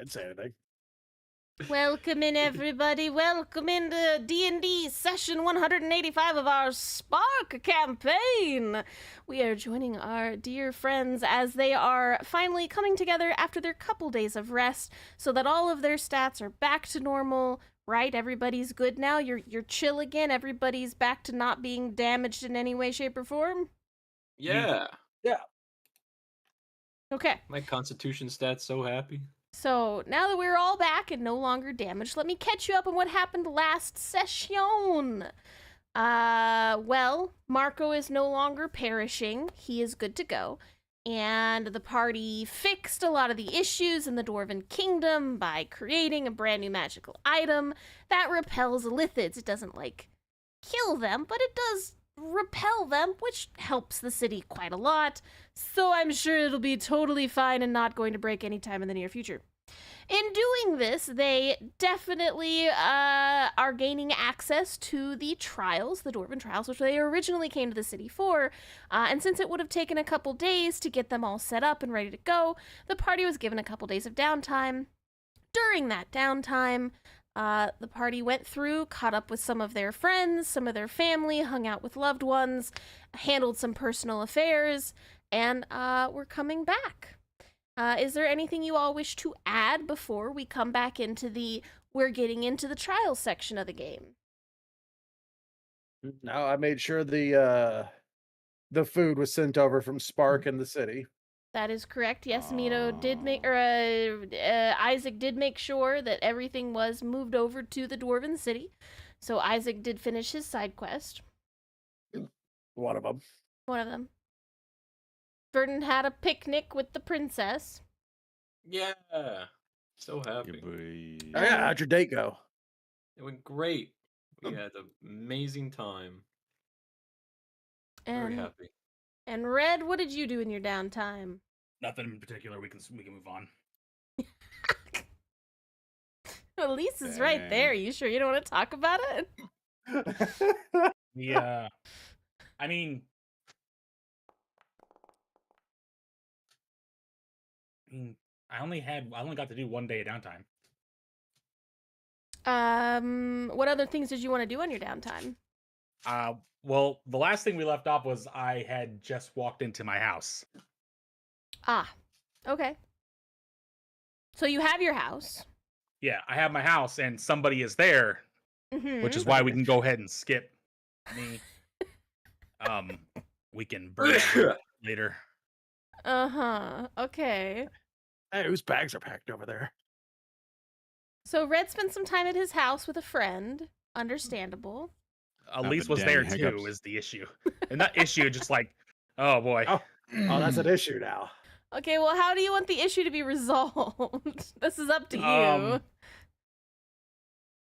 didn't say anything. Welcome in, everybody. Welcome into D&D session 185 of our Spark campaign. We are joining our dear friends as they are finally coming together after their couple days of rest so that all of their stats are back to normal, right? Everybody's good now. You're chill again. Everybody's back to not being damaged in any way, shape, or form. Yeah. Yeah. Okay. My constitution stats so happy. So, now that we're all back and no longer damaged, let me catch you up on what happened last session. Well, Marco is no longer perishing. He is good to go. And the party fixed a lot of the issues in the Dwarven Kingdom by creating a brand new magical item that repels lithids. It doesn't, kill them, but it does repel them, which helps the city quite a lot. So I'm sure it'll be totally fine and not going to break anytime in the near future. In doing this, they definitely are gaining access to the trials, the Dwarven trials, which they originally came to the city for. And since it would have taken a couple days to get them all set up and ready to go, the party was given a couple days of downtime. During that downtime, the party went through, caught up with some of their friends, some of their family, hung out with loved ones, handled some personal affairs, and we're coming back. Is there anything you all wish to add before we come back into we're getting into the trial section of the game? No, I made sure the food was sent over from Spark in the city. That is correct. Yes, Mito did make, or Isaac did make sure that everything was moved over to the Dwarven City. So Isaac did finish his side quest. One of them. One of them. Verdon had a picnic with the princess. Yeah. So happy. Oh, yeah, how'd your date go? It went great. We had an amazing time. Very And happy. and Red, what did you do in your downtime? Nothing in particular. We can move on. Elise is right there. You sure you don't want to talk about it? Yeah. I mean, I only got to do 1 day of downtime. What other things did you want to do on your downtime? Well, the last thing we left off was I had just walked into my house. Ah, okay. So you have your house. Yeah, I have my house and somebody is there, which is why we can go ahead and skip me. We can burn it later. Uh-huh. Okay. Hey, whose bags are packed over there? So Red spent some time at his house with a friend. Understandable. Elise was there too, is the issue. And that issue just oh boy. Oh, that's an issue now. Okay, well, how do you want the issue to be resolved? This is up to you.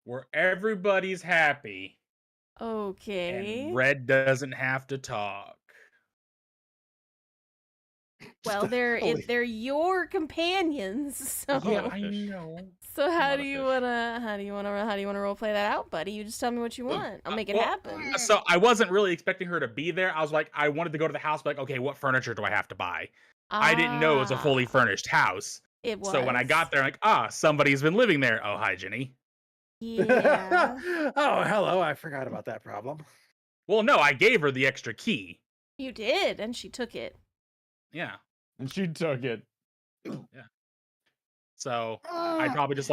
Where everybody's happy. Okay. And Red doesn't have to talk. Well, they're your companions, so yeah, I know. So how do you wanna role play that out, buddy? You just tell me what you want. I'll make it happen. So I wasn't really expecting her to be there. I was like, I wanted to go to the house, but okay, what furniture do I have to buy? I didn't know it was a fully furnished house. It was. So when I got there, somebody's been living there. Oh, hi, Jenny. Yeah. Oh, hello. I forgot about that problem. Well, no, I gave her the extra key. You did, and she took it. Yeah. And she took it. Yeah. So I'd probably just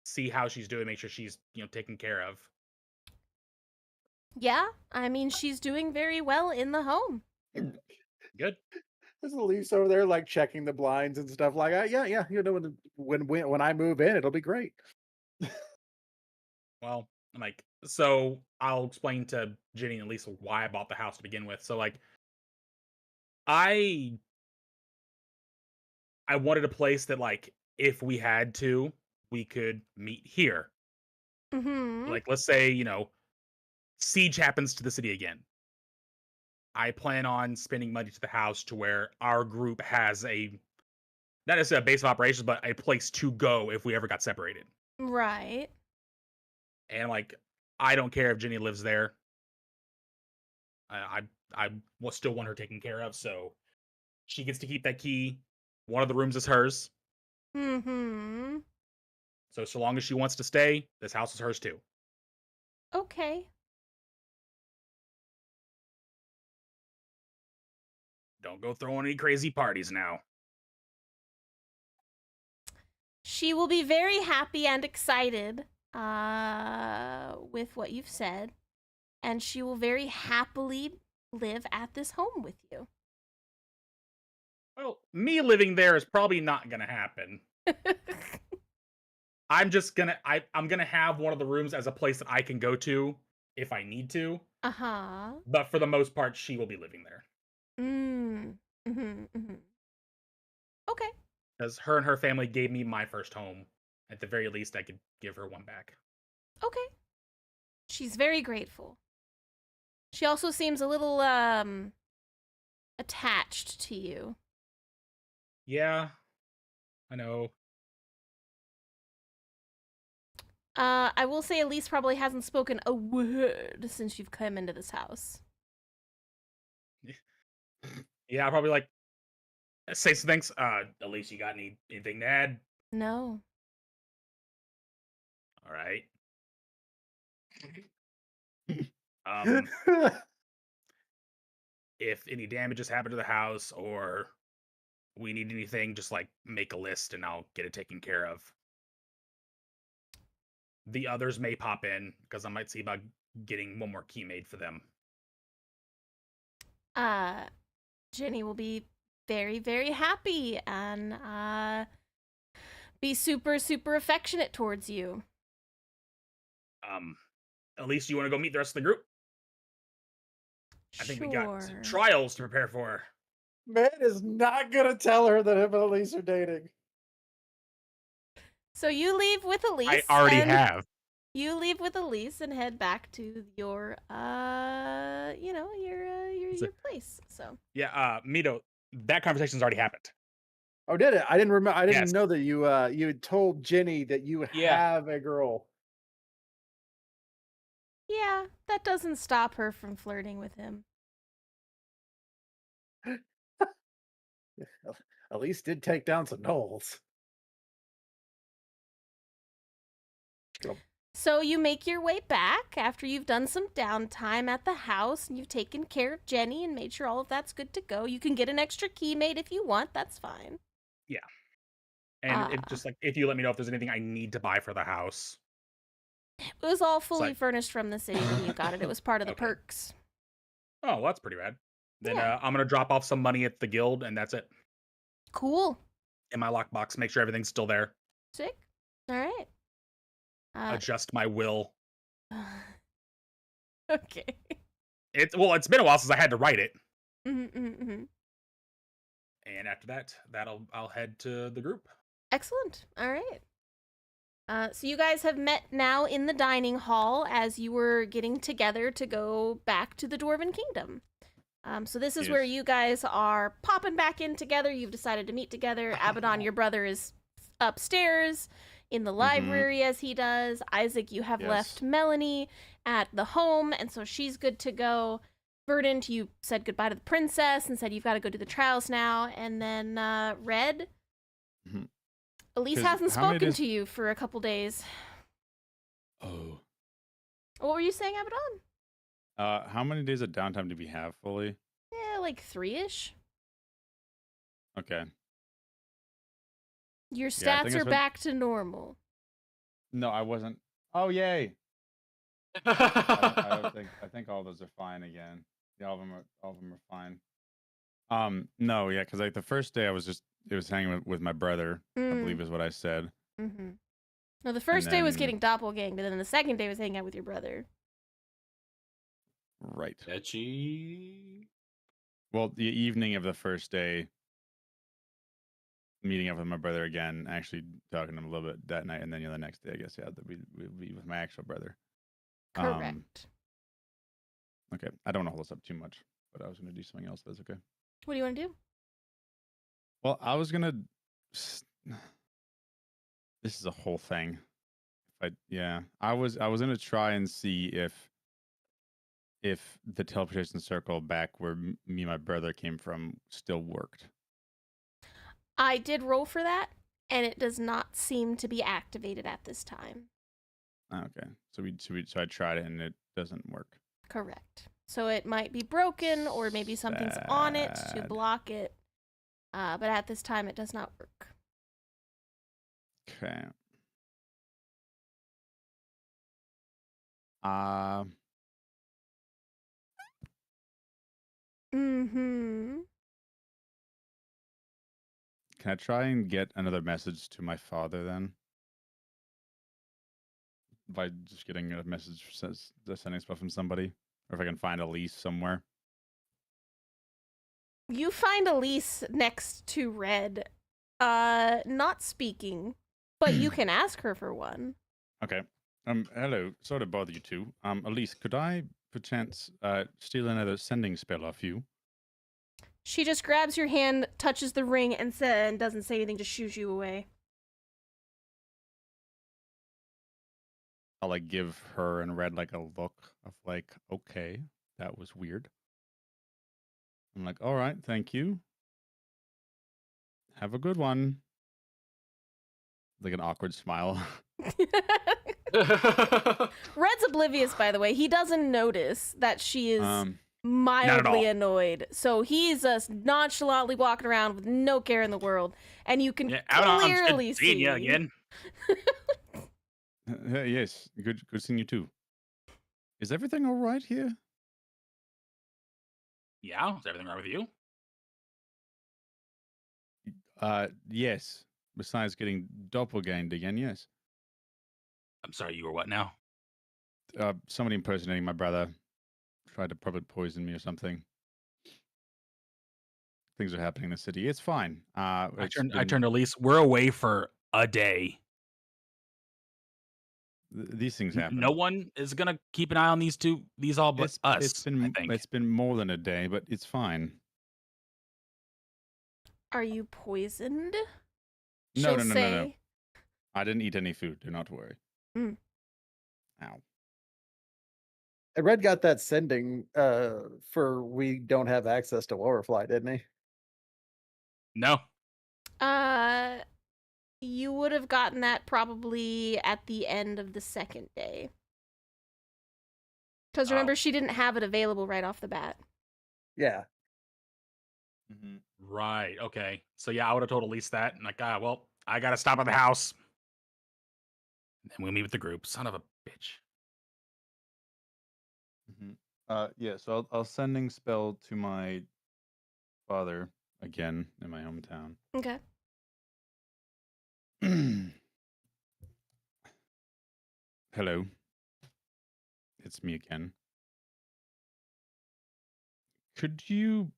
see how she's doing, make sure she's, taken care of. Yeah, I mean, she's doing very well in the home. Good. There's Elise over there, checking the blinds and stuff like that. Yeah. When I move in, it'll be great. Well, so I'll explain to Jenny and Lisa why I bought the house to begin with. So I wanted a place that if we had to, we could meet here. Mm-hmm. Let's say, siege happens to the city again. I plan on spending money to the house to where our group has not necessarily a base of operations, but a place to go if we ever got separated. Right. And I don't care if Jenny lives there. I still want her taken care of, so she gets to keep that key. One of the rooms is hers. Mm-hmm. So long as she wants to stay, this house is hers too. Okay. Don't go throwing any crazy parties now. She will be very happy and excited with what you've said, and she will very happily live at this home with you. Well, me living there is probably not gonna happen. I'm gonna have one of the rooms as a place that I can go to if I need to. Uh-huh. But for the most part, she will be living there. Mm-hmm. Okay. Because her and her family gave me my first home. At the very least, I could give her one back. Okay. She's very grateful. She also seems a little attached to you. Yeah, I know. I will say Elise probably hasn't spoken a word since you've come into this house. Yeah, I'll probably like say some things. Elise, you got anything to add? No. All right. Um, if any damages happen to the house or we need anything, just like make a list and I'll get it taken care of. The others may pop in because I might see about getting one more key made for them. Jenny will be very, very happy and be super, super affectionate towards you. Elise, you want to go meet the rest of the group? I think we got some trials to prepare for. Man is not gonna tell her that him and Elise are dating. So you leave with Elise. I already have. You leave with Elise and head back to your your place. So Yeah, Mito, that conversation's already happened. Oh, did it? I didn't remember. I didn't Yes. know that you had told Jenny that you Yeah. have a girl. yeah, that doesn't stop her from flirting with him. Elise did take down some gnolls. So you make your way back after you've done some downtime at the house and you've taken care of Jenny and made sure all of that's good to go. You can get an extra key made if you want. That's fine. Yeah. And it just like if you let me know if there's anything I need to buy for the house. It was all fully like- furnished from the city when you got it. It was part of the Okay. perks. Oh, well, that's pretty rad. Then Yeah. I'm gonna drop off some money at the guild, and that's it. Cool. In my lockbox, make sure everything's still there. Sick. All right. Adjust my will. Okay. It's been a while since I had to write it. Mm-hmm. And after that, I'll head to the group. Excellent. All right. So you guys have met now in the dining hall as you were getting together to go back to the Dwarven Kingdom. So this is where Yes. you guys are popping back in together. You've decided to meet together. Abaddon, your brother, is upstairs in the library as he does. Isaac, you have Yes. left Melanie at the home, and so she's good to go. Verdant, you said goodbye to the princess and said you've got to go do the trials now. And then Red, Mhm. Elise 'Cause hasn't how many spoken days- to you for a couple days. Oh. What were you saying, Abaddon? How many days of downtime do we have fully? Yeah, like 3-ish. Okay. Your Yeah, I stats think I are spent- back to normal. No, I wasn't. Oh, yay! I think all those are fine again. Yeah, all of them are fine. No, yeah, because like the first day it was hanging with my brother, I believe is what I said. Mm-hmm. No, the first day was then- getting doppelganged, and then the second day was hanging out with your brother. Right. Etchy. Well, the evening of the first day, meeting up with my brother again, actually talking to him a little bit that night, and then the next day, I guess, yeah, that we'd be with my actual brother. Correct. Okay, I don't want to hold this up too much, but I was going to do something else. That's okay. What do you want to do? Well, I was gonna. This is a whole thing. I was gonna try and see if the teleportation circle back where me and my brother came from still worked. I did roll for that. and it does not seem to be activated at this time. Okay. So I tried it and it doesn't work. Correct. So it might be broken, or maybe something's on it to Sad. block it. But at this time, it does not work. Okay. Mm-hmm. Can I try and get another message to my father then? By just getting a message says sending stuff from somebody, or if I can find a lease somewhere. You find Elise next to Red, not speaking, but you can ask her for one. Okay. Hello. Sorry to bother you two. Elise, could I perchance steal another sending spell off you? She just grabs your hand, touches the ring, and doesn't say anything, just shoos you away. I'll like give her and Red like a look of like, okay, that was weird. I'm like, all right, thank you. Have a good one. Like an awkward smile. Red's oblivious, by the way. He doesn't notice that she is mildly all. annoyed. So he's nonchalantly walking around with no care in the world. And you can I'm clearly good seeing see. you again. Yes, good seeing you too. Is everything all right here? Yeah, is everything right with you? Yes. Besides getting doppelganged again, yes. I'm sorry, you were what now? Somebody impersonating my brother tried to probably poison me or something. Things are happening in the city. It's fine. I turned to Elise. We're away for a day. These things happen. No one is gonna keep an eye on these all but us. It's been more than a day, but it's fine. Are you poisoned? No. I didn't eat any food. Do not worry. Mm. Ow. And Red got that sending for we don't have access to Lowerfly, didn't he? No. You would have gotten that probably at the end of the second day. Because remember, she didn't have it available right off the bat. Yeah. Mm-hmm. Right. Okay. So yeah, I would have told Elise that. And like, well, I gotta stop at the house. And then we'll meet with the group. Son of a bitch. Mm-hmm. Yeah. So I'll sending spell to my father again in my hometown. Okay. Hello. It's me again. Could you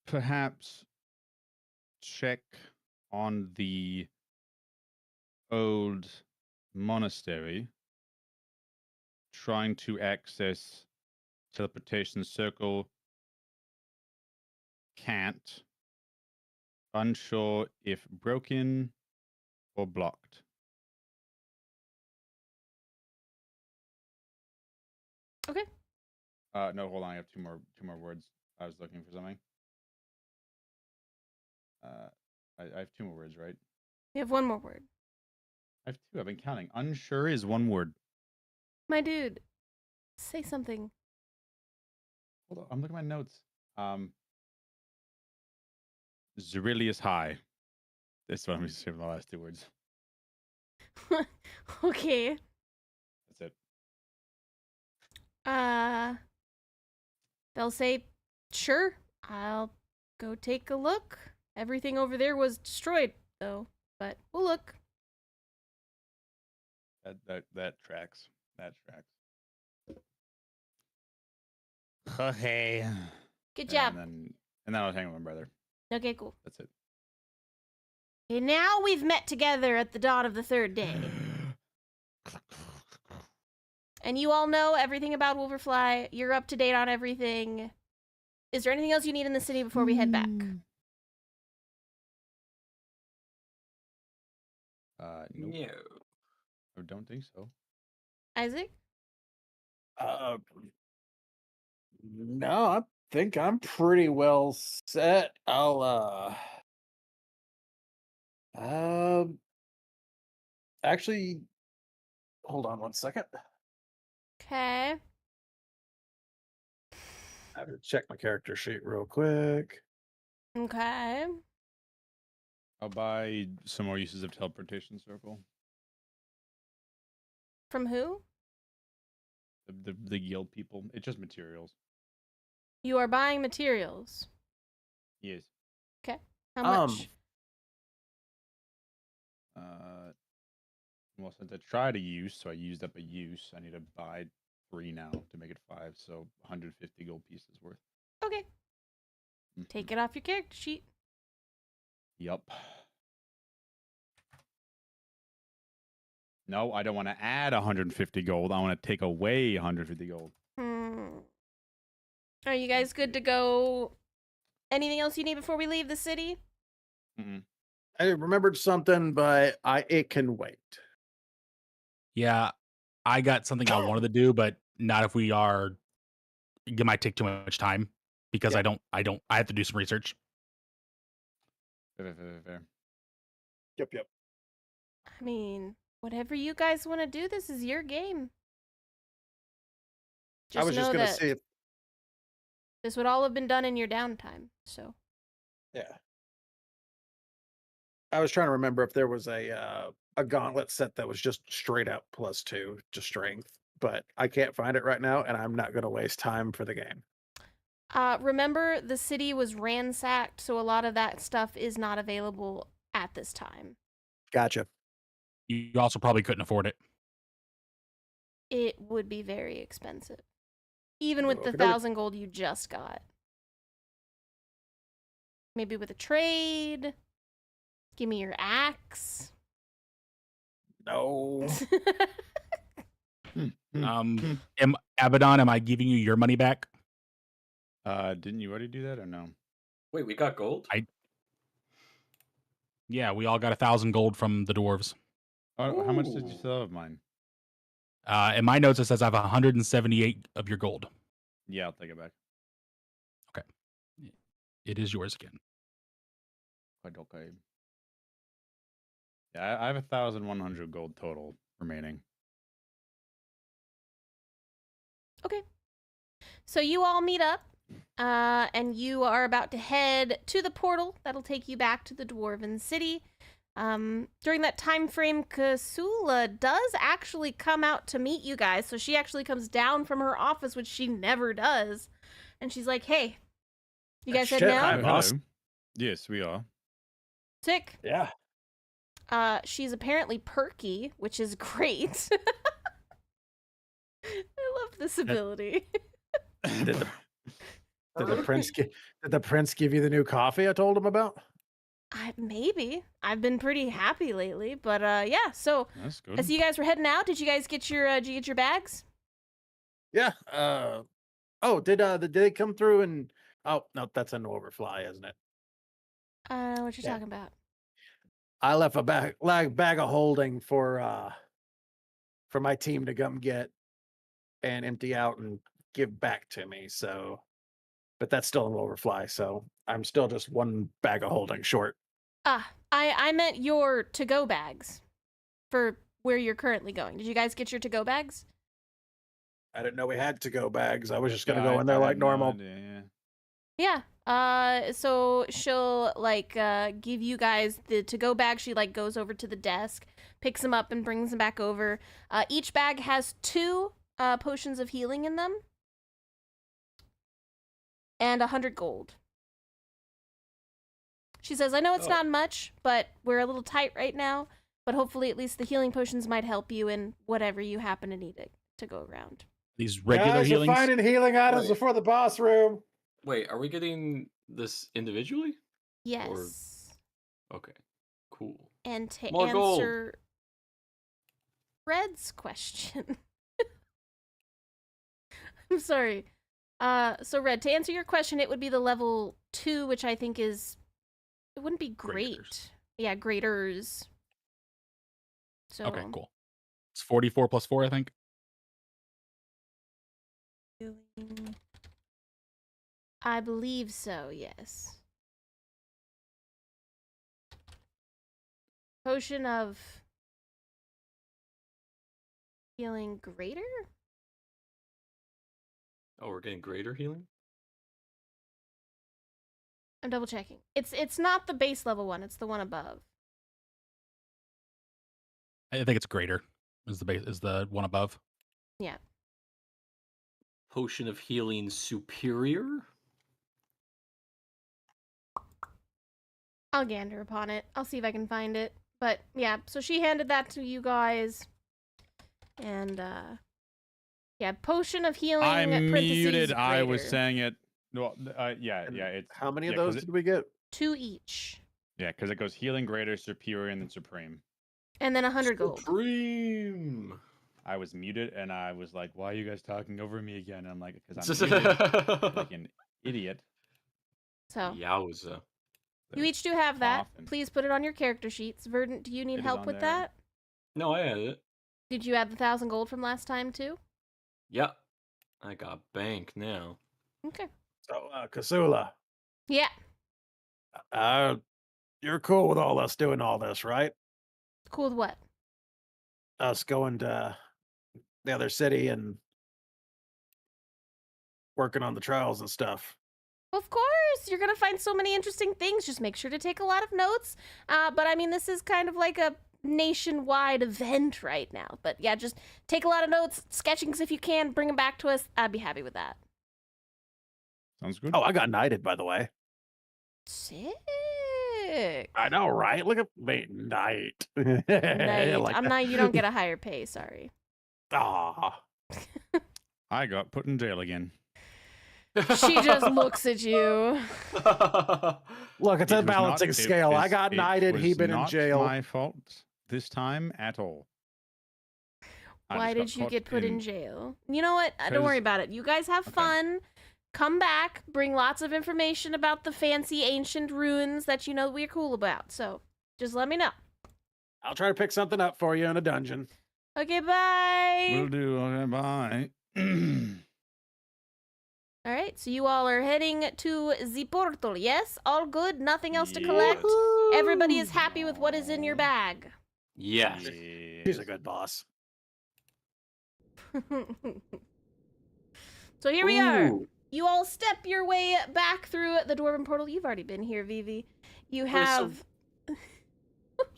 perhaps check on the old monastery, trying to access teleportation circle? Can't. Unsure if broken or blocked. Okay. No, hold on. I have two more words. I was looking for something. I have two more words, right? You have one more word. I have two. I've been counting. Unsure is one word. My dude, say something. Hold on. I'm looking at my notes. Zerillius High. That's what I'm going to say for the last two words. Okay. That's it. They'll say, sure, I'll go take a look. Everything over there was destroyed, though, but we'll look. That tracks. That tracks. Okay. Good job. And then I'll hang with my brother. Okay, cool. That's it. Okay, now we've met together at the dawn of the third day. And you all know everything about Wolverfly. You're up to date on everything. Is there anything else you need in the city before we head back? Nope. No. I don't think so. Isaac? No, I think I'm pretty well set. Um, actually, hold on one second. Okay. I have to check my character sheet real quick. Okay. I'll buy some more uses of teleportation circle. From who? The guild people. It's just materials. You are buying materials. Yes. How Um, much? Well, since I tried a use, so I used up a use, I need to buy 3 now to make it 5, so 150 gold pieces worth. Okay. Take it off your character sheet. Yup. No, I don't want to add 150 gold. I want to take away 150 gold. Are you guys good to go? Anything else you need before we leave the city? Mm-mm. I remembered something, but it can wait. Yeah, I got something I wanted to do, but not if we are. It might take too much time because Yeah. I have to do some research. Fair. Yep. I mean, whatever you guys want to do, this is your game. I was just know gonna that see if this would all have been done in your downtime. So yeah. I was trying to remember if there was a gauntlet set that was just straight up +2 to strength, but I can't find it right now, and I'm not gonna waste time for the game. remember, the city was ransacked, so a lot of that stuff is not available at this time. Gotcha. You also probably couldn't afford it. It would be very expensive, even with the Okey-dokey. 1,000 gold you just got. Maybe with a trade. Give me your axe. No. Abaddon, am I giving you your money back? Didn't you already do that or no? Wait, we got gold? Yeah, we all got 1,000 gold from the dwarves. Oh, how much did you Ooh. still have mine? In my notes, it says I have 178 of your gold. Yeah, I'll take it back. Okay, it is yours again. Okay. Yeah, I have 1,100 gold total remaining. Okay. So you all meet up, and you are about to head to the portal that'll take you back to the Dwarven City. During that time frame, Kasula does actually come out to meet you guys. So she actually comes down from her office, which she never does. And she's like, hey, you guys heading Shit, out? I'm boss. Hello. Yes, we are. Sick. Yeah. She's apparently perky, which is great. I love this ability. Did the prince give you the new coffee I told him about? Maybe. I've been pretty happy lately, but yeah. So That's good. as you guys were heading out, did you guys get your did you get your bags? Yeah. Oh, did they come through and oh no, that's an overfly, isn't it? What you Yeah. talking about? I left a bag of holding for my team to come get and empty out and give back to me. So, but that's still an overfly. So I'm still just one bag of holding short. I meant your to-go bags for where you're currently going. Did you guys get your to-go bags? I didn't know we had to go bags. I was just gonna Yeah, go in there I like had no normal. idea, yeah. Yeah. So she'll like give you guys the to-go bag. She like goes over to the desk, picks them up, and brings them back over. Each bag has 2 potions of healing in them, and 100 gold. She says, I know it's not much, but we're a little tight right now, but hopefully at least the healing potions might help you in whatever you happen to need it to go around. These regular Guys are healings. finding healing items Wait. before the boss room. Wait, are we getting this individually? Yes. Okay, cool. And to More gold. answer Red's question. I'm sorry. So Red, to answer your question, it would be the level 2, which I think is, it wouldn't be great. Graders. Yeah, graders. So Okay, cool. It's 44 plus 4, I think. I believe so, yes. Potion of healing greater? Oh, we're getting greater healing? I'm double checking. It's not the base level one, it's the one above. I think it's greater. Is the one above? Yeah. Potion of healing superior? I'll gander upon it. I'll see if I can find it. But yeah, so she handed that to you guys. And yeah, potion of healing. I'm parentheses, muted. I was greater. saying it. Well, yeah, And It's how many of yeah, 'cause those it- did we get? 2 each. yeah, because it goes healing, greater, superior, and then supreme. And then 100 gold. Supreme! I was muted, and I was like, "Why are you guys talking over me again?" And I'm like, "Because I'm muted, like an idiot." So Yowza. you each do have that. Often. Please put it on your character sheets. Verdant, do you need It is help on with there. that? No, I had it. Did you add the 1,000 gold from last time too? Yep. I got bank now. Okay. So, Kasula, Yeah. you're cool with all us doing all this, right? Cool with what? Us going to the other city and working on the trials and stuff. Of course, you're gonna find so many interesting things. Just make sure to take a lot of notes. But I mean, this is kind of like a nationwide event right now. But yeah, just take a lot of notes, sketchings if you can, bring them back to us. I'd be happy with that. Sounds good. Oh, I got knighted, by the way. Sick. I know, right? Look at me, knight. Knight. Like I'm that. not. You don't get a higher pay. Sorry. Ah, I got put in jail again. She just looks at you. look, it's It a was balancing not- scale. I got it knighted. He was been in not jail. My fault this time at all. I Why just got did you caught get put in jail? You know what? Don't worry 'Cause- about it. You guys have Okay. fun. Come back. Bring lots of information about the fancy ancient ruins that you know we're cool about. So just let me know. I'll try to pick something up for you in a dungeon. Okay, bye. Will do. Okay, bye. All right, so you all are heading to the portal, yes? All good? Nothing else to collect? Everybody is happy with what is in your bag. Yes. He's a good boss. So here we are. Ooh. You all step your way back through the dwarven portal. You've already been here, Vivi. You so- have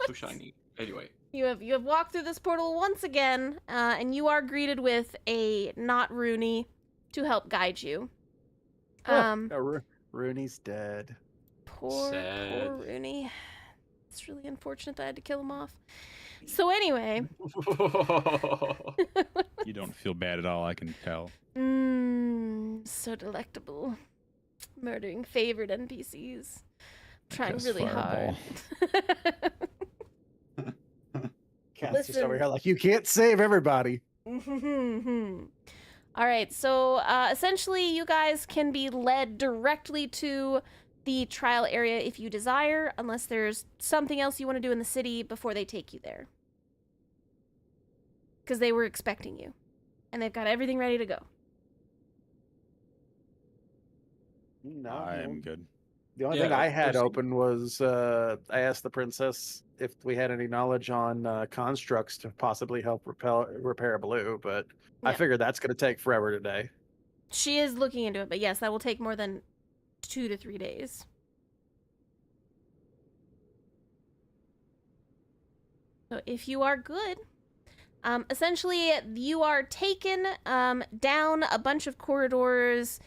So shiny. Anyway. you have walked through this portal once again, and you are greeted with a not Rooney to help guide you. Rooney's dead. Poor Sad. Rooney. It's really unfortunate that I had to kill him off. So anyway, You don't feel bad at all, I can tell. so delectable. Murdering favorite NPCs. Trying Because really hard. Cat's just over Listen. here like, you can't save everybody. All right, so essentially you guys can be led directly to the trial area if you desire, unless there's something else you want to do in the city before they take you there. Because they were expecting you. And they've got everything ready to go. No, I'm good. The only Yeah, thing I had there's- open was I asked the princess if we had any knowledge on constructs to possibly help repair Blue, but I Yeah. figured that's going to take forever today. She is looking into it, but yes, that will take more than 2 to 3 days. So if you are good, essentially you are taken down a bunch of corridors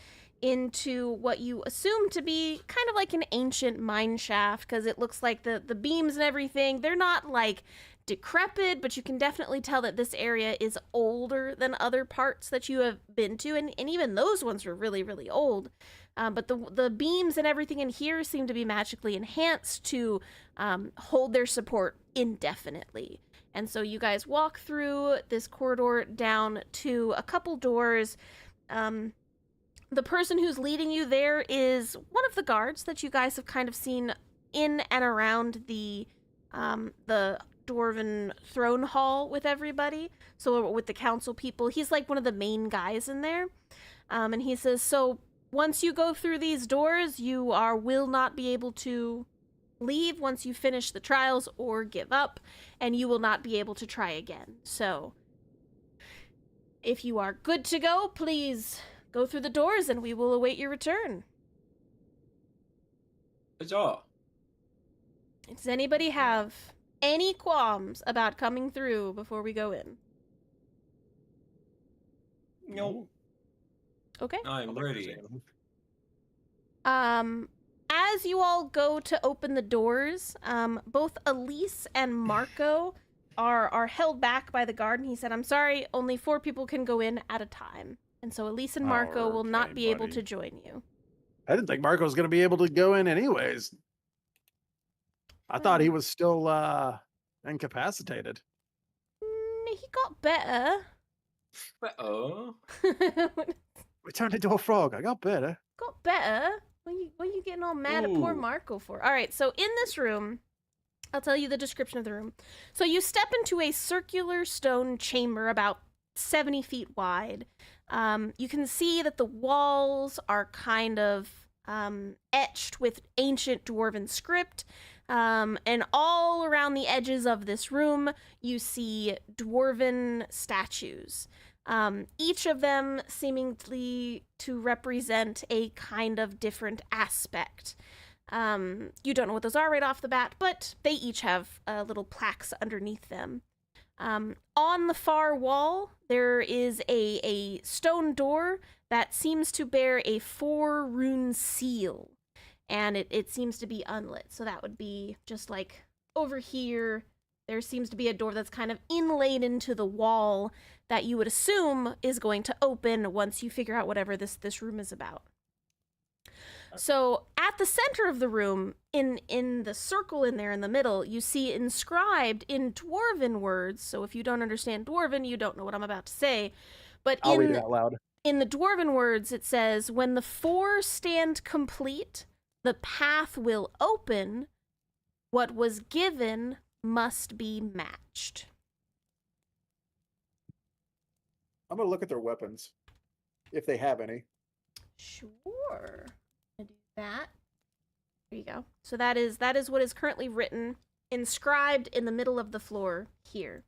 into what you assume to be kind of like an ancient mine shaft, because it looks like the beams and everything, they're not like decrepit, but you can definitely tell that this area is older than other parts that you have been to, and even those ones were really, really old. But the beams and everything in here seem to be magically enhanced to hold their support indefinitely. And so you guys walk through this corridor down to a couple doors. The person who's leading you there is one of the guards that you guys have kind of seen in and around the dwarven throne hall with everybody. So with the council people, he's like one of the main guys in there. And he says, so once you go through these doors, you will not be able to leave once you finish the trials or give up, and you will not be able to try again. So, if you are good to go, please go through the doors and we will await your return. Huzzah. Does anybody have any qualms about coming through before we go in? No, Okay. I'm ready. As you all go to open the doors, both Elise and Marco are held back by the guard, and he said, "I'm sorry, only 4 people can go in at a time." And so Elise and Marco will not Okay, be able buddy. to join you. I didn't think Marco was going to be able to go in anyways. I thought he was still incapacitated. He got better. Uh-oh. We turned into a frog. I got better. Got better? What are you getting all mad at poor Ooh. Marco for? All right, so in this room, I'll tell you the description of the room. So you step into a circular stone chamber about 70 feet wide. You can see that the walls are kind of etched with ancient dwarven script. And all around the edges of this room, you see dwarven statues. Each of them seemingly to represent a kind of different aspect. You don't know what those are right off the bat, but they each have little plaques underneath them. On the far wall, there is a stone door that seems to bear a 4-rune seal, and it seems to be unlit. So that would be just like over here. There seems to be a door that's kind of inlaid into the wall that you would assume is going to open once you figure out whatever this room is about. So at the center of the room, in the circle in there in the middle, you see inscribed in Dwarven words. So if you don't understand Dwarven, you don't know what I'm about to say. But I'll read it out loud. in the Dwarven words, it says, "When the 4 stand complete, the path will open. What was given must be matched." I'm going to look at their weapons, if they have any. Sure. I do that. There you go. So that is what is currently written, inscribed in the middle of the floor here.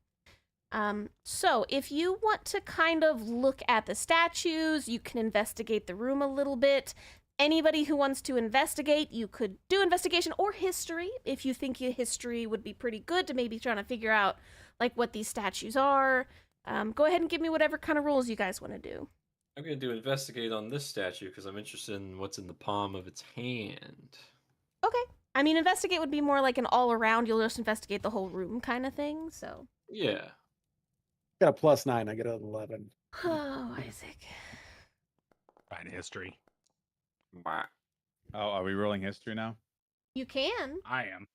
So if you want to kind of look at the statues, you can investigate the room a little bit. Anybody who wants to investigate, you could do investigation or history if you think your history would be pretty good to maybe trying to figure out like what these statues are. Go ahead and give me whatever kind of rolls you guys want to do. I'm going to do investigate on this statue because I'm interested in what's in the palm of its hand. Okay. I mean, investigate would be more like an all-around, you'll just investigate the whole room kind of thing, so. Yeah. Got a +9. I get an 11. Oh, Isaac. Fine history. Bah. Oh, are we rolling history now? You can. I am.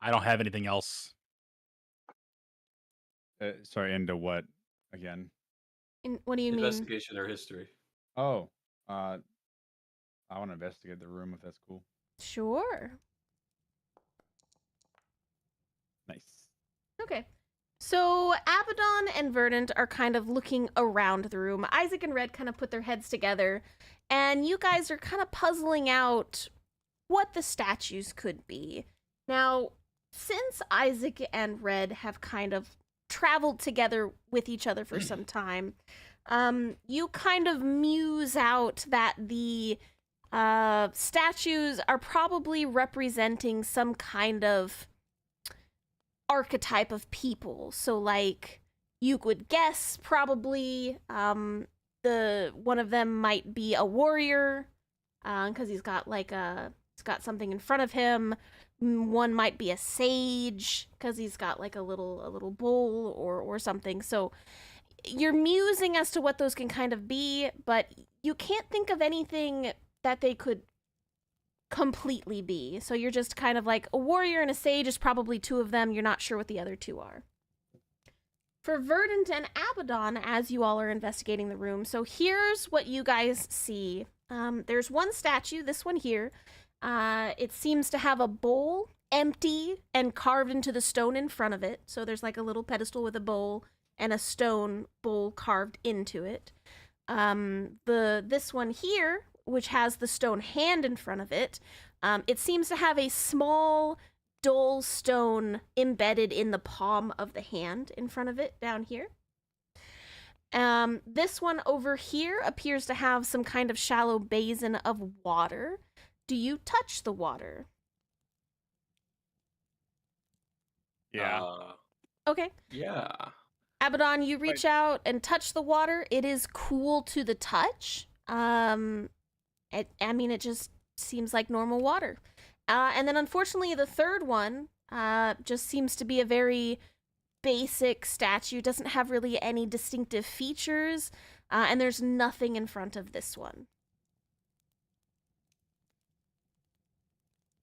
I don't have anything else. Sorry, into what again? What do you mean? Investigation or history. Oh, I want to investigate the room if that's cool. Sure. Nice. Okay. So Abaddon and Verdant are kind of looking around the room. Isaac and Red kind of put their heads together, and you guys are kind of puzzling out what the statues could be. Now, since Isaac and Red have kind of traveled together with each other for some time, you kind of muse out that the statues are probably representing some kind of archetype of people. So like you would guess probably the one of them might be a warrior because he's got something in front of him. One might be a sage because he's got like a little bowl or something. So you're musing as to what those can kind of be, but you can't think of anything that they could completely be. So you're just kind of like a warrior and a sage is probably 2 of them. You're not sure what the other 2 are. For Verdant and Abaddon, as you all are investigating the room, so here's what you guys see. There's one statue, this one here. It seems to have a bowl empty and carved into the stone in front of it. So there's like a little pedestal with a bowl and a stone bowl carved into it. This one here, which has the stone hand in front of it, It seems to have a small, dull stone embedded in the palm of the hand in front of it down here. This one over here appears to have some kind of shallow basin of water. Do you touch the water? Yeah. Okay. Yeah. Abaddon, you reach out and touch the water. It is cool to the touch. It just seems like normal water. And then unfortunately, the third one just seems to be a very basic statue. Doesn't have really any distinctive features. And there's nothing in front of this one.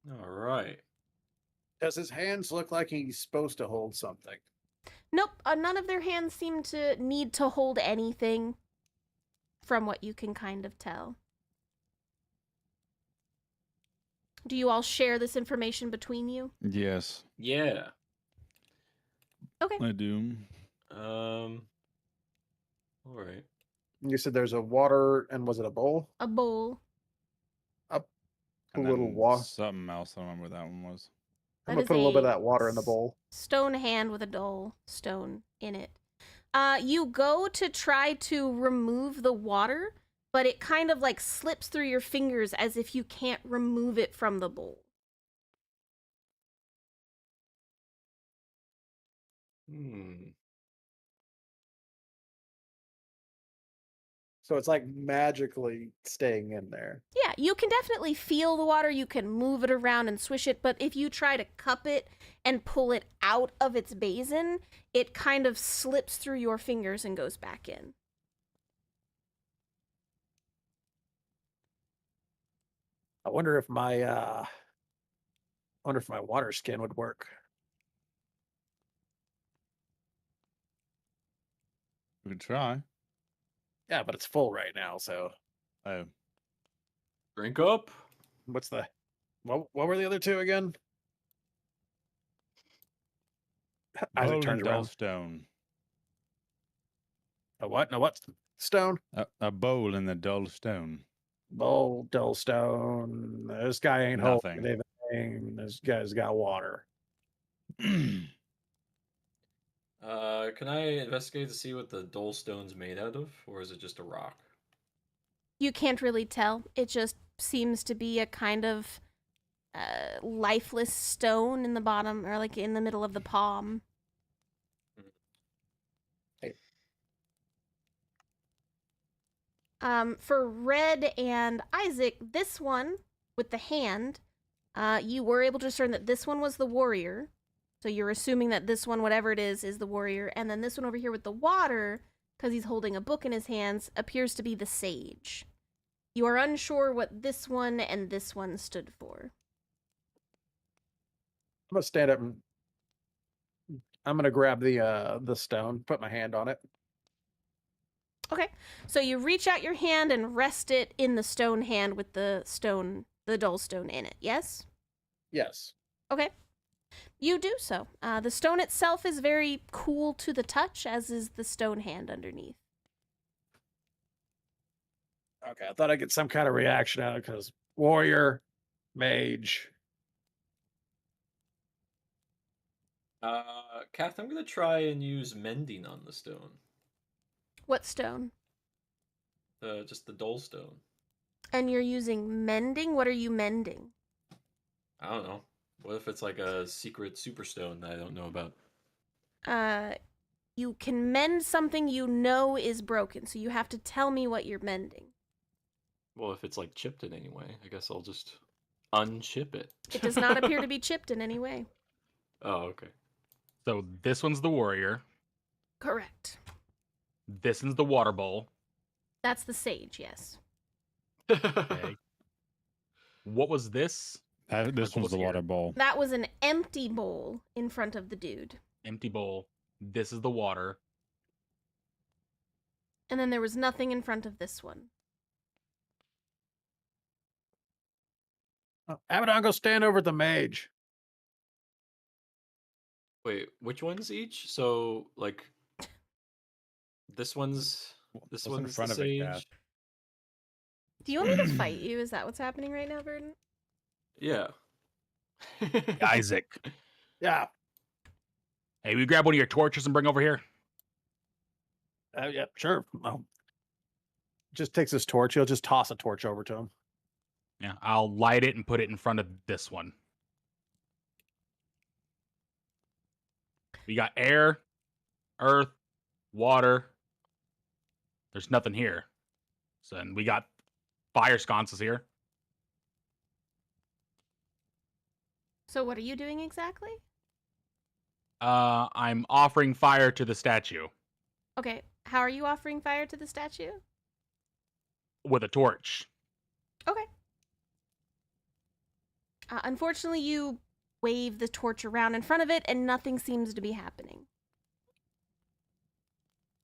All right. Does his hands look like he's supposed to hold something? Nope, none of their hands seem to need to hold anything from what you can kind of tell. Do you all share this information between you? Yes, Yeah. Okay. I do. All right. You said there's a water, and was it a bowl? A bowl. A And little then water. something else. I don't remember what that one was. I'm That gonna is put a little bit of a that water in the bowl. Stone hand with a dull stone in it. You go to try to remove the water, but it kind of like slips through your fingers as if you can't remove it from the bowl. So it's like magically staying in there. Yeah, you can definitely feel the water. You can move it around and swish it, but if you try to cup it and pull it out of its basin, it kind of slips through your fingers and goes back in. I wonder if my water skin would work. We could try. Yeah, but it's full right now. So Oh, Drink up. what's the what were the other two again? Isaac bowl turns and around. dullstone. A what? No, what? Stone? A bowl in the dull stone. Bowl, dull stone. This guy ain't holding Nothing. anything. This guy's got water. Can I investigate to see what the dull stone's made out of, or is it just a rock? You can't really tell. It just seems to be a kind of lifeless stone in the bottom, or like in the middle of the palm. Hey. For Red and Isaac, this one with the hand, you were able to discern that this one was the warrior. So you're assuming that this one, whatever it is the warrior. And then this one over here with the water, because he's holding a book in his hands, appears to be the sage. You are unsure what this one and this one stood for. I'm gonna stand up and I'm gonna grab the stone, put my hand on it. Okay, so you reach out your hand and rest it in the stone hand with the dull stone in it, yes? Yes. Okay. You do so. The stone itself is very cool to the touch, as is the stone hand underneath. Okay, I thought I'd get some kind of reaction out of it because warrior, mage. Kath, I'm gonna try and use mending on the stone. What stone? Just the dull stone. And you're using mending? What are you mending? I don't know. What if it's like a secret superstone that I don't know about? You can mend something you know is broken, so you have to tell me what you're mending. Well, if it's like chipped in any way, I guess I'll just unchip it. It does not appear to be chipped in any way. Oh, okay. So this one's the warrior. Correct. This one's the water bowl. That's the sage, yes. Okay. What was this? This one's the water bowl. That was an empty bowl in front of the dude. Empty bowl. This is the water. And then there was nothing in front of this one. Abaddon, go stand over at the mage. Wait, which one's each? So, like, this one's What's the in front of it, sage. Kath? Do you want me to fight you? Is that what's happening right now, Burden? Yeah. Isaac. Yeah. Hey, we grab one of your torches and bring over here. Yeah, sure. Well, just takes his torch. He'll just toss a torch over to him. Yeah, I'll light it and put it in front of this one. We got air, earth, water. There's nothing here. So and we got fire sconces here. So what are you doing exactly? I'm offering fire to the statue Okay, how are you offering fire to the statue? with a torch. Okay. Unfortunately, you wave the torch around in front of it, and nothing seems to be happening.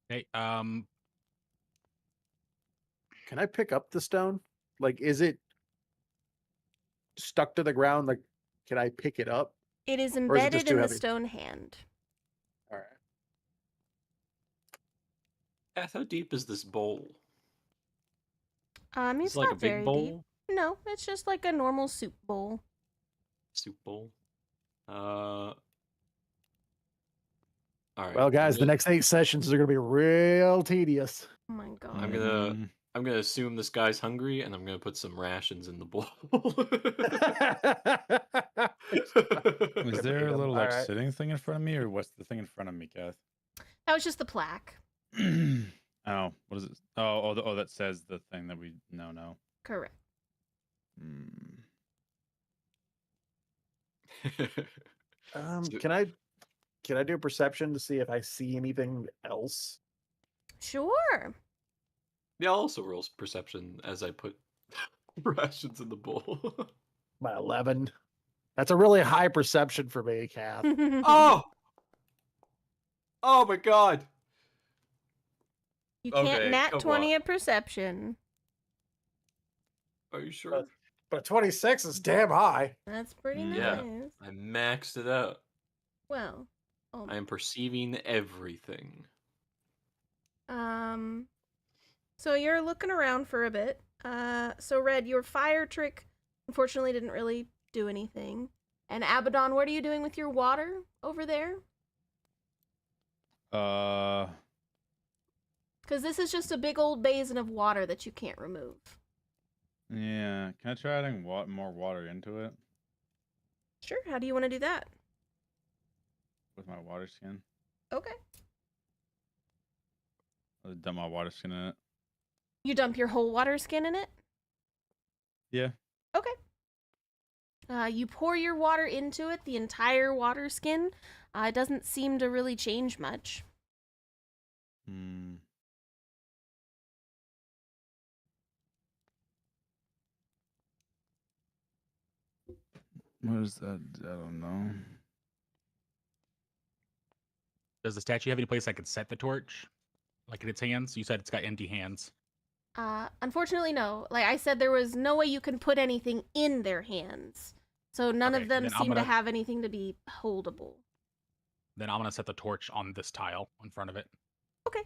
Okay, Can I pick up the stone? Like, is it stuck to the ground? Like, can I pick it up? It is Or is it embedded just in too the heavy? stone hand. All right. Kath, how deep is this bowl? It's Is it like not a big very bowl? deep. No, it's just like a normal soup bowl. Soup bowl? All right. Well, guys, the next 8 sessions are going to be real tedious. Oh my god. I'm gonna assume this guy's hungry, and I'm gonna put some rations in the bowl. Is there a little like Alright. sitting thing in front of me, or what's the thing in front of me, Kath? That was just the plaque. Oh, what is it? Oh, that says the thing that we no. Correct. Hmm. So- Can I do a perception to see if I see anything else? Sure. Yeah, I'll also roll perception as I put rations in the bowl. My 11. That's a really high perception for me, Kath. Oh! Oh my god! You can't Okay, nat come 20 on. a perception. Are you sure? But 26 is damn high. That's pretty Yeah. nice. I maxed it out. Well, I am perceiving everything. so you're looking around for a bit. So Red, your fire trick unfortunately didn't really do anything. And Abaddon, what are you doing with your water over there? Because this is just a big old basin of water that you can't remove. Yeah. Can I try adding more water into it Sure, how do you want to do that? with my water skin? Okay. I'll dump my water skin in it. You dump your whole water skin in it? Yeah. Okay. You pour your water into it, the entire water skin. It doesn't seem to really change much. Hmm. What is that? I don't know. Does the statue have any place I could set the torch? Like in its hands? You said it's got empty hands. Unfortunately, no. Like I said, there was no way you can put anything in their hands. So none Okay, of them then I'm seem to gonna- have anything to be holdable. Then I'm gonna set the torch on this tile in front of it. Okay.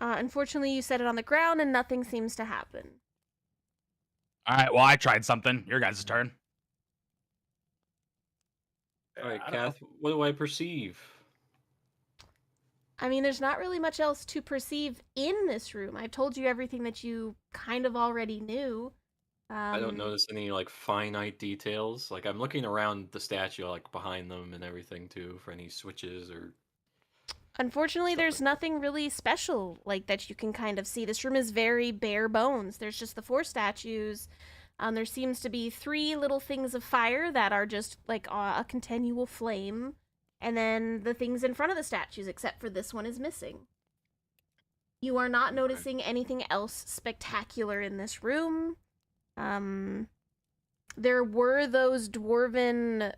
Unfortunately, you set it on the ground and nothing seems to happen. All right, well, I tried something. Your guys' turn. Alright, I don't know. Kath, what do I perceive? I mean, there's not really much else to perceive in this room. I've told you everything that you kind of already knew. I don't notice any like finite details. Like I'm looking around the statue, like behind them and everything too, for any switches or. Unfortunately, Stuff there's like nothing really special like that you can kind of see. This room is very bare bones. There's just the 4 statues. There seems to be 3 little things of fire that are just like a continual flame. And then the things in front of the statues, except for this one, is missing. You are not noticing anything else spectacular in this room. There were those dwarven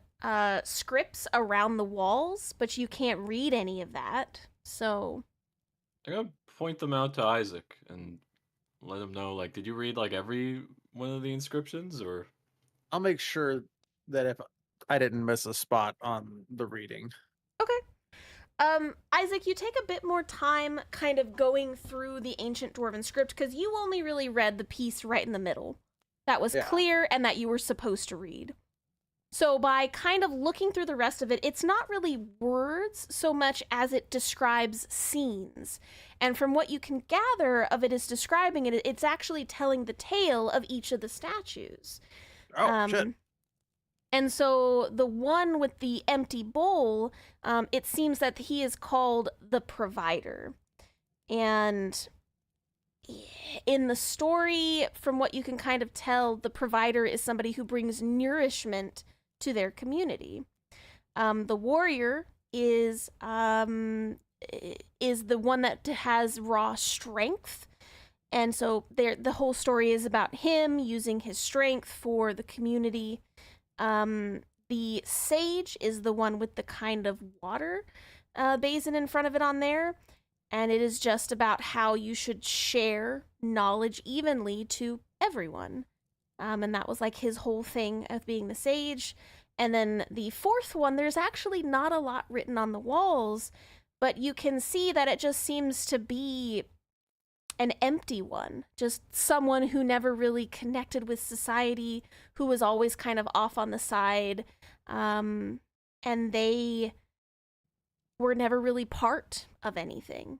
scripts around the walls, but you can't read any of that. So I'm gonna point them out to Isaac and let him know. Like, did you read like every one of the inscriptions, or? I'll make sure that if I didn't miss a spot on the reading. okay. Isaac, you take a bit more time kind of going through the ancient dwarven script because you only really read the piece right in the middle that was Yeah. clear and that you were supposed to read. So by kind of looking through the rest of it, it's not really words so much as it describes scenes. And from what you can gather of it is describing it, it's actually telling the tale of each of the statues. Oh, shit. And so the one with the empty bowl, it seems that he is called the provider. And in the story, from what you can kind of tell, the provider is somebody who brings nourishment to their community. The warrior is the one that has raw strength. And so the whole story is about him using his strength for the community. The sage is the one with the kind of water basin in front of it on there. And it is just about how you should share knowledge evenly to everyone. And that was like his whole thing of being the sage. And then the fourth one, there's actually not a lot written on the walls, but you can see that it just seems to be an empty one, just someone who never really connected with society, who was always kind of off on the side, and they were never really part of anything,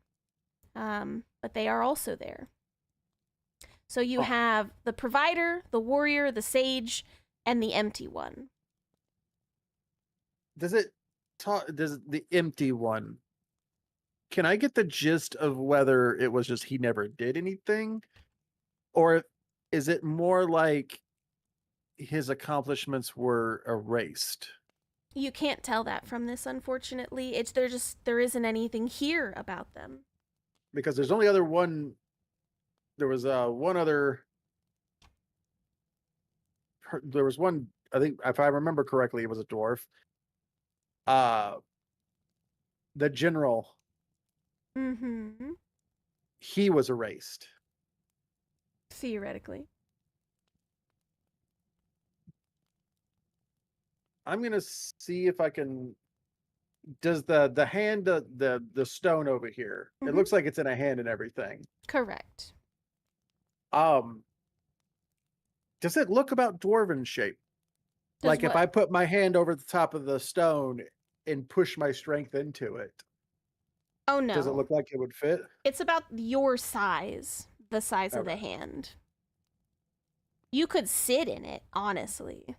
but they are also there. So you have the provider, the warrior, the sage, and the empty one. Does the empty one, can I get the gist of whether it was just he never did anything? Or is it more like his accomplishments were erased? You can't tell that from this, unfortunately. There isn't anything here about them. Because there's only other one. There was one other. There was one, I think, if I remember correctly, it was a dwarf. The general. Mm-hmm. He was erased. Theoretically. I'm gonna see if I can. Does the hand, the stone over here? It Mhm. looks like it's in a hand and everything. Correct. Does it look about dwarven shape? Does Like if what? I put my hand over the top of the stone and push my strength into it, Oh no. does it look like it would fit? It's about your size, the size of the Okay. hand. You could sit in it, honestly.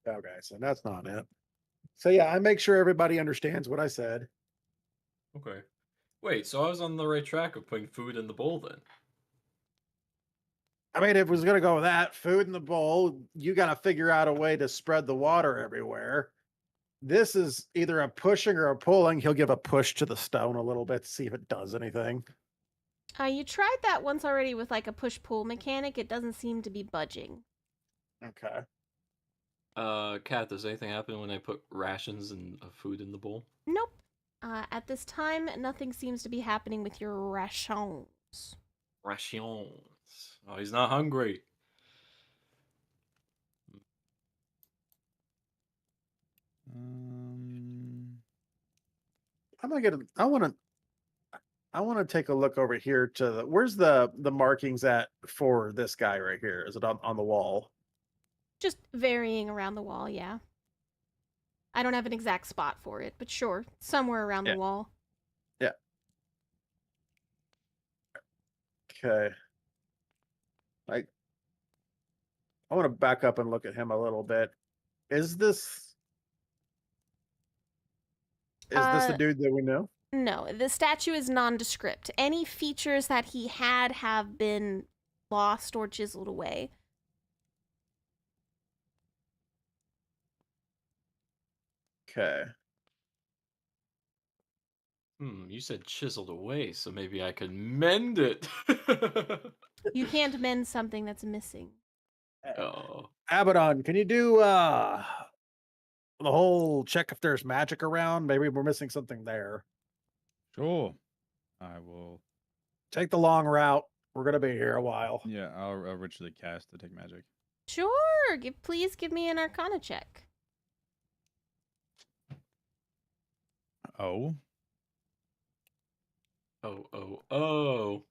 Okay, so that's not it. So yeah, I make sure everybody understands what I said. Okay. Wait, so I was on the right track of putting food in the bowl then. I mean, if it was gonna go with that, food in the bowl, you gotta figure out a way to spread the water everywhere. This is either a pushing or a pulling. He'll give a push to the stone a little bit to see if it does anything. You tried that once already with like a push-pull mechanic. It doesn't seem to be budging. Okay. Kat, does anything happen when I put rations and food in the bowl? Nope. At this time, nothing seems to be happening with your rations. Rations. Oh, he's not hungry. I'm gonna get. I want to take a look over here to the. Where's the markings at for this guy right here? Is it on the wall? Just varying around the wall, yeah. I don't have an exact spot for it, but sure, somewhere around Yeah. the wall. Yeah. Okay. I want to back up and look at him a little bit. Is this the dude that we know? No, the statue is nondescript. Any features that he had have been lost or chiseled away. Okay. You said chiseled away, so maybe I could mend it. You can't mend something that's missing. Oh. Abaddon, can you do the whole check if there's magic around? Maybe we're missing something there. Sure. I will. Take the long route. We're gonna be here a while. Yeah, I'll ritually cast Detect Magic. Sure. Please give me an Arcana check. Oh. Oh.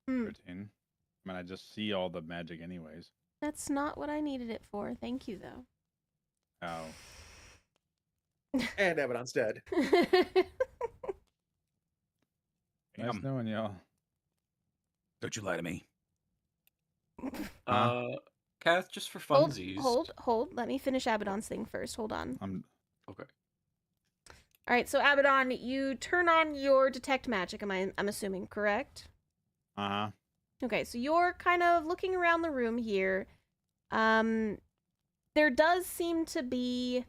Hmm. 13. I mean, I just see all the magic anyways. That's not what I needed it for. Thank you, though. Oh. And Abaddon's dead. Nice knowing y'all. Don't you lie to me. Kath, just for hold, funsies. hold. Let me finish Abaddon's thing first. Hold on. Okay. All right, so Abaddon, you turn on your detect magic. I'm assuming, correct? Uh-huh. Okay, so you're kind of looking around the room here. There does seem to be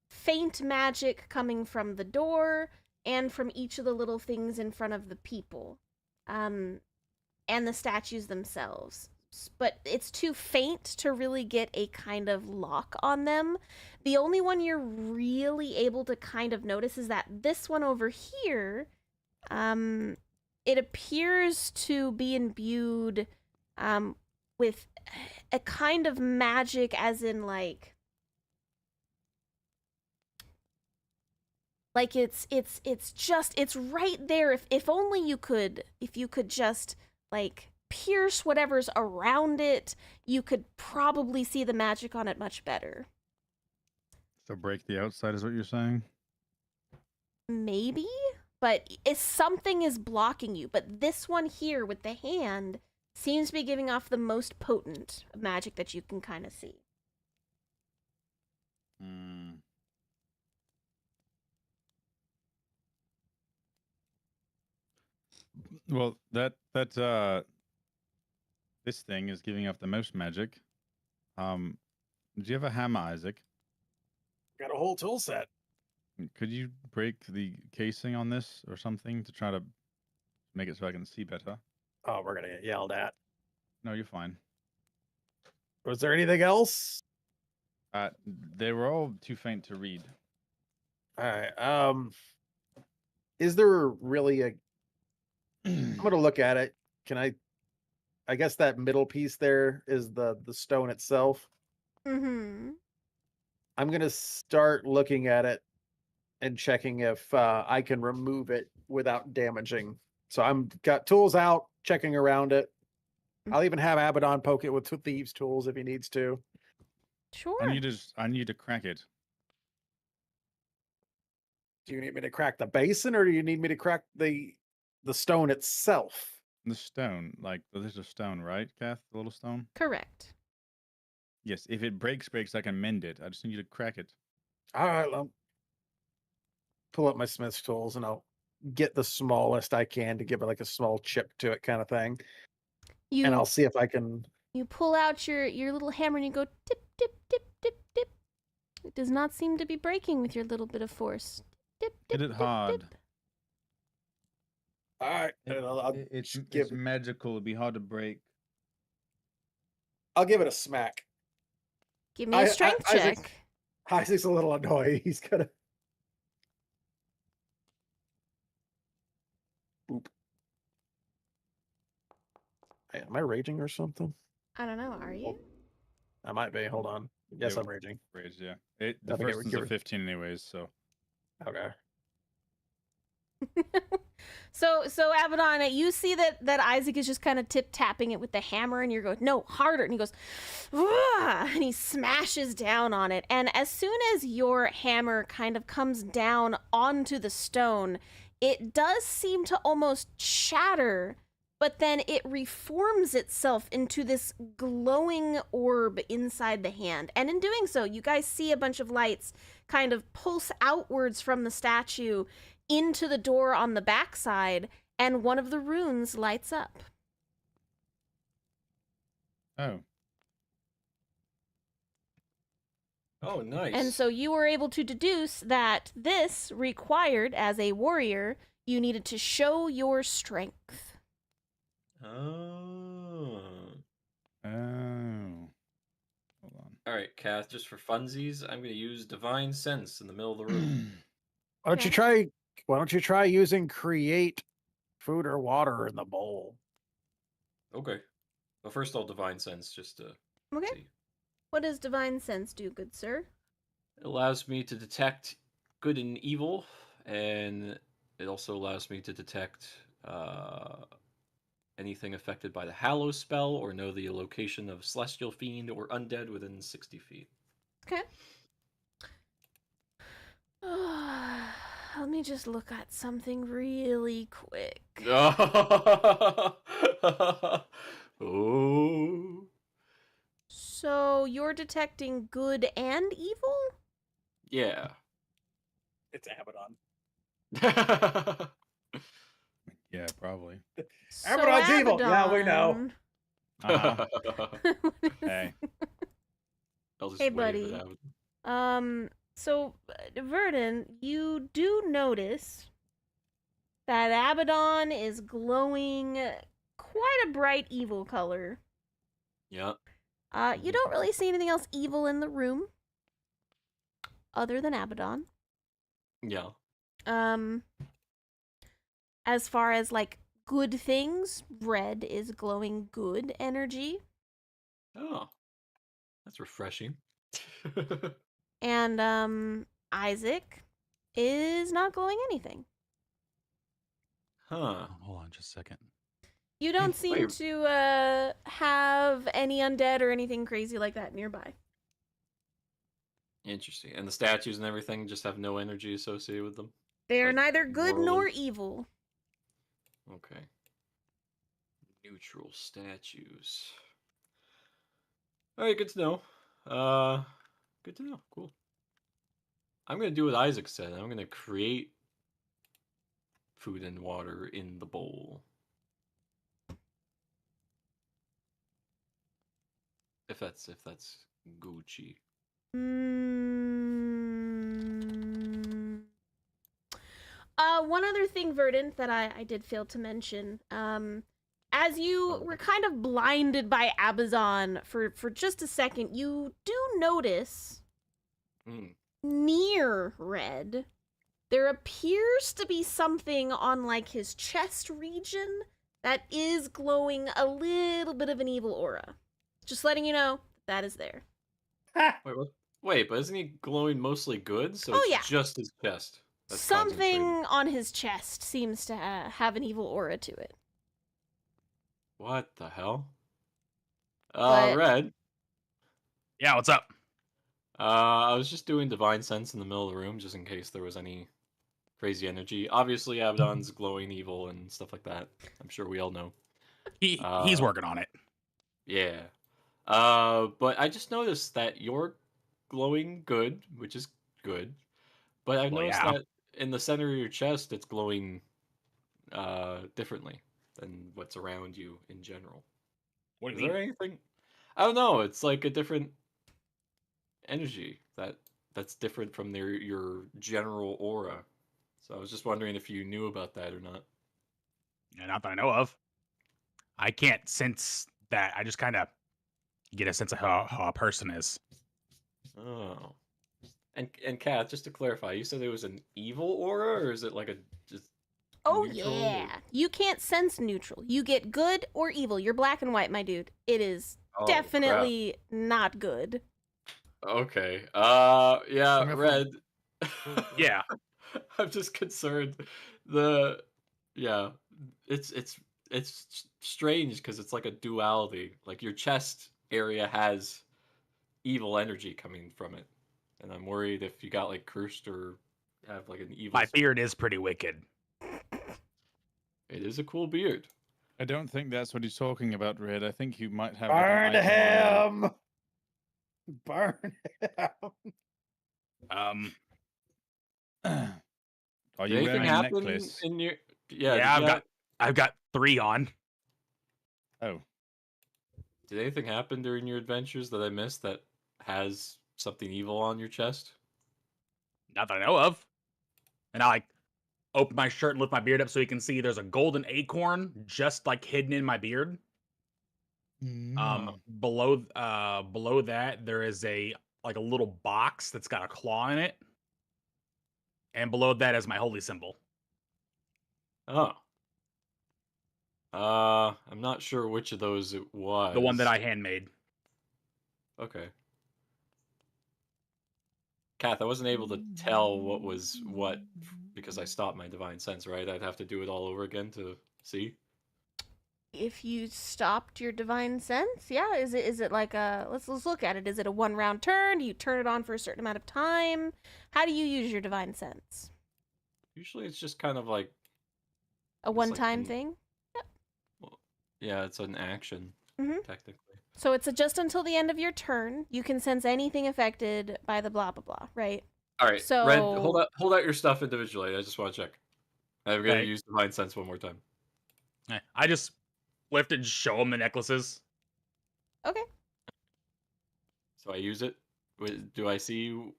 faint magic coming from the door and from each of the little things in front of the people, and the statues themselves. But it's too faint to really get a kind of lock on them. The only one you're really able to kind of notice is that this one over here, it appears to be imbued with a kind of magic, as in like it's right there. If only you could just like pierce whatever's around it, you could probably see the magic on it much better. So break the outside is what you're saying? Maybe, but if something is blocking you, but this one here with the hand seems to be giving off the most potent magic that you can kind of see. Well, that this thing is giving off the most magic. Do you have a hammer, Isaac? Got a whole tool set. Could you break the casing on this or something to try to make it so I can see better? Oh, we're gonna get yelled at. No, you're fine. Was there anything else? They were all too faint to read. All right. Is there really a? I'm gonna look at it. Can I guess that middle piece there is the stone itself. Mm-hmm. I'm gonna start looking at it and checking if I can remove it without damaging. So I'm got tools out, checking around it. I'll even have Abaddon poke it with thieves' tools if he needs to. Sure. I need to crack it. Do you need me to crack the basin, or do you need me to crack the stone itself? The stone, like there's a stone, right, Kath? The little stone. Correct. Yes. If it breaks, I can mend it. I just need you to crack it. All right, I'll pull up my smith's tools and I'll get the smallest I can to give it like a small chip to it, kind of thing. And I'll see if I can. You pull out your little hammer and you go tip, tip, tip, tip, tip. It does not seem to be breaking with your little bit of force. Tip, tip, Hit it tip, hard. tip. All right, It's magical. It'd be hard to break. I'll give it a smack. Give me a strength check. Isaac's a little annoyed. He's gonna. Boop. Hey, am I raging or something? I don't know. Are you? I might be. Hold on. Yes, I'm raging. Rage, yeah. The first one's a 15 anyways, so. Okay. So Abaddon, you see that Isaac is just kind of tip-tapping it with the hammer, and you're going, no, harder. And he goes, "Ugh," and he smashes down on it. And as soon as your hammer kind of comes down onto the stone, it does seem to almost shatter, but then it reforms itself into this glowing orb inside the hand. And in doing so, you guys see a bunch of lights kind of pulse outwards from the statue into the door on the backside, and one of the runes lights up. Oh. Oh, nice. And so you were able to deduce that this required, as a warrior, you needed to show your strength. Oh. Hold on. All right, Kath, just for funsies, I'm going to use Divine Sense in the middle of the room. Why don't you try using create food or water in the bowl? Okay. Well, first I'll Divine Sense just to see. What does Divine Sense do, good sir? It allows me to detect good and evil, and it also allows me to detect anything affected by the Hallow spell or know the location of celestial fiend or undead within 60 feet. Okay. Let me just look at something really quick. Oh. So you're detecting good and evil? Yeah. It's Abaddon. Yeah, probably. So Abaddon's evil. Yeah, we know. Uh-huh. Abaddon- Hey. I'll just Hey, wave buddy. it out. So Verdon, you do notice that Abaddon is glowing quite a bright evil color. Yeah. You don't really see anything else evil in the room other than Abaddon. Yeah. As far as like good things, red is glowing good energy. Oh. That's refreshing. And Isaac is not glowing anything. Huh. Hold on just a second. You don't seem Wait. to have any undead or anything crazy like that nearby. Interesting. And the statues and everything just have no energy associated with them? They are Like, neither good nor morally? evil. Okay. Neutral statues. Alright, good to know. Good to know. Cool. I'm gonna do what Isaac said. I'm gonna create food and water in the bowl. If that's Gucci. One other thing, Verdant, that I did fail to mention. As you were kind of blinded by Abazon for just a second, you do notice near Red, there appears to be something on like his chest region that is glowing a little bit of an evil aura. Just letting you know that is there. Wait, what? Wait, but isn't he glowing mostly good? So Oh, it's yeah. just his chest. That's Something on his chest seems to have an evil aura to it. What the hell? But- Red. Yeah, what's up? I was just doing divine sense in the middle of the room just in case there was any crazy energy. Obviously, Abaddon's glowing evil and stuff like that. I'm sure we all know. He's working on it. Yeah. But I just noticed that you're glowing good, which is good. But I've Well, noticed yeah. that in the center of your chest, it's glowing differently than what's around you in general. What do Is you there mean? anything? I don't know. It's like a different energy that's different from your general aura. So I was just wondering if you knew about that or not. Yeah, not that I know of. I can't sense that. I just kind of get a sense of how a person is. Oh. And Kat, just to clarify, you said it was an evil aura, or is it like a just Oh neutral? yeah. You can't sense neutral. You get good or evil. You're black and white, my dude. It is Oh, definitely not good. Okay. Yeah, From Red. Yeah. I'm just concerned. Yeah, it's strange because it's like a duality. Like your chest area has evil energy coming from it, and I'm worried if you got like cursed or have like an evil. My beard is pretty wicked. It is a cool beard. I don't think that's what he's talking about, Red. I think you might have Burn like, an item on him! Burn him! Are Did you anything wearing a happen necklace? in your? Yeah, did I've got 3 on. Oh, Did anything happen during your adventures that I missed that has something evil on your chest? Not that I know of. And I like open my shirt and lift my beard up so you can see there's a golden acorn just like hidden in my beard. Below that there is a little box that's got a claw in it. And below that is my holy symbol. Oh. I'm not sure which of those it was. The one that I handmade. Okay. Kath, I wasn't able to tell what was what because I stopped my divine sense, right? I'd have to do it all over again to see. If you stopped your divine sense, yeah, is it like a let's look at it. Is it a 1-round turn? Do you turn it on for a certain amount of time? How do you use your divine sense? Usually it's just kind of like A It's like one-time an- thing? well, yeah, it's an action Mhm. technically. So it's just until the end of your turn. You can sense anything affected by the blah blah blah, right? All right, So Red, hold out your stuff individually. I just want to check. I'm gonna Okay. use divine sense one more time. I just lift and show him the necklaces. Okay. So I use it. Do I see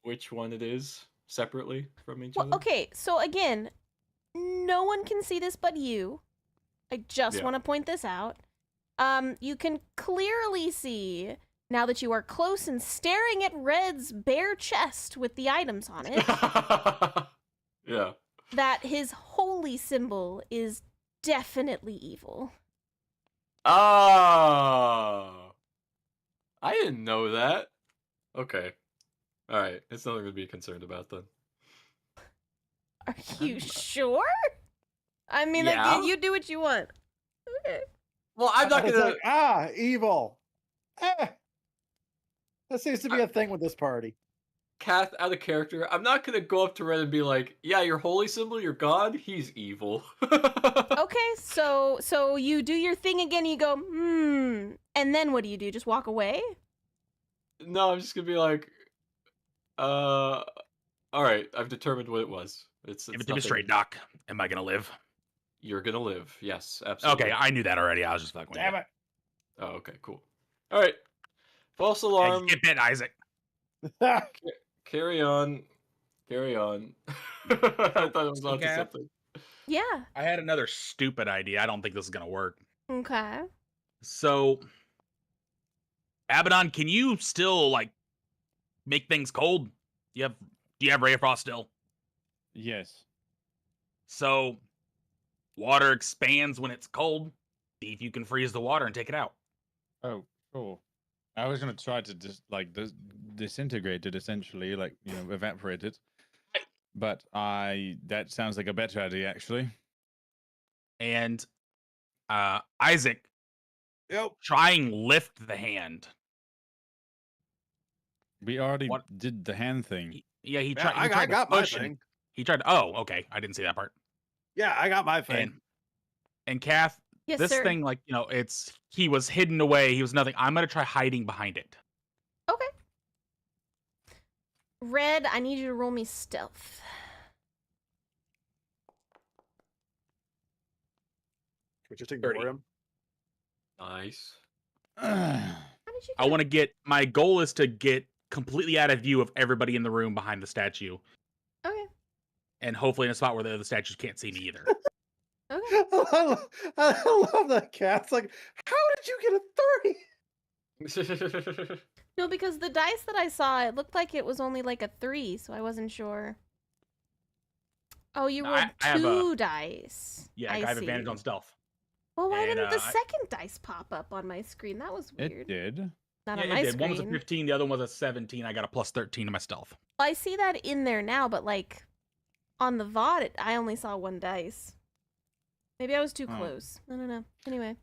which one it is separately from each Well, other? okay. So again, no one can see this but you. I just Yeah. want to point this out. You can clearly see now that you are close and staring at Red's bare chest with the items on it Yeah. that his holy symbol is definitely evil. Oh, I didn't know that. Okay. All right. It's nothing to be concerned about then. Are you sure? I mean, Yeah. like, you do what you want. Okay. Well, I'm not It's gonna. like, evil. Eh. That seems to be a thing with this party. Kath, out of character, I'm not gonna go up to Red and be like, "Yeah, your holy symbol, your god, he's evil." Okay, so you do your thing again. You go, and then what do you do? Just walk away? No, I'm just gonna be like, all right, I've determined what it was. It's Give it to nothing. me straight, Doc. Am I gonna live? You're gonna live. Yes, absolutely. Okay, I knew that already. I was just fucking with Damn you. it. Oh, okay, cool. All right. False Yeah, alarm. get bit, Isaac. Carry on. Carry on. I thought it was onto Gav. something. Yeah. I had another stupid idea. I don't think this is gonna work. Okay. So, Abaddon, can you still like make things cold? Do you have Ray of Frost still? Yes. So, water expands when it's cold. See if you can freeze the water and take it out. Oh, cool. I was gonna try to disintegrate it, essentially, like evaporate it. But that sounds like a better idea, actually. And Isaac, Yep. try and lift the hand. We already What? did the hand thing. He Yeah, tried. He I tried to got my push and thing. he tried. Oh, okay. I didn't see that part. Yeah, I got my thing. And Kath, Yes, this sir. thing, like he was hidden away. He was nothing. I'm gonna try hiding behind it. Okay. Red, I need you to roll me stealth. We just ignore 30. him. Nice. How did you I get- want to get. My goal is to get completely out of view of everybody in the room behind the statue, Okay. and hopefully in a spot where the other statues can't see me either. Okay. I love that cat. It's like, how did you get a 30? No, because the dice that I saw, it looked like it was only like a 3, so I wasn't sure. Oh, you No, rolled I have 2 dice. Yeah, I I have advantage see. on stealth. Well, why and, didn't the I- second dice pop up on my screen? That was It weird. did. Not Yeah, on my it did. One was a screen. 15, the other one was a 17. I got a plus 13 to my stealth. I see that in there now, but like on the VOD, I only saw 1 dice. Maybe I was too Oh. close. I don't know. Anyway.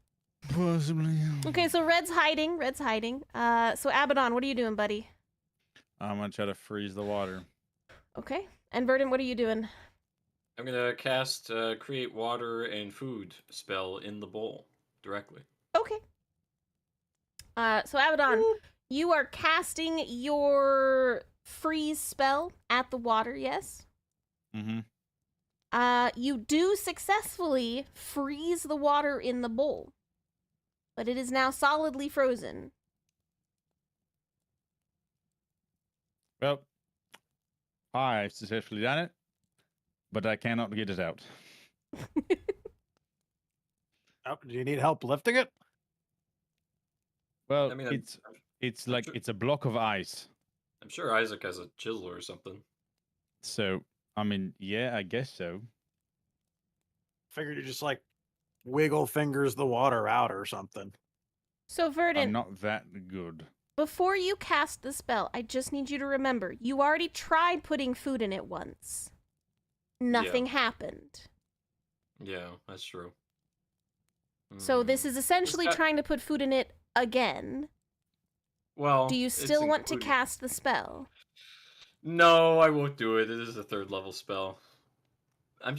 Possibly. Okay, so Red's hiding. Red's hiding. So Abaddon, what are you doing, buddy? I'm gonna try to freeze the water. Okay. And Verdant, what are you doing? I'm gonna cast create water and food spell in the bowl directly. Okay. So Abaddon, you are casting your freeze spell at the water, yes? Mm-hmm. You do successfully freeze the water in the bowl, but it is now solidly frozen. Well, I successfully done it, but I cannot get it out. Oh, do you need help lifting it? Well, I mean, it's I'm like sure- it's a block of ice. I'm sure Isaac has a chisel or something. So I mean, yeah, I guess so. Figured you just like wiggle fingers the water out or something. So Verdant, I'm not that good. Before you cast the spell, I just need you to remember, you already tried putting food in it once. Nothing happened. Yeah, that's true. So this is essentially that- trying to put food in it again. Well, Do you it's still want to included- cast the spell? No, I won't do it. It is a 3rd level spell. I'm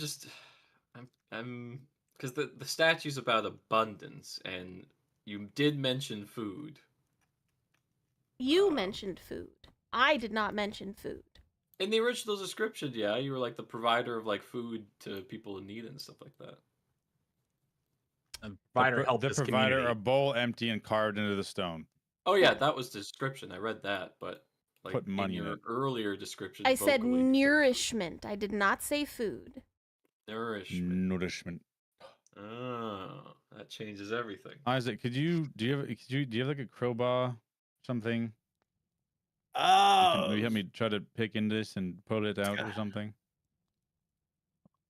because the statue's about abundance, and you did mention food. You mentioned food. I did not mention food. In the original description, yeah, you were like the provider of like food to people in need and stuff like that. Provider help the this provider, community. a bowl empty and carved into the stone. Oh yeah, that was the description. I read that, but like Put money in your it. earlier description, I said vocally, you nourishment. I did not say food. nourishment. Nourishment. Oh, that changes everything. Isaac, do you have like a crowbar, something? Oh, Maybe help me try to pick in this and pull it out or something.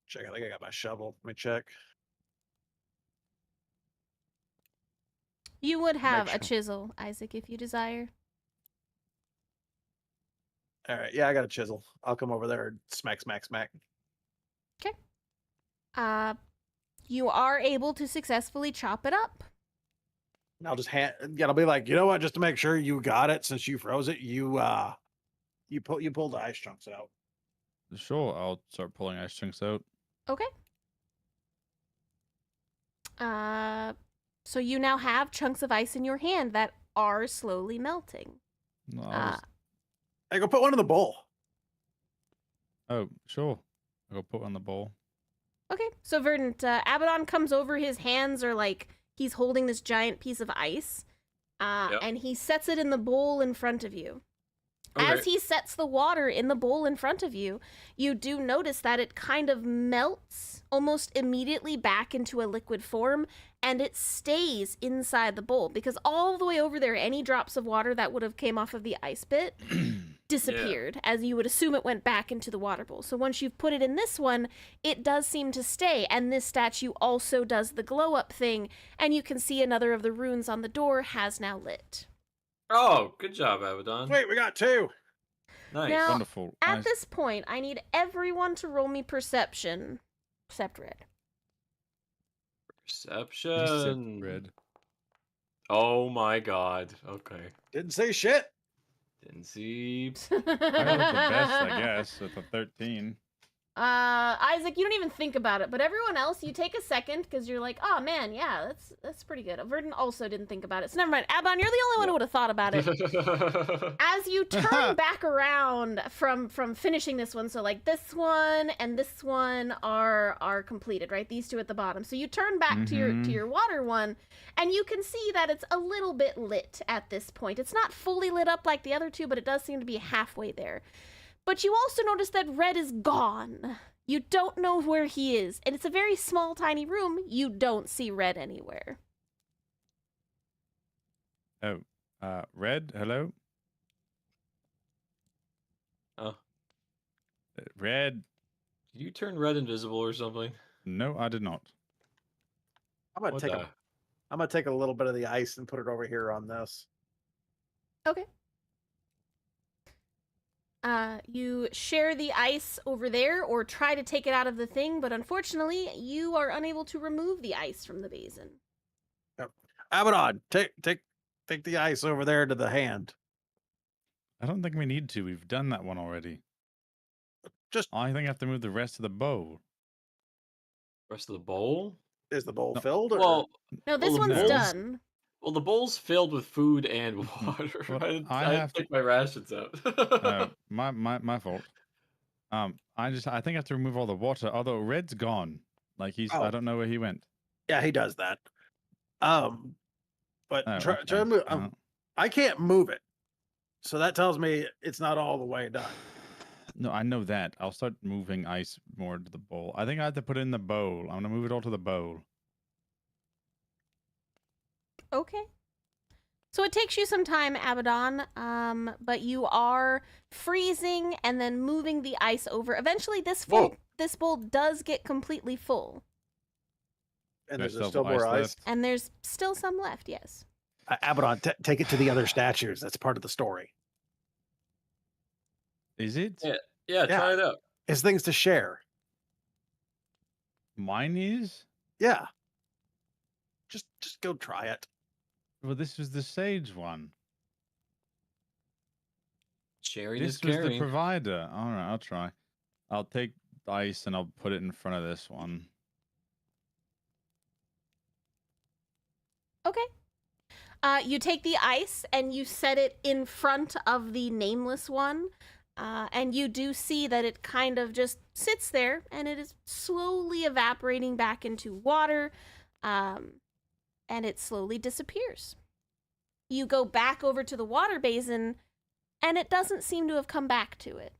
check. I think I got my shovel. Let me check. You would have a sure. chisel, Isaac, if you desire. All right. Yeah, I got a chisel. I'll come over there and smack. You are able to successfully chop it up. And I'll just I'll be like, you know what? Just to make sure you got it, since you froze it, you pulled the ice chunks out. Sure, I'll start pulling ice chunks out. Okay. So you now have chunks of ice in your hand that are slowly melting. No, I'll just- Hey, go put one in the bowl. Oh, sure. I'll go put one in the bowl. Okay, so Verdant, Abaddon comes over, his hands are like, he's holding this giant piece of ice, Yep. and he sets it in the bowl in front of you. Okay. As he sets the water in the bowl in front of you, you do notice that it kind of melts almost immediately back into a liquid form, and it stays inside the bowl, because all the way over there, any drops of water that would have came off of the ice bit disappeared, as you would assume it went back into the water bowl. So once you've put it in this one, it does seem to stay, and this statue also does the glow up thing, and you can see another of the runes on the door has now lit. Oh, good job, Abaddon. Wait, we got 2. Nice. Now, Wonderful. At Nice. this point, I need everyone to roll me perception, except Red. Perception. Red. Oh my god. Okay. Didn't say shit. Didn't see. I rolled the best, I guess, with a 13. Isaac, you don't even think about it, but everyone else, you take a second because you're like, oh man, yeah, that's pretty good. Verdant also didn't think about it, so never mind. Abaddon, you're the only one who would have thought about it. As you turn back around from finishing this one, so like this one and this one are completed, right? These two at the bottom. So you turn back to your water one, and you can see that it's a little bit lit at this point. It's not fully lit up like the other two, but it does seem to be halfway there. But you also notice that Red is gone. You don't know where he is, and it's a very small, tiny room. You don't see Red anywhere. Oh, Red, hello? Oh. Red, Did you turn red invisible or something? no, I did not. I'm gonna What take the- I'm gonna take a little bit of the ice and put it over here on this. Okay. You share the ice over there or try to take it out of the thing, but unfortunately, you are unable to remove the ice from the basin. Abaddon, take the ice over there to the hand. I don't think we need to. We've done that one already. Just I think I have to move the rest of the bowl. Rest of the bowl? is the bowl No. filled? Or? Well, No, this the one's bowl's- done. Well, the bowl's filled with food and water. Well, I didn't I have to- take my rations out. My fault. I think I have to remove all the water. Although Red's gone, like Oh. I don't know where he went. Yeah, he does that. But Oh, try okay. to move. Uh, I can't move it, so that tells me it's not all the way done. no, I know that. I'll start moving ice more to the bowl. I think I have to put it in the bowl. I'm gonna move it all to the bowl. Okay. So it takes you some time, Abaddon, but you are freezing and then moving the ice over. Eventually, this Whoa. bowl does get completely full. And There's there's still still more ice ice. left. And there's still some left, yes. Abaddon, take it to the other statues. That's part of the story. Is it? Yeah, try it out. It's things to share. Mine is? Yeah. Just go try it. Well, this was the sage one. Sharing is This was the caring. provider. All right, I'll try. I'll take dice and I'll put it in front of this one. Okay. You take the ice and you set it in front of the nameless one. And you do see that it kind of just sits there and it is slowly evaporating back into water. And it slowly disappears. You go back over to the water basin and it doesn't seem to have come back to it.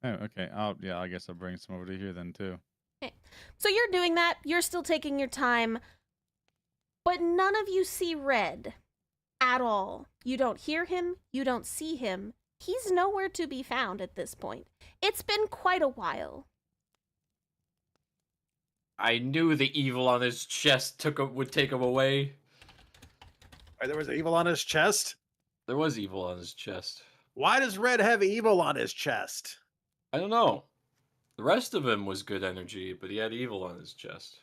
Oh, okay. I guess I'll bring some over to here then too. Okay. So you're doing that. You're still taking your time. But none of you see Red at all. You don't hear him. You don't see him. He's nowhere to be found at this point. It's been quite a while. I knew the evil on his chest would take him away. There was evil on his chest. There was evil on his chest. Why does Red have evil on his chest? I don't know. The rest of him was good energy, but he had evil on his chest.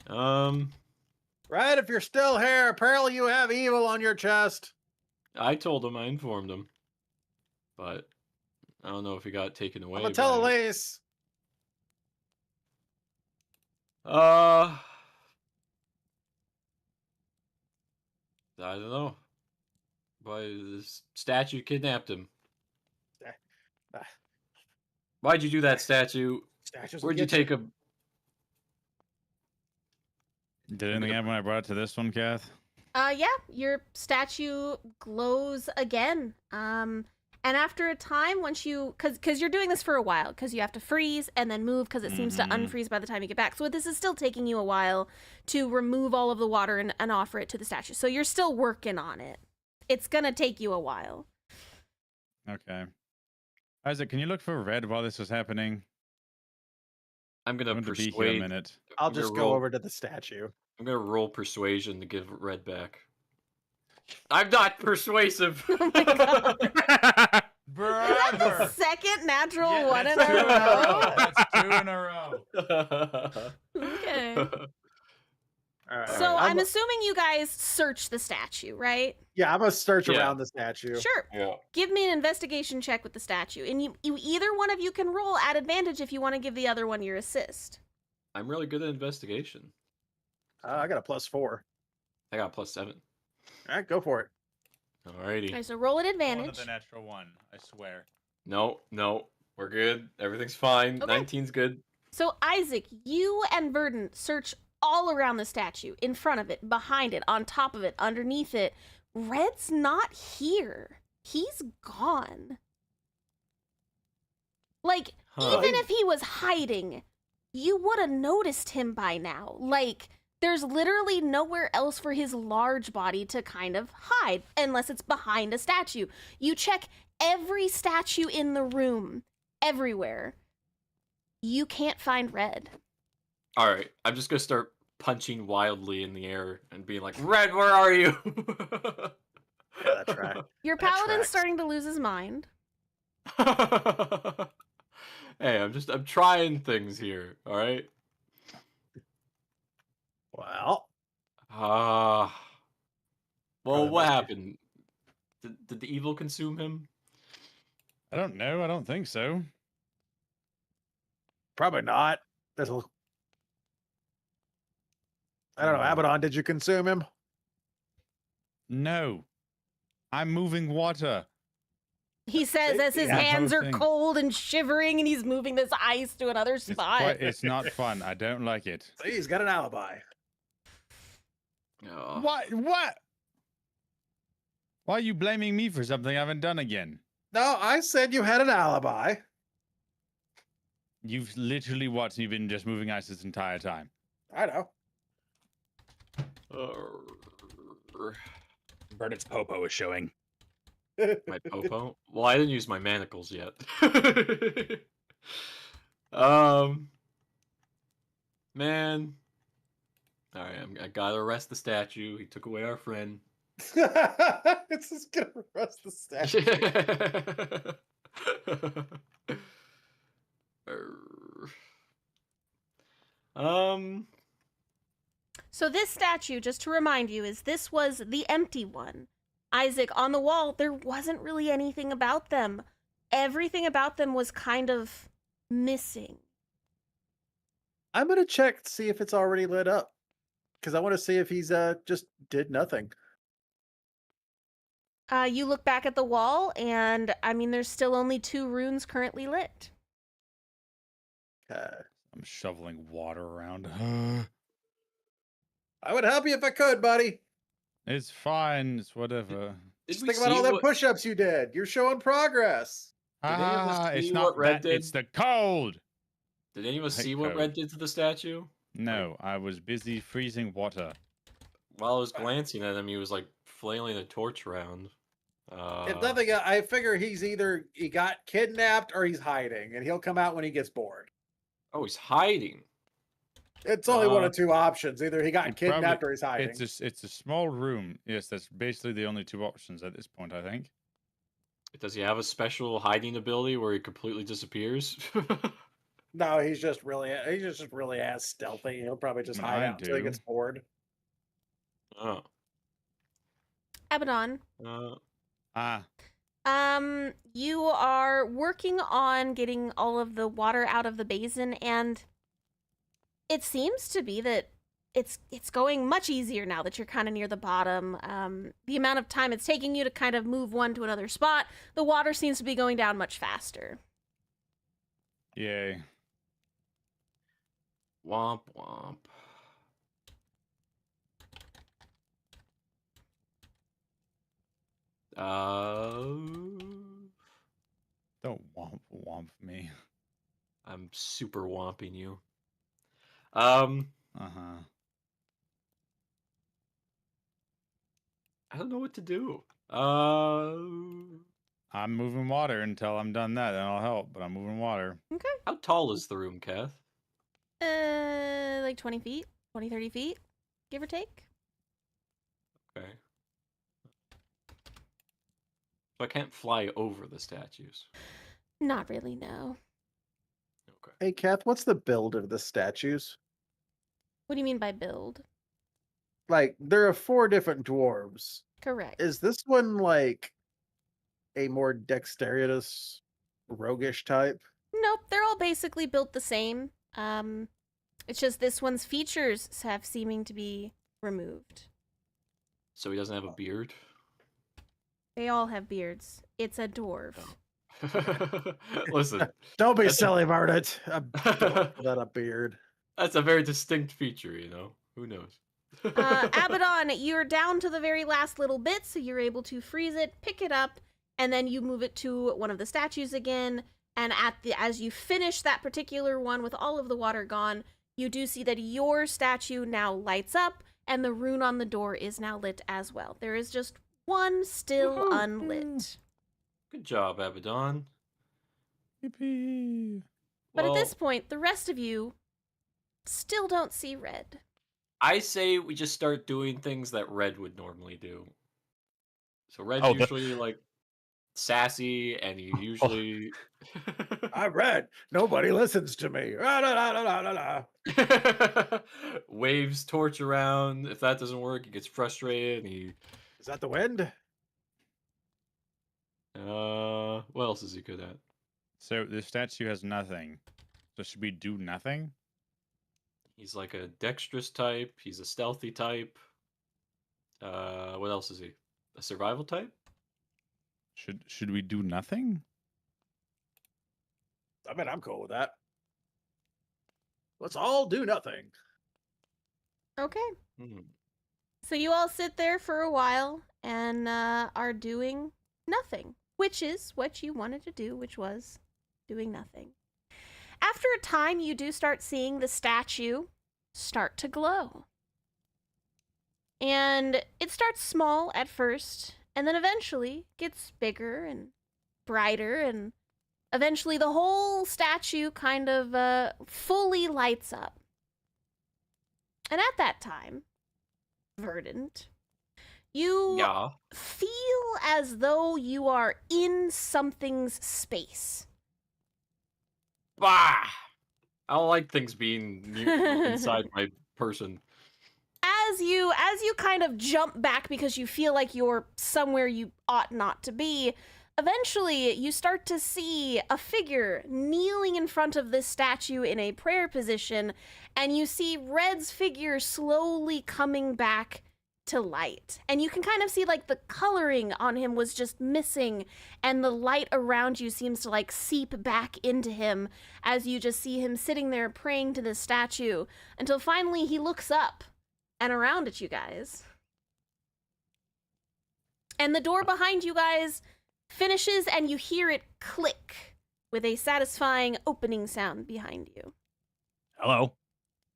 Red, if you're still here, apparently you have evil on your chest. I told him, I informed him. But I don't know if he got taken away. I'm gonna tell by it. Elise. I don't know. But this statue kidnapped him. Why'd you do that, statue? Statues Where'd you take him? Did anything happen when I brought it to this one, Kath? Yeah, your statue glows again. And after a time, once you, because you're doing this for a while, because you have to freeze and then move, because it seems to unfreeze by the time you get back. So this is still taking you a while to remove all of the water and offer it to the statue. So you're still working on it. It's gonna take you a while. Okay. Isaac, can you look for Red while this is happening? I'm I'm gonna going to be here a persuade. minute. I'll I'm gonna just go roll- over to the statue. I'm gonna roll persuasion to give Red back. I'm not persuasive. Oh my god. Is that the Brother! second natural Yeah, one in that's a two in a row. row? That's two in a row. Okay. All right. So I'm assuming you guys search the statue, right? Yeah, I'm gonna search Yeah. around the statue. Sure. Yeah. Give me an investigation check with the statue. And you either one of you can roll at advantage if you want to give the other one your assist. I'm really good at investigation. I got a +4. I got +7. All right, go for it. Alrighty. Okay, so roll at One advantage. of the natural one, I swear. No, we're good. Everything's fine. Okay. 19's good. So Isaac, you and Verdant search all around the statue, in front of it, behind it, on top of it, underneath it. Red's not here. He's gone. Like, Huh. even if he was hiding, you would have noticed him by now. Like, there's literally nowhere else for his large body to kind of hide, unless it's behind a statue. You check every statue in the room, everywhere. You can't find Red. Alright, I'm just gonna start punching wildly in the air and being like, Red, where are you? Yeah, that's right. Your That paladin's tracks. starting to lose his mind. Hey, I'm trying things here, alright? Well, Well, Probably what must be- happened? Did the evil consume him? I don't know. I don't think so. probably not. I don't know. Abaddon, did you consume him? No. I'm moving water. He says as his Yeah, hands are thing. cold and shivering and he's moving this ice to another It's, spot. it's not fun. I don't like it. See, he's got an alibi. Oh. What? What? Why are you blaming me for something I haven't done again? No, I said you had an alibi. You've literally watched me been just moving ice this entire time. I know. Verdant's popo is showing. My popo? Well, I didn't use my manacles yet. Man. All right, I gotta arrest the statue. He took away our friend. It's just gonna rust the statue. um, So this statue, just to remind you, this was the empty one. Isaac, on the wall, there wasn't really anything about them. Everything about them was kind of missing. I'm gonna check to see if it's already lit up, because I want to see if he's just did nothing. You look back at the wall, and I mean, there's still only 2 runes currently lit. I'm shoveling water around. I would help you if I could, buddy. It's fine. It's whatever. did Just we think about see all the what- push-ups you did. You're showing progress. Did any of us It's see not what Red that. did? It's the cold. Did any of us Hate see what code. Red did to the statue? No, I was busy freezing water. While I was glancing at him, he was like flailing a torch around. If nothing, I figure he got kidnapped or he's hiding, and he'll come out when he gets bored. Oh, he's hiding. It's only one of 2 options: either he got It kidnapped probably- or he's hiding. It's a small room. Yes, that's basically the only 2 options at this point, I think. Does he have a special hiding ability where he completely disappears? No, he's just really as stealthy. He'll probably just I mean, hide I out until he do. gets bored. Oh. Abaddon, Ah, you are working on getting all of the water out of the basin, and it seems to be that it's going much easier now that you're kind of near the bottom. The amount of time it's taking you to kind of move one to another spot, the water seems to be going down much faster. yay. Womp womp. Don't womp me. I'm super womping you. Uh-huh. I don't know what to do. I'm moving water until I'm done that, then I'll help, but I'm moving water. How tall is the room, Kath? Like 20 feet, 20, 30 feet, give or take. Okay. So I can't fly over the statues. Not really, no. Okay. Hey, Kath, what's the build of the statues? What do you mean by build? Like, there are 4 different dwarves. Correct. Is this one like a more dexterous, roguish type? Nope, they're all basically built the same. It's just this one's features have seeming to be removed. So he doesn't have a beard? They all have beards. It's a dwarf. Listen, Don't be That's a- silly about it. Without a beard. that's a very distinct feature, you know? Who knows? Abaddon, you're down to the very last little bit, so you're able to freeze it, pick it up, and then you move it to one of the statues again. And as you finish that particular one with all of the water gone, you do see that your statue now lights up, and the rune on the door is now lit as well. There is just one still Woohoo. unlit. Good job, Abaddon. Yippee. But Well, at this point, the rest of you still don't see red. I say we just start doing things that Red would normally do. So Red's Oh, the- usually like sassy, and he usually I read. Nobody listens to me. La, la, la, la, la, la. waves torch around. If that doesn't work, he gets frustrated. And he Is that the wind? what else is he good at? So the statue has nothing. So should we do nothing? He's like a dexterous type. He's a stealthy type. What else is he? A survival type? Should we do nothing? I mean, I'm cool with that. Let's all do nothing. Okay. Hmm. So you all sit there for a while and are doing nothing, which is what you wanted to do, which was doing nothing. After a time, you do start seeing the statue start to glow. And it starts small at first, and then eventually gets bigger and brighter, and eventually the whole statue kind of fully lights up. And at that time, Verdant, you Yeah. feel as though you are in something's space. Bah! I don't like things being inside my person. As you kind of jump back because you feel like you're somewhere you ought not to be, eventually you start to see a figure kneeling in front of this statue in a prayer position, and you see Red's figure slowly coming back to light. And you can kind of see like the coloring on him was just missing, and the light around you seems to like seep back into him as you just see him sitting there praying to this statue until finally he looks up and around at you guys. And the door behind you guys finishes and you hear it click with a satisfying opening sound behind you. Hello.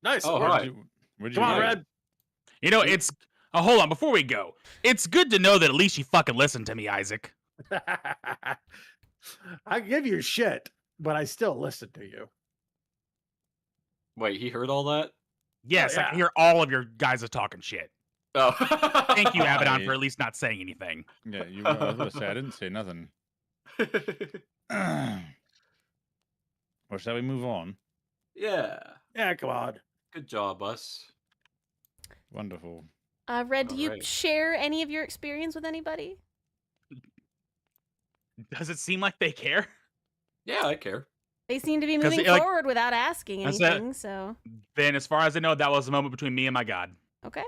Nice. Oh, Where'd hi. you- Come on, Red. You know, it's. Oh, hold on. Before we go, it's good to know that at least you fucking listened to me, Isaac. I give you shit, but I still listen to you. Wait, he heard all that? Yes, I yeah. can hear all of your guys are talking shit. Oh. Thank you, Abaddon, Hey. for at least not saying anything. Yeah, I was gonna say I didn't say nothing. Well, shall we move on? Yeah. Yeah, come on. Good job, us. Wonderful. Red, do you Alright. share any of your experience with anybody? Does it seem like they care? Yeah, I care. They seem to be 'Cause moving like- forward without asking That's it. anything, so Then, as far as I know, that was the moment between me and my god. okay.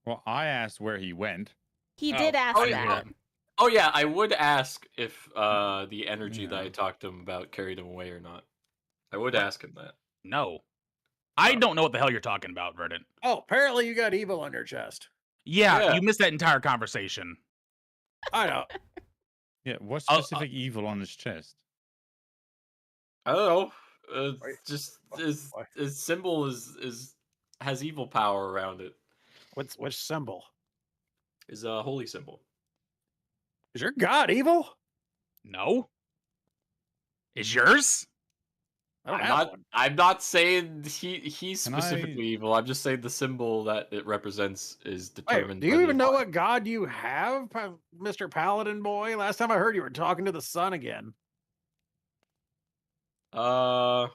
Well, I asked where he went. He Oh, did ask oh, that. yeah. Oh yeah, I would ask if the energy that I talked to him about carried him away or not. I would ask him that. No. I don't know what the hell you're talking about, Verdant. Oh, apparently you got evil on your chest. Yeah, Yeah. you missed that entire conversation. I know. Yeah, what Oh, specific evil on his chest? I don't know. Wait. Just What- his symbol is has evil power around it. Which symbol? Is a holy symbol. Is your god evil? No? Is yours? I don't I'm have not. one. I'm not saying he's Can specifically evil. I'm just saying the symbol that it represents is Wait, determined. do you by even the know divine. what god you have, Mr. Paladin boy? Last time I heard you were talking to the sun again. I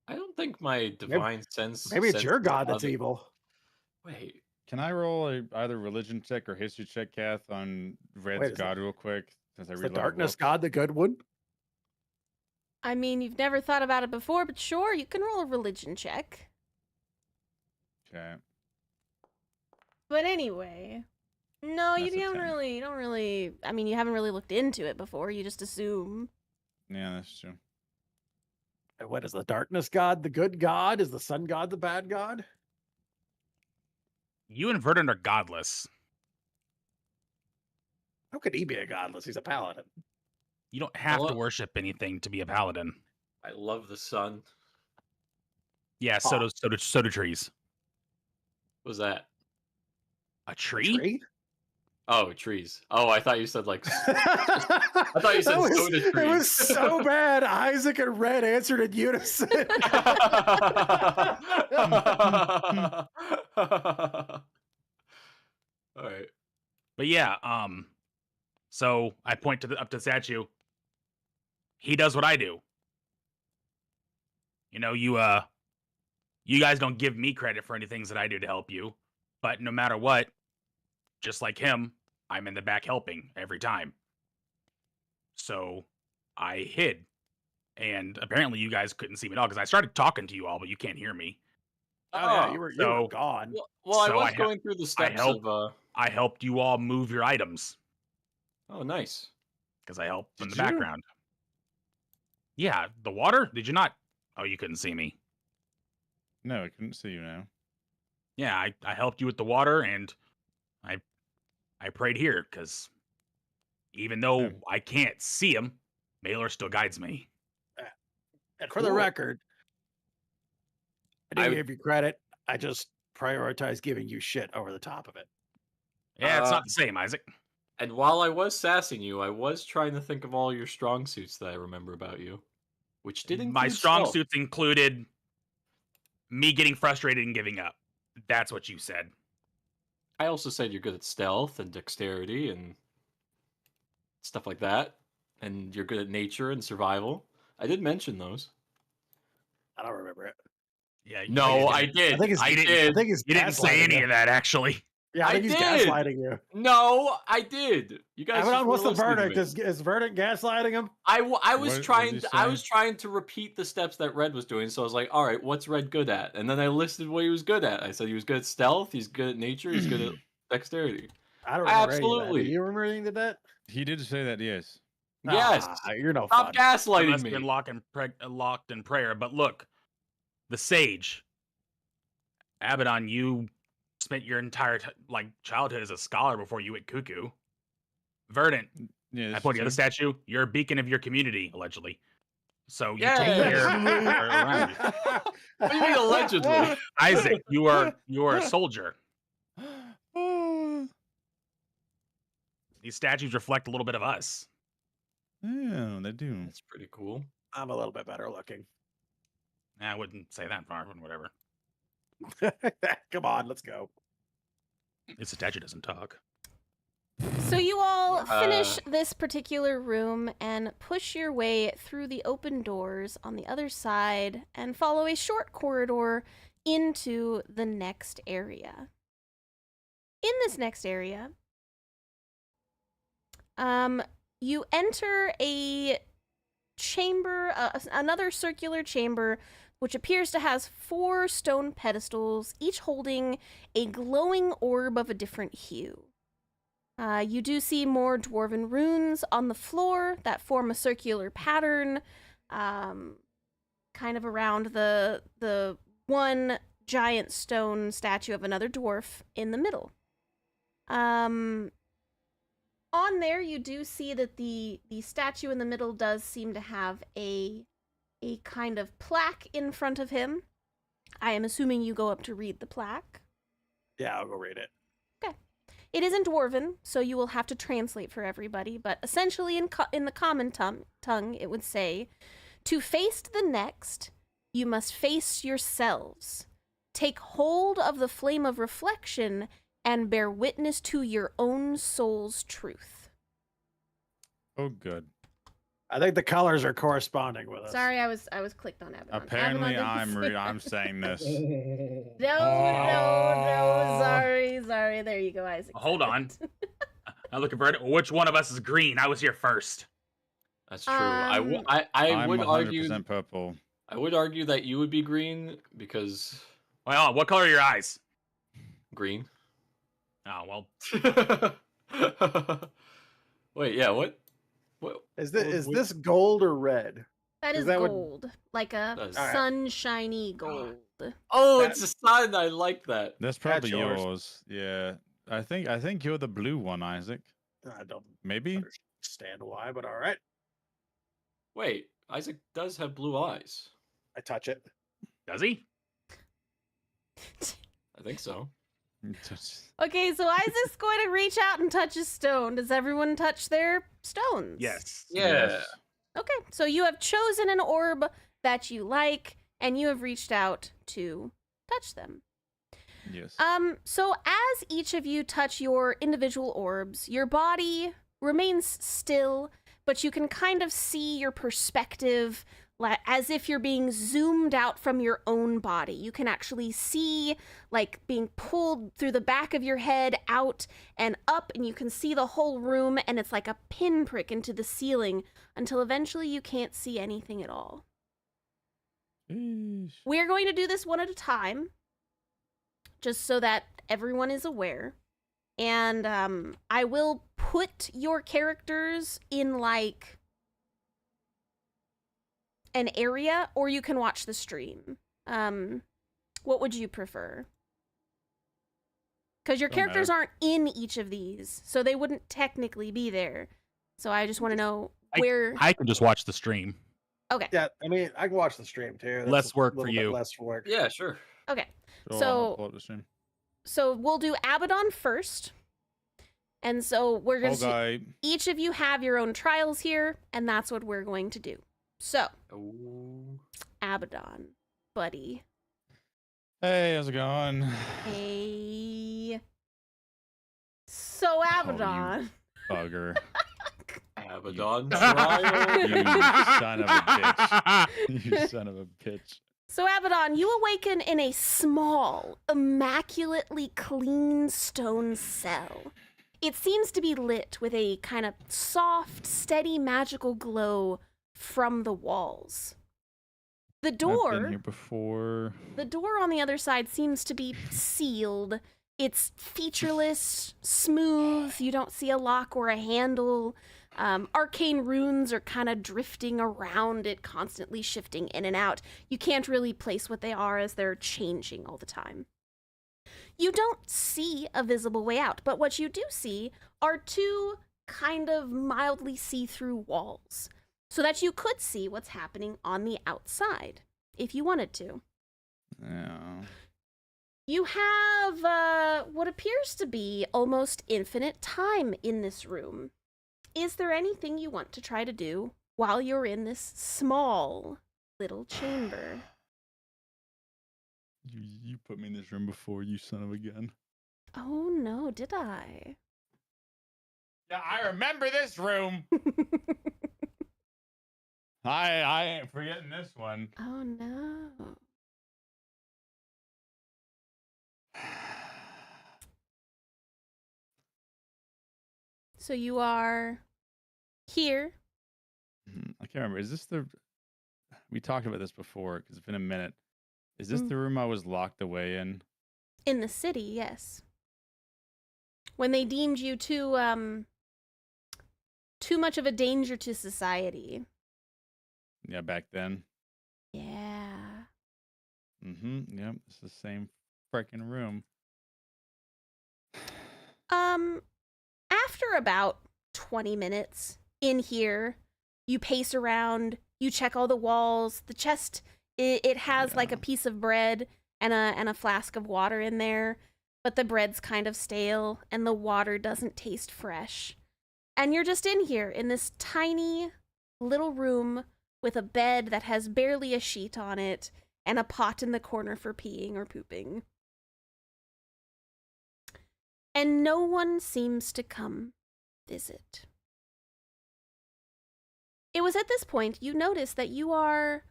don't think my divine sense. Maybe it's your senses god that's other- evil. Wait. Can I roll either religion check or history check, Kath, on Red's Wait, is god real quick? Since I Is read the a lot of darkness books? god the good one? I mean, you've never thought about it before, but sure, you can roll a religion check. Okay. But anyway, no, you That's a don't 10. really, you don't really. I mean, you haven't really looked into it before. You just assume. Yeah, that's true. And what is the darkness god the good god? Is the sun god the bad god? You and Verdant are godless. How could he be a godless? He's a paladin. You don't have to Well, worship anything to be a paladin. I love the sun. Yeah, so do trees. What was that? A tree? Tree? Oh, trees. Oh, I thought you said like. I thought you said soda It trees. was so bad. Isaac and Red answered in unison. All right. But yeah, so I point to up to the statue. He does what I do. You know, you guys don't give me credit for any things that I do to help you, but no matter what, just like him, I'm in the back helping every time. So I hid. And apparently you guys couldn't see me at all because I started talking to you all, but you can't hear me. Oh, yeah, Oh, you were so- gone. Well, I So was I ha- going through the steps help- of. I helped you all move your items Oh, nice. because I helped in Did the you? background. Yeah, the water? Did you not? Oh, you couldn't see me. No, I couldn't see you now. Yeah, I helped you with the water and I prayed here because even though Oh. I can't see him, Mailer still guides me. And for the Cool. record, I I- didn't give you credit. I just prioritize giving you shit over the top of it. Yeah, it's not the same, Isaac. And while I was sassing you, I was trying to think of all your strong suits that I remember about you. which did include My strong stealth. suits included me getting frustrated and giving up. That's what you said. I also said you're good at stealth and dexterity and stuff like that, and you're good at nature and survival. I did mention those. I don't remember it. Yeah. No, I didn't. did. I think it's- I didn't- did. I think he's You didn't say gaslighting any you. of that, actually. Yeah, I I think he's did. gaslighting you. No, I did. You guys. Abaddon, just what's the weren't listening to verdict? me. Is verdict gaslighting him? I was What was trying. he I was saying? trying to repeat the steps that Red was doing. So I was like, "All right, what's Red good at?" And then I listed what he was good at. I said he was good at stealth. He's good at nature. He's good at dexterity. I don't remember any of that. Absolutely. Do you remember any of that? He did say that, yes. Yes. You're no Stop fun. I gaslighting must have been me. locked in prayer. But look, the sage, Abaddon, you spent your entire childhood as a scholar before you went cuckoo. Verdant, Yeah, I that's pointed at true. the statue. You're a beacon of your community, allegedly. So you Yay. take care around you. What do you mean allegedly? Isaac, you are a soldier. These statues reflect a little bit of us. Yeah, they do. That's pretty cool. I'm a little bit better looking. I wouldn't say that far, but whatever. Come on, let's go. This statue doesn't talk. So you all finish this particular room and push your way through the open doors on the other side and follow a short corridor into the next area. In this next area, you enter a chamber, another circular chamber, which appears to have 4 stone pedestals, each holding a glowing orb of a different hue. You do see more dwarven runes on the floor that form a circular pattern, kind of around the one giant stone statue of another dwarf in the middle. On there, you do see that the statue in the middle does seem to have a kind of plaque in front of him. I am assuming you go up to read the plaque. Yeah, I'll go read it. It is in Dwarven, so you will have to translate for everybody, but essentially in the common tongue, it would say, "To face the next, you must face yourselves. Take hold of the flame of reflection and bear witness to your own soul's truth." Oh, good. I think the colors are corresponding with us. Sorry, I was clicked on Abaddon. Apparently, Abaddon didn't say I'm saying this. No, sorry. There you go, Isaac. Hold on. I look at Verdant. Which one of us is green? I was here first. That's true. I Um, I'm would 100% argue. purple. I would argue that you would be green because Well, what color are your eyes? green. Oh, well, Wait, yeah. What? Is this gold or red? That is that what- gold, like a That's- Alright. sunshiny gold. Oh, That- it's a sun. I like that. That's probably yours. yours. Yeah. I think you're the blue one, Isaac. I don't Maybe? understand why, but all right. Wait, Isaac does have blue eyes. I touch it. does he? I think so. Okay, so Isaac's going to reach out and touch a stone. Does everyone touch their stones? Yes. Yeah. Okay, so you have chosen an orb that you like, and you have reached out to touch them. Yes. So as each of you touch your individual orbs, your body remains still, but you can kind of see your perspective as if you're being zoomed out from your own body. You can actually see, like, being pulled through the back of your head out and up, and you can see the whole room, and it's like a pinprick into the ceiling until eventually you can't see anything at all. Sheesh. We're going to do this one at a time, just so that everyone is aware. And I will put your characters in, like, an area, or you can watch the stream. What would you prefer? Because your Don't characters matter. aren't in each of these, so they wouldn't technically be there. So I just want to know where... I can just watch the stream. Okay, Yeah, I mean, I can watch the stream too. That's Less a work for little bit you. Less work. Yeah, sure. okay. Sure, So- I'll pull up the stream. So we'll do Abaddon first. And so we're going to... Okay. Each of you have your own trials here, and that's what we're going to do. So, Oh. Abaddon, buddy. Hey, how's it going? Hey. So, Abaddon. Bugger. Abaddon You trial. son of a bitch. You son of a bitch. So, Abaddon, you awaken in a small, immaculately clean stone cell. It seems to be lit with a kind of soft, steady, magical glow from the walls. The I've door, been here before. the door on the other side seems to be sealed. It's featureless, smooth. You don't see a lock or a handle. Arcane runes are kind of drifting around it, constantly shifting in and out. You can't really place what they are as they're changing all the time. You don't see a visible way out, but what you do see are two kind of mildly see-through walls, so that you could see what's happening on the outside, if you wanted to. Yeah. You have what appears to be almost infinite time in this room. Is there anything you want to try to do while you're in this small little chamber? You put me in this room before, you son of a gun. Oh no, did I? Yeah, I remember this room. I ain't forgetting this one. Oh no. So you are here. I can't remember. Is this the? We talked about this before because it's been a minute. Is this Mm. the room I was locked away in? In the city, yes. When they deemed you too much of a danger to society. Yeah, back then. Yeah. Yep. It's the same freaking room. After about 20 minutes in here, you pace around, you check all the walls. The chest, it has like a Yeah. piece of bread and a flask of water in there, but the bread's kind of stale and the water doesn't taste fresh. And you're just in here in this tiny little room with a bed that has barely a sheet on it and a pot in the corner for peeing or pooping. And no one seems to come visit. It was at this point you notice that you are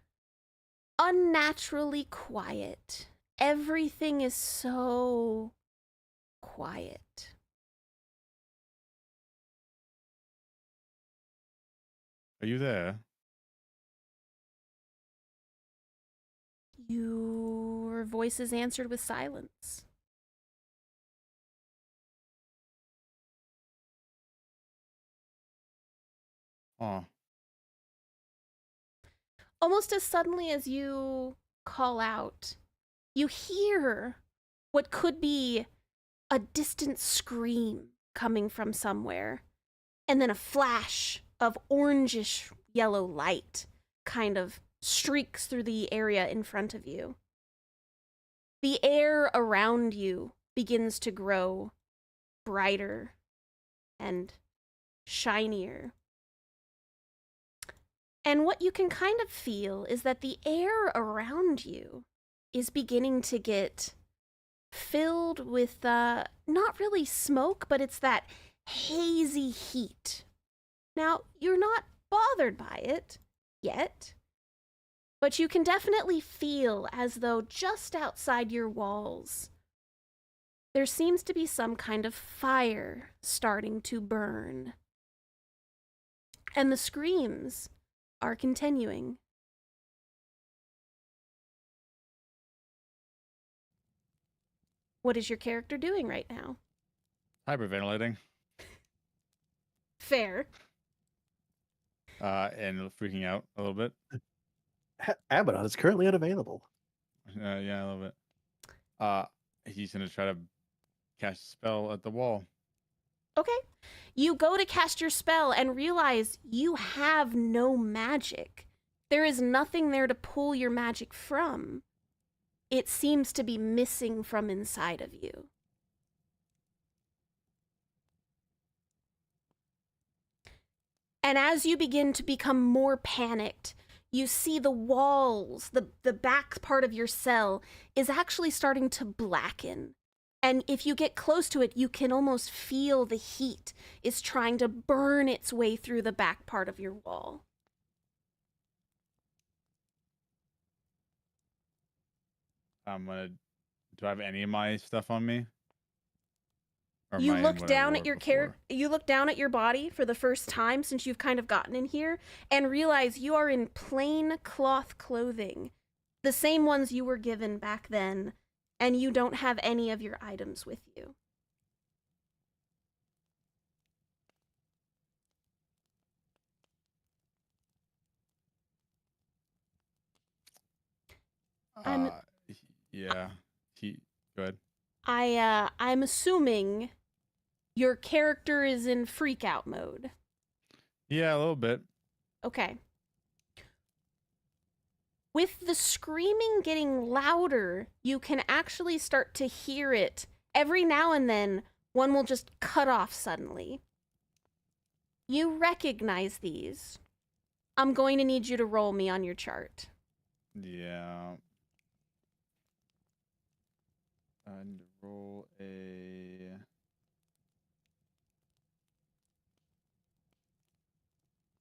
unnaturally quiet. Everything is so quiet. Are you there? Your voice is answered with silence. Oh. Almost as suddenly as you call out, you hear what could be a distant scream coming from somewhere, and then a flash of orangish yellow light kind of streaks through the area in front of you. The air around you begins to grow brighter and shinier. And what you can kind of feel is that the air around you is beginning to get filled with, not really smoke, but it's that hazy heat. Now, you're not bothered by it yet, but you can definitely feel as though just outside your walls, there seems to be some kind of fire starting to burn. And the screams are continuing. What is your character doing right now? Hyperventilating. Fair. And freaking out a little bit. Abaddon is currently unavailable. Yeah, a little bit. He's gonna try to cast a spell at the wall. Okay. You go to cast your spell and realize you have no magic. There is nothing there to pull your magic from. It seems to be missing from inside of you. And as you begin to become more panicked, you see the walls, the back part of your cell is actually starting to blacken. And if you get close to it, you can almost feel the heat is trying to burn its way through the back part of your wall. Do I have any of my stuff on me? Or You am I in look what I down wore at your before? you look down at your body for the first time since you've kind of gotten in here and realize you are in plain cloth clothing, the same ones you were given back then, and you don't have any of your items with you. I'm- Yeah. Go ahead. I'm assuming your character is in freak out mode. Yeah, a little bit. Okay. With the screaming getting louder, you can actually start to hear it. Every now and then, one will just cut off suddenly. You recognize these. I'm going to need you to roll me on your chart. Yeah. I need to roll a.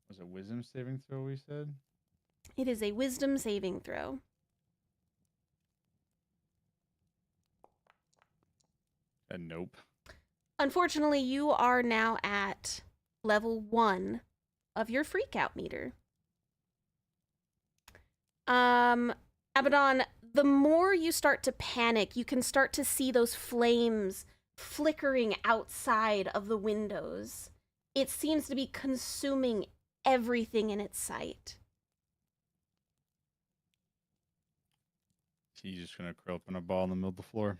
Was it wisdom saving throw we said? It is a wisdom saving throw. Nope. Unfortunately, you are now at level 1 of your freakout meter. Abaddon, the more you start to panic, you can start to see those flames flickering outside of the windows. It seems to be consuming everything in its sight. He's just gonna curl up in a ball in the middle of the floor.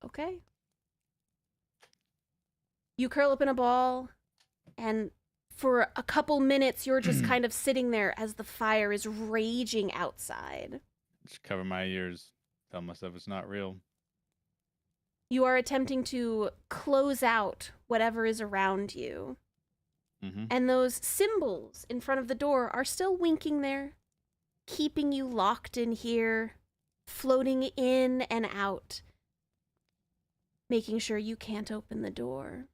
Okay. You curl up in a ball, and for a couple minutes, you're just kind of sitting there as the fire is raging outside. Just cover my ears. Tell myself it's not real. You are attempting to close out whatever is around you. Mm-hmm. And those symbols in front of the door are still winking there, keeping you locked in here, floating in and out, making sure you can't open the door.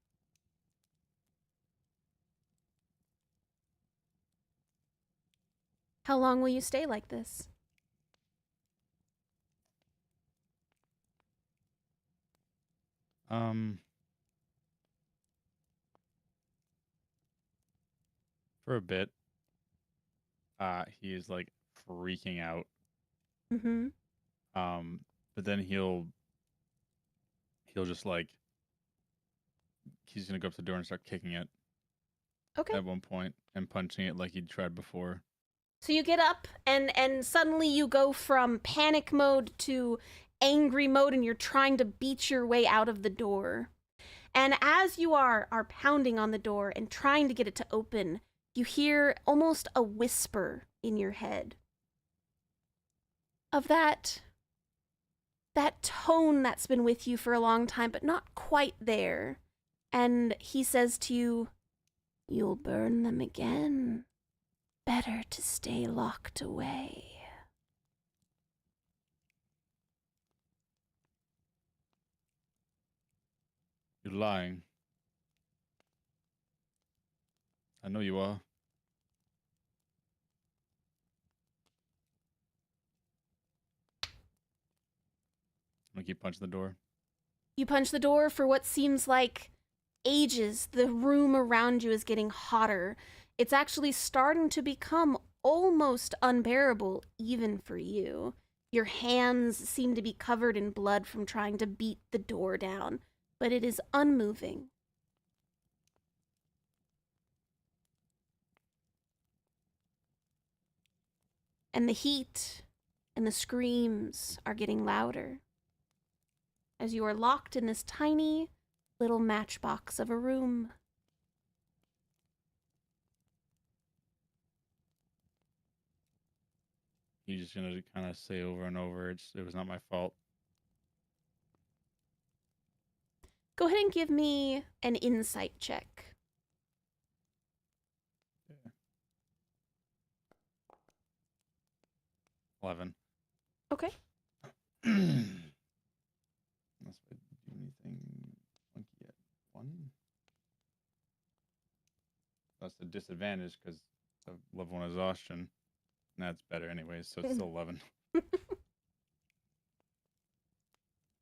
How long will you stay like this? For a bit. He is like freaking out. Mm-hmm. But then he'll just like he's gonna go up to the door and start kicking it Okay. at one point and punching it like he'd tried before. So you get up and suddenly you go from panic mode to angry mode and you're trying to beat your way out of the door. And as you are pounding on the door and trying to get it to open, you hear almost a whisper in your head of that tone that's been with you for a long time, but not quite there. And he says to you, "You'll burn them again. Better to stay locked away." You're lying. I know you are. I'm gonna keep punching the door. You punch the door for what seems like ages. The room around you is getting hotter. It's actually starting to become almost unbearable, even for you. Your hands seem to be covered in blood from trying to beat the door down, but it is unmoving. And the heat and the screams are getting louder as you are locked in this tiny little matchbox of a room. He's just gonna kind of say over and over, it was not my fault. Go ahead and give me an insight check. 11. Okay. Unless I do anything funky at 1. That's a disadvantage because of level 1 exhaustion. And that's better anyways, so it's still 11.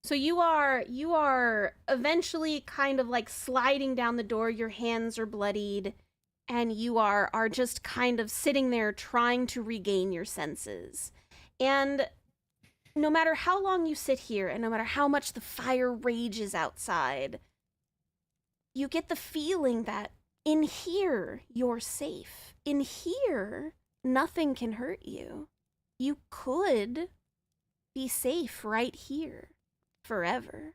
So you are eventually kind of like sliding down the door. Your hands are bloodied, and you are just kind of sitting there trying to regain your senses. And no matter how long you sit here, and no matter how much the fire rages outside, you get the feeling that in here you're safe. In here, nothing can hurt you. You could be safe right here. Forever.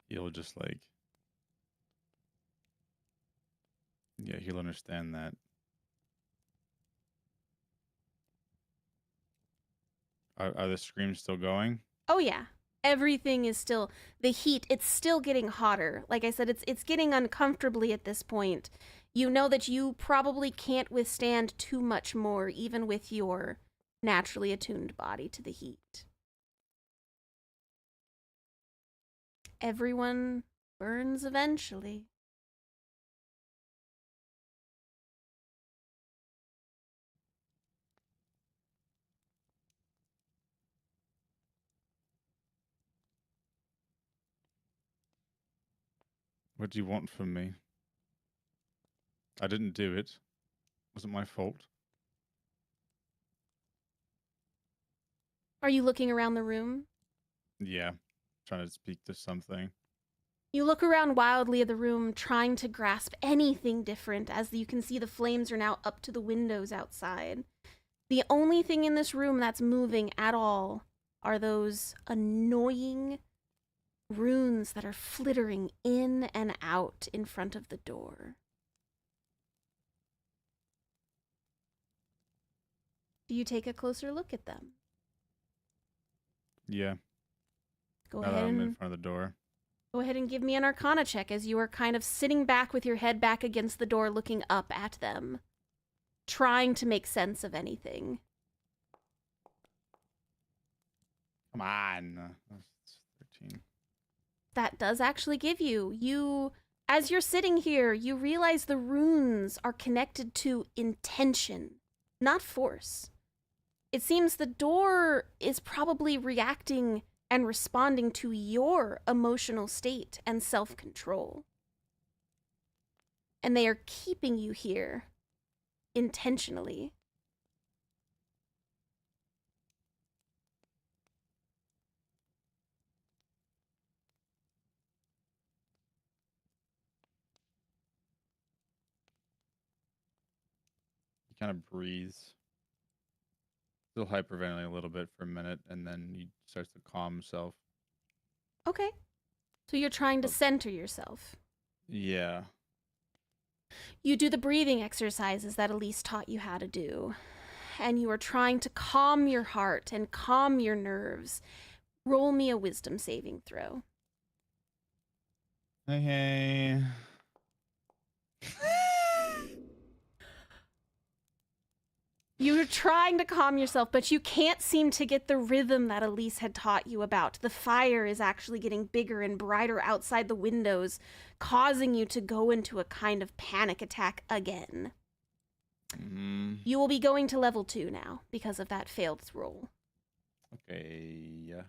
He'll just like, yeah, he'll understand that. Are the screams still going? Oh yeah. Everything is still, the heat, it's still getting hotter. Like I said, it's getting uncomfortably at this point. You know that you probably can't withstand too much more, even with your naturally attuned body to the heat. Everyone burns eventually. What do you want from me? I didn't do it. It wasn't my fault. Are you looking around the room? Yeah, trying to speak to something. You look around wildly at the room, trying to grasp anything different, as you can see the flames are now up to the windows outside. The only thing in this room that's moving at all are those annoying runes that are flittering in and out in front of the door. Do you take a closer look at them? Yeah, Go now that ahead I'm in and front of the door. Go ahead and give me an Arcana check as you are kind of sitting back with your head back against the door looking up at them, trying to make sense of anything. Come on. That's 13. That does actually give you, as you're sitting here, you realize the runes are connected to intention, not force. It seems the door is probably reacting and responding to your emotional state and self-control. And they are keeping you here intentionally. He kind of breathes. Still hyperventilating a little bit for a minute, and then he starts to calm himself. Okay. So you're trying to center yourself. Yeah. You do the breathing exercises that Elise taught you how to do. And you are trying to calm your heart and calm your nerves. Roll me a wisdom saving throw. Okay. You're trying to calm yourself, but you can't seem to get the rhythm that Elise had taught you about. The fire is actually getting bigger and brighter outside the windows, causing you to go into a kind of panic attack again. You will be going to level 2 now because of that failed roll. Okay, yeah.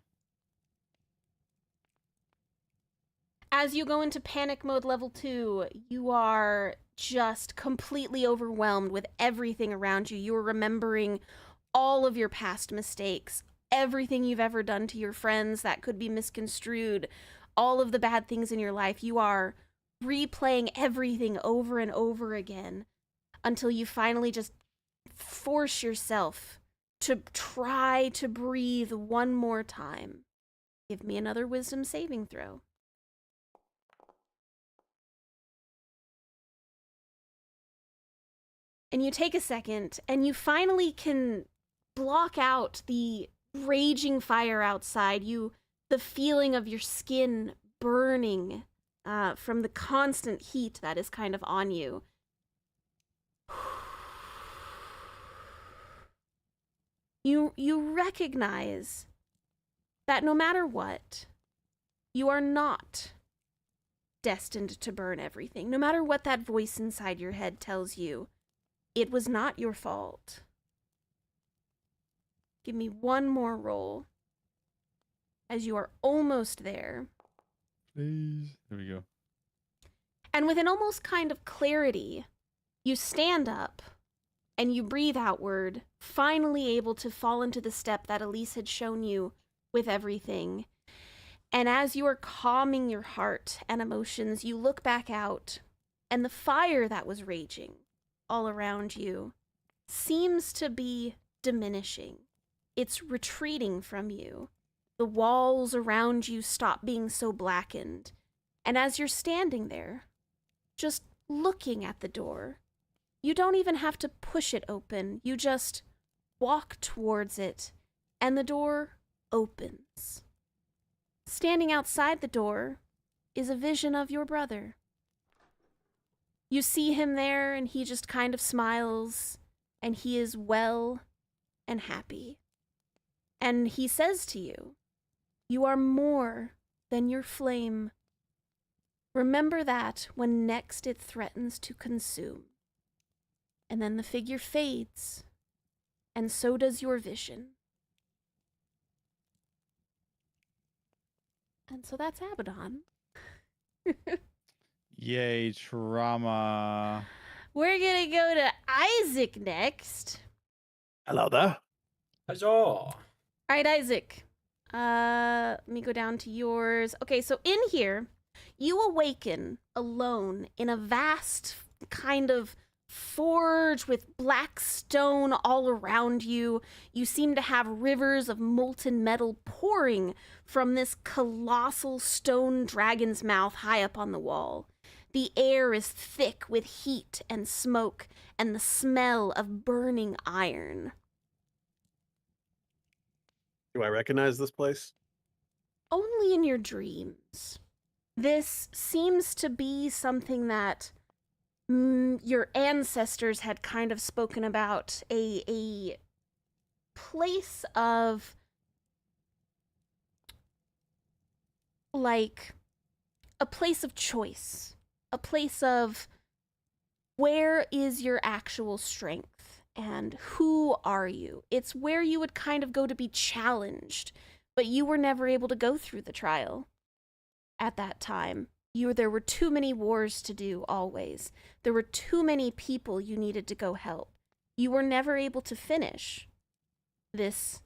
As you go into panic mode level 2, you are just completely overwhelmed with everything around you. You are remembering all of your past mistakes, everything you've ever done to your friends that could be misconstrued, all of the bad things in your life. You are replaying everything over and over again until you finally just force yourself to try to breathe one more time. Give me another wisdom saving throw. And you take a second, and you finally can block out the raging fire outside. You the feeling of your skin burning from the constant heat that is kind of on you. You recognize that no matter what, you are not destined to burn everything. No matter what that voice inside your head tells you, it was not your fault. Give me one more roll, as you are almost there. Please. There we go. And with an almost kind of clarity, you stand up and you breathe outward, finally able to fall into the step that Elise had shown you with everything. And as you are calming your heart and emotions, you look back out, and the fire that was raging all around you seems to be diminishing. It's retreating from you. The walls around you stop being so blackened. And as you're standing there, just looking at the door, you don't even have to push it open. You just walk towards it, and the door opens. Standing outside the door is a vision of your brother. You see him there, and he just kind of smiles, and he is well and happy. And he says to you, "You are more than your flame. Remember that when next it threatens to consume." And then the figure fades, and so does your vision. And so that's Abaddon. Yay, trauma. We're gonna go to Isaac next. Hello there. Huzzah! All right, Isaac. Let me go down to yours. Okay, so in here, you awaken alone in a vast kind of forge with black stone all around you. You seem to have rivers of molten metal pouring from this colossal stone dragon's mouth high up on the wall. The air is thick with heat and smoke and the smell of burning iron. Do I recognize this place? Only in your dreams. This seems to be something that your ancestors had kind of spoken about, a place of, like, a place of choice, a place of where is your actual strength and who are you? It's where you would kind of go to be challenged, but you were never able to go through the trial at that time. There were too many wars to do always. There were too many people you needed to go help. You were never able to finish this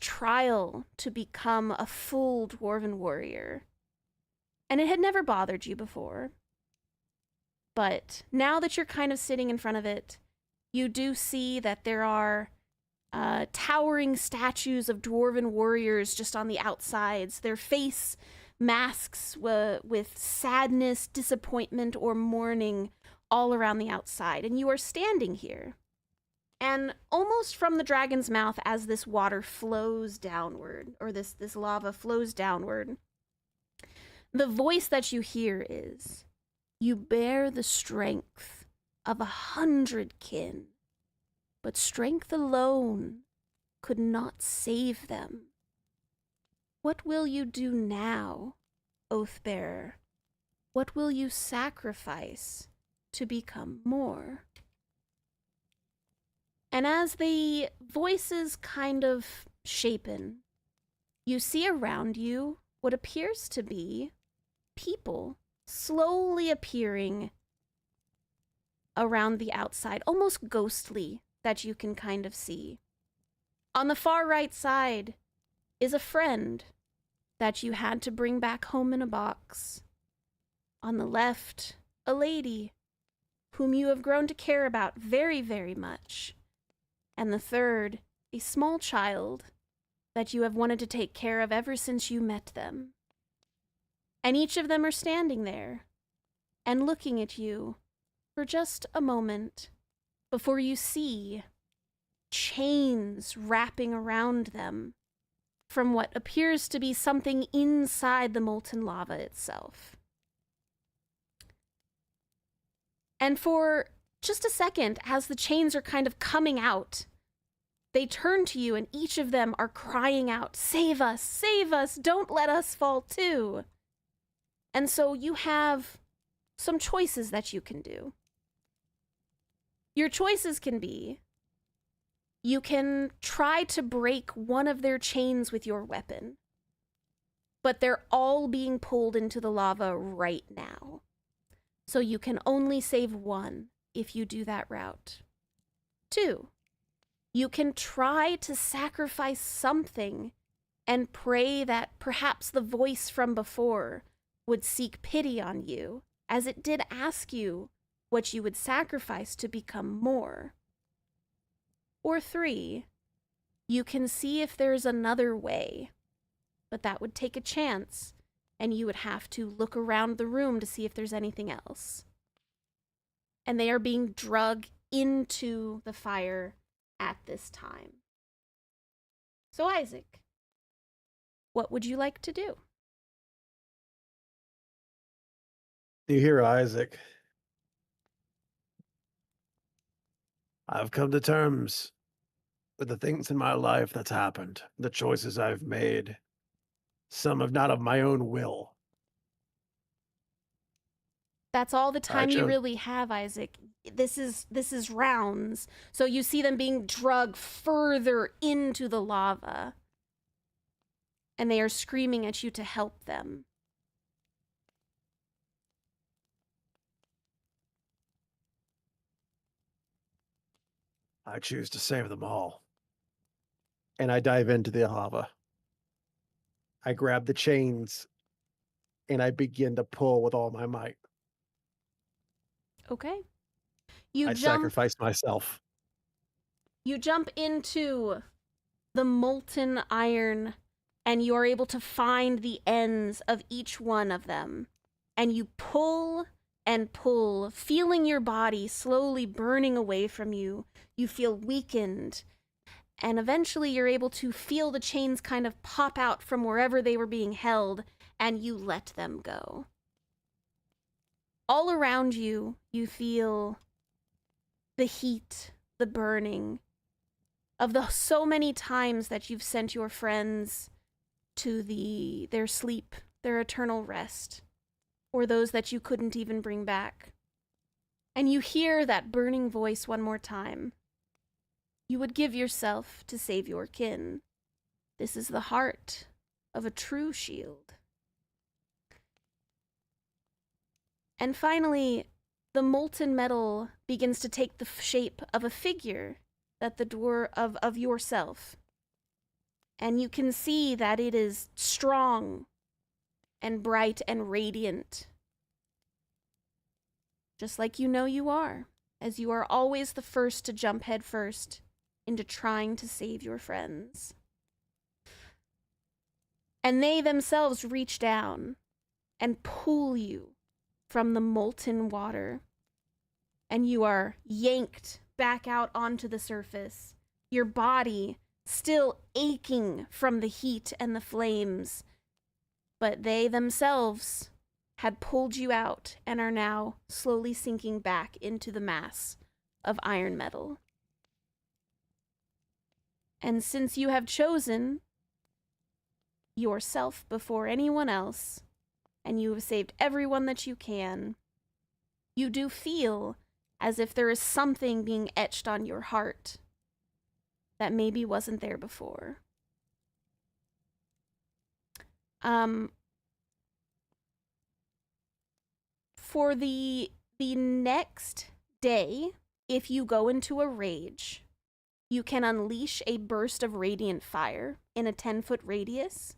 trial to become a full dwarven warrior. And it had never bothered you before. But now that you're kind of sitting in front of it, you do see that there are towering statues of dwarven warriors just on the outsides. Their face masks with sadness, disappointment, or mourning all around the outside. And you are standing here. And almost from the dragon's mouth, as this water flows downward, or this lava flows downward, the voice that you hear is, "You bear the strength of 100 kin, but strength alone could not save them. What will you do now, Oathbearer? What will you sacrifice to become more?" And as the voices kind of shapen, you see around you what appears to be people slowly appearing around the outside, almost ghostly, that you can kind of see. On the far right side is a friend that you had to bring back home in a box. On the left, a lady whom you have grown to care about very, very much. And the third, a small child that you have wanted to take care of ever since you met them. And each of them are standing there and looking at you for just a moment before you see chains wrapping around them from what appears to be something inside the molten lava itself. And for just a second, as the chains are kind of coming out, they turn to you and each of them are crying out, save us, don't let us fall too. And so you have some choices that you can do. Your choices can be, you can try to break one of their chains with your weapon, but they're all being pulled into the lava right now. So you can only save one if you do that route. 2, you can try to sacrifice something and pray that perhaps the voice from before would seek pity on you, as it did ask you what you would sacrifice to become more. Or 3, you can see if there's another way, but that would take a chance, and you would have to look around the room to see if there's anything else. And they are being dragged into the fire at this time. So Isaac, what would you like to do? Do you hear, Isaac? I've come to terms with the things in my life that's happened, the choices I've made, some of not of my own will. That's all the time you chose- really have, Isaac. This is rounds. So you see them being dragged further into the lava. And they are screaming at you to help them. I choose to save them all. And I dive into the lava. I grab the chains and I begin to pull with all my might. Okay. I sacrifice myself. You jump into the molten iron and you are able to find the ends of each one of them. And you pull and pull, feeling your body slowly burning away from you. You feel weakened. And eventually you're able to feel the chains kind of pop out from wherever they were being held, and you let them go. All around you, you feel the heat, the burning of the so many times that you've sent your friends to their sleep, their eternal rest, or those that you couldn't even bring back. And you hear that burning voice one more time. You would give yourself to save your kin. This is the heart of a true shield. And finally, the molten metal begins to take the shape of a figure that the door of yourself. And you can see that it is strong and bright and radiant. Just like you know you are, as you are always the first to jump head first into trying to save your friends. And they themselves reach down and pull you from the molten water. And you are yanked back out onto the surface, your body still aching from the heat and the flames. But they themselves had pulled you out and are now slowly sinking back into the mass of iron metal. And since you have chosen yourself before anyone else, and you have saved everyone that you can, you do feel as if there is something being etched on your heart that maybe wasn't there before. For the next day, if you go into a rage, you can unleash a burst of radiant fire in a 10-foot radius.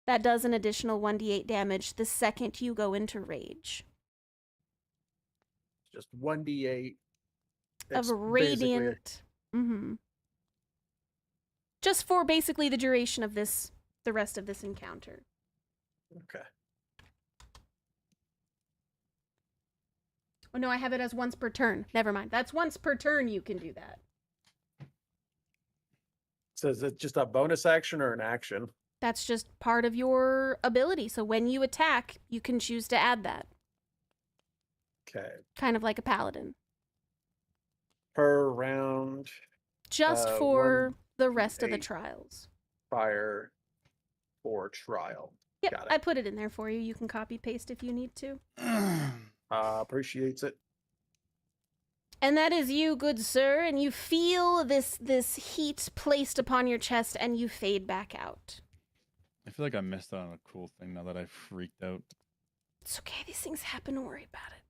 That does an additional 1d8 damage the second you go into rage. Just 1d8 Of radiant. Just for basically the duration of the rest of this encounter. Okay. Oh no, I have it as once per turn. Never mind. That's once per turn you can do that. So is it just a bonus action or an action? That's just part of your ability. So when you attack, you can choose to add that. Okay. Kind of like a paladin. Per round, Just for the rest of the 1d8. trials. fire for trial. Yep, Got it. I put it in there for you. You can copy paste if you need to. Appreciates it. And that is you, good sir, and you feel this heat placed upon your chest and you fade back out. I feel like I missed out on a cool thing now that I freaked out. It's okay, these things happen, don't worry about it.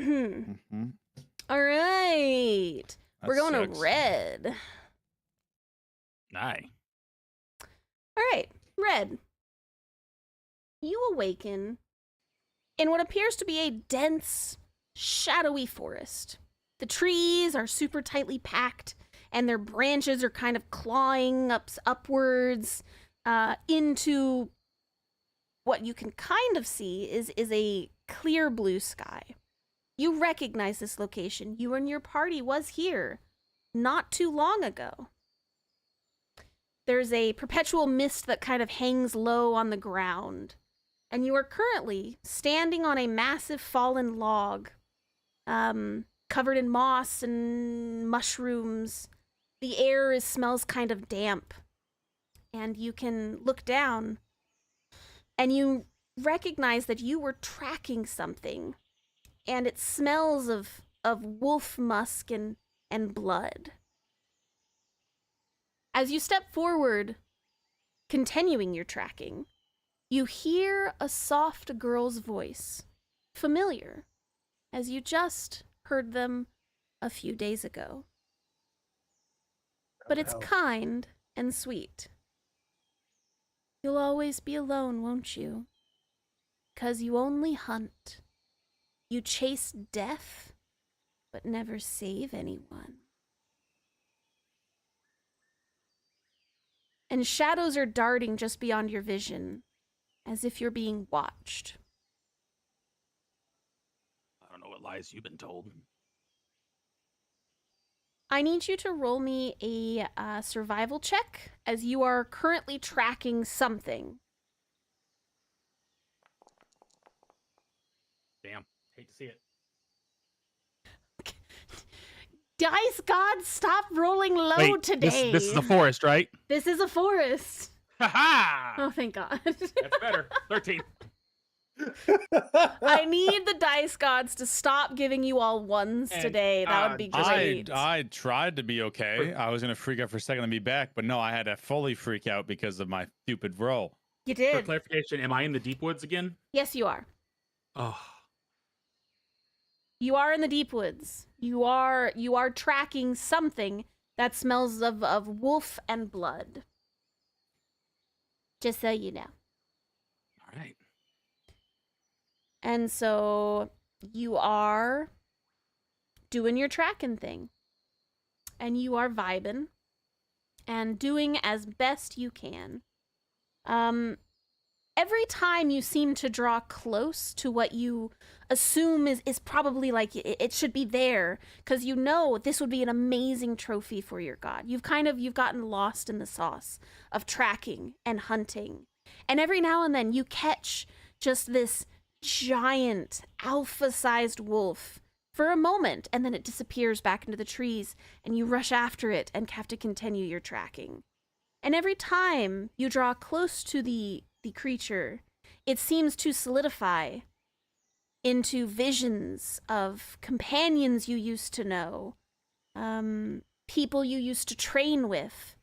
Mm-hmm. All right. We're going sucks. to red. Aye. All right, red. You awaken in what appears to be a dense, shadowy forest. The trees are super tightly packed, and their branches are kind of clawing upwards into what you can kind of see is a clear blue sky. You recognize this location. You and your party was here not too long ago. There's a perpetual mist that kind of hangs low on the ground. And you are currently standing on a massive fallen log, covered in moss and mushrooms. The air smells kind of damp. And you can look down, and you recognize that you were tracking something. And it smells of wolf musk and blood. As you step forward, continuing your tracking, you hear a soft girl's voice, familiar, as you just heard them a few days ago. But it's kind and sweet. You'll always be alone, won't you? 'Cause you only hunt. You chase death, but never save anyone. And shadows are darting just beyond your vision, as if you're being watched. I don't know what lies you've been told. I need you to roll me a survival check, as you are currently tracking something. Damn. Hate to see it. Dice gods, stop rolling low Wait, today. This is a forest, right? This is a forest. Ha ha! Oh, thank God. That's better. 13. I need the dice gods to stop giving you all ones And, today. That would be great. I tried to be okay. I was gonna freak out for a second and be back, but no, I had to fully freak out because of my stupid roll. You For did. clarification, am I in the deep woods again? Yes, you are. Oh. You are in the deep woods. You are tracking something that smells of wolf and blood. Just so you know. All right. And so you are doing your tracking thing. And you are vibing and doing as best you can. Every time you seem to draw close to what you assume is probably like it should be there, because you know this would be an amazing trophy for your god. You've gotten lost in the sauce of tracking and hunting. And every now and then you catch just this giant alpha-sized wolf for a moment, and then it disappears back into the trees, and you rush after it and have to continue your tracking. And every time you draw close to the creature, it seems to solidify into visions of companions you used to know, people you used to train with,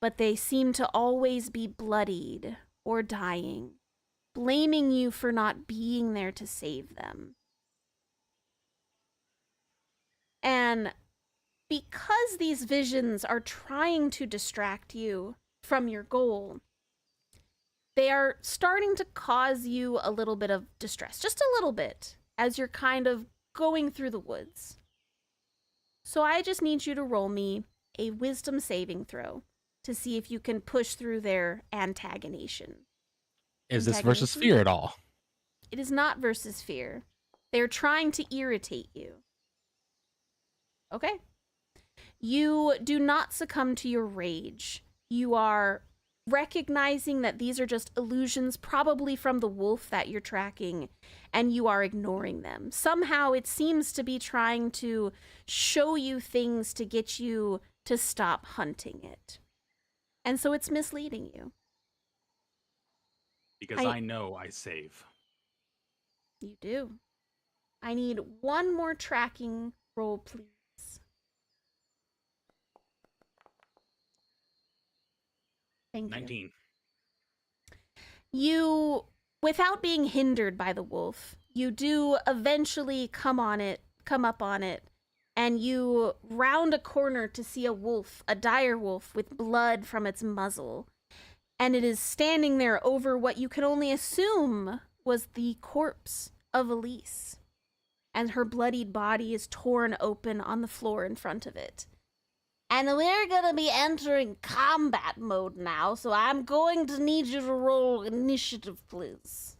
but they seem to always be bloodied or dying, blaming you for not being there to save them. And because these visions are trying to distract you from your goal, they are starting to cause you a little bit of distress, just a little bit, as you're kind of going through the woods. So I just need you to roll me a wisdom saving throw to see if you can push through their antagonation. Is this versus fear at all? It is not versus fear. They're trying to irritate you. Okay. You do not succumb to your rage. You are recognizing that these are just illusions, probably from the wolf that you're tracking, and you are ignoring them. Somehow it seems to be trying to show you things to get you to stop hunting it. And so it's misleading you. Because I know I save. You do. I need one more tracking roll, please. Thank you. 19. You, without being hindered by the wolf, you do eventually come up on it, and you round a corner to see a wolf, a dire wolf with blood from its muzzle. And it is standing there over what you can only assume was the corpse of Elise. And her bloodied body is torn open on the floor in front of it. And we're gonna be entering combat mode now, so I'm going to need you to roll initiative, please.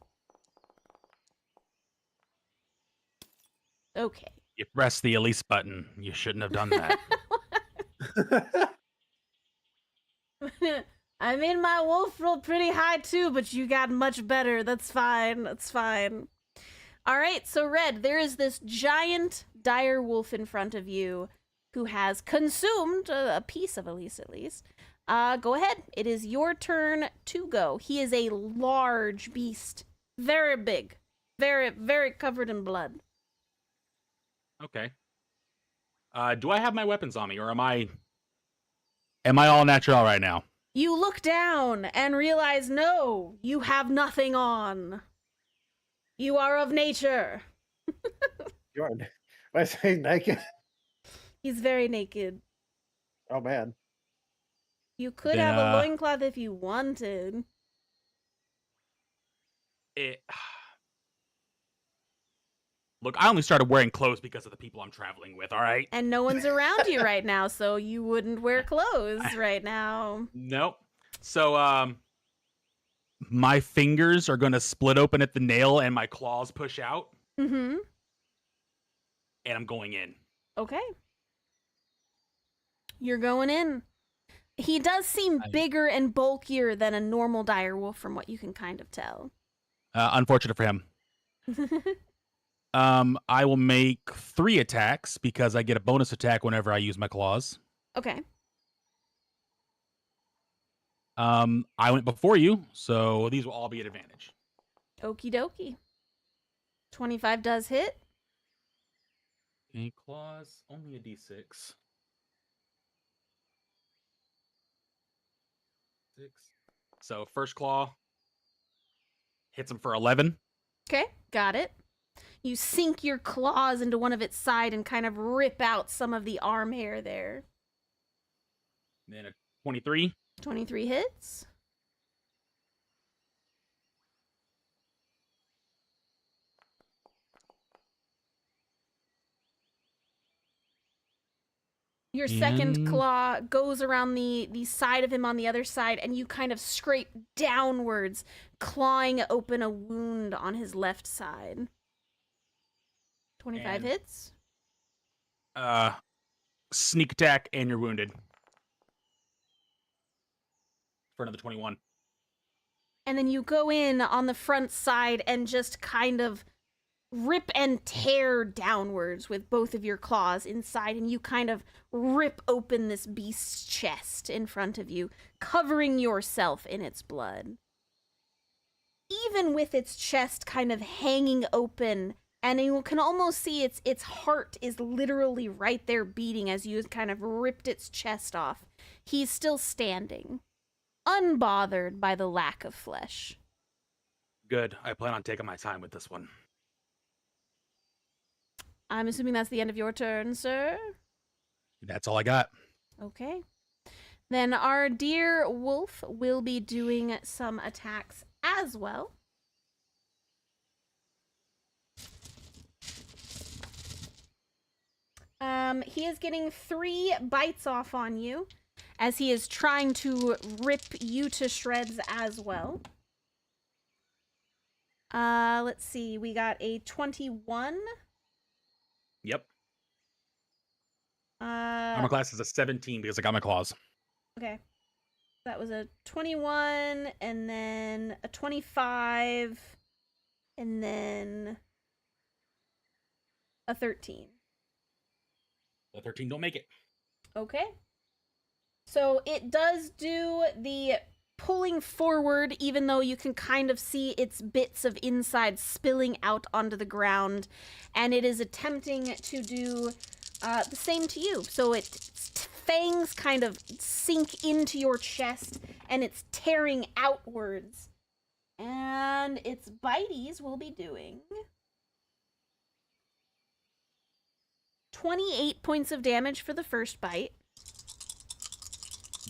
Okay. You pressed the Elise button. You shouldn't have done that. I mean, my wolf rolled pretty high too, but you got much better. That's fine. That's fine. All right, so Red, there is this giant dire wolf in front of you who has consumed a piece of Elise, at least. Go ahead. It is your turn to go. He is a large beast. Very big. Very, very covered in blood. Okay. Do I have my weapons on me, or am I all natural right now? You look down and realize, no, you have nothing on. You are of nature. Jordan, why is he naked? He's very naked. Oh, man. You could Then, have a loincloth if you wanted. Look, I only started wearing clothes because of the people I'm traveling with, all right? And no one's around you right now, so you wouldn't wear clothes right now. Nope. So, my fingers are going to split open at the nail and my claws push out. Mm-hmm. And I'm going in. Okay. You're going in. He does seem bigger and bulkier than a normal direwolf from what you can kind of tell. Unfortunate for him. I will make 3 attacks because I get a bonus attack whenever I use my claws. Okay. I went before you, so these will all be at advantage. Okie dokie. 25 does hit. Okay, claws, only a d6. 6. So first claw hits him for 11. Okay, got it. You sink your claws into one of its side and kind of rip out some of the arm hair there. Then a 23. 23 hits. Your second claw goes around the side of him on the other side, and you kind of scrape downwards, clawing open a wound on his left side. 25 hits. Sneak attack, and you're wounded. For another 21. And then you go in on the front side and just kind of rip and tear downwards with both of your claws inside, and you kind of rip open this beast's chest in front of you, covering yourself in its blood. Even with its chest kind of hanging open, and you can almost see its heart is literally right there beating as you kind of ripped its chest off, he's still standing, unbothered by the lack of flesh. Good. I plan on taking my time with this one. I'm assuming that's the end of your turn, sir? That's all I got. Okay. Then our dear wolf will be doing some attacks as well. He is getting 3 bites off on you as he is trying to rip you to shreds as well. Let's see. We got a 21. Yep. Uh, Armor class is a 17 because I got my claws. Okay. That was a 21, and then a 25, and then a 13. The 13 don't make it. Okay. So it does do the pulling forward, even though you can kind of see its bits of inside spilling out onto the ground, and it is attempting to do the same to you. So its fangs kind of sink into your chest, and it's tearing outwards. And its bites will be doing 28 points of damage for the first bite.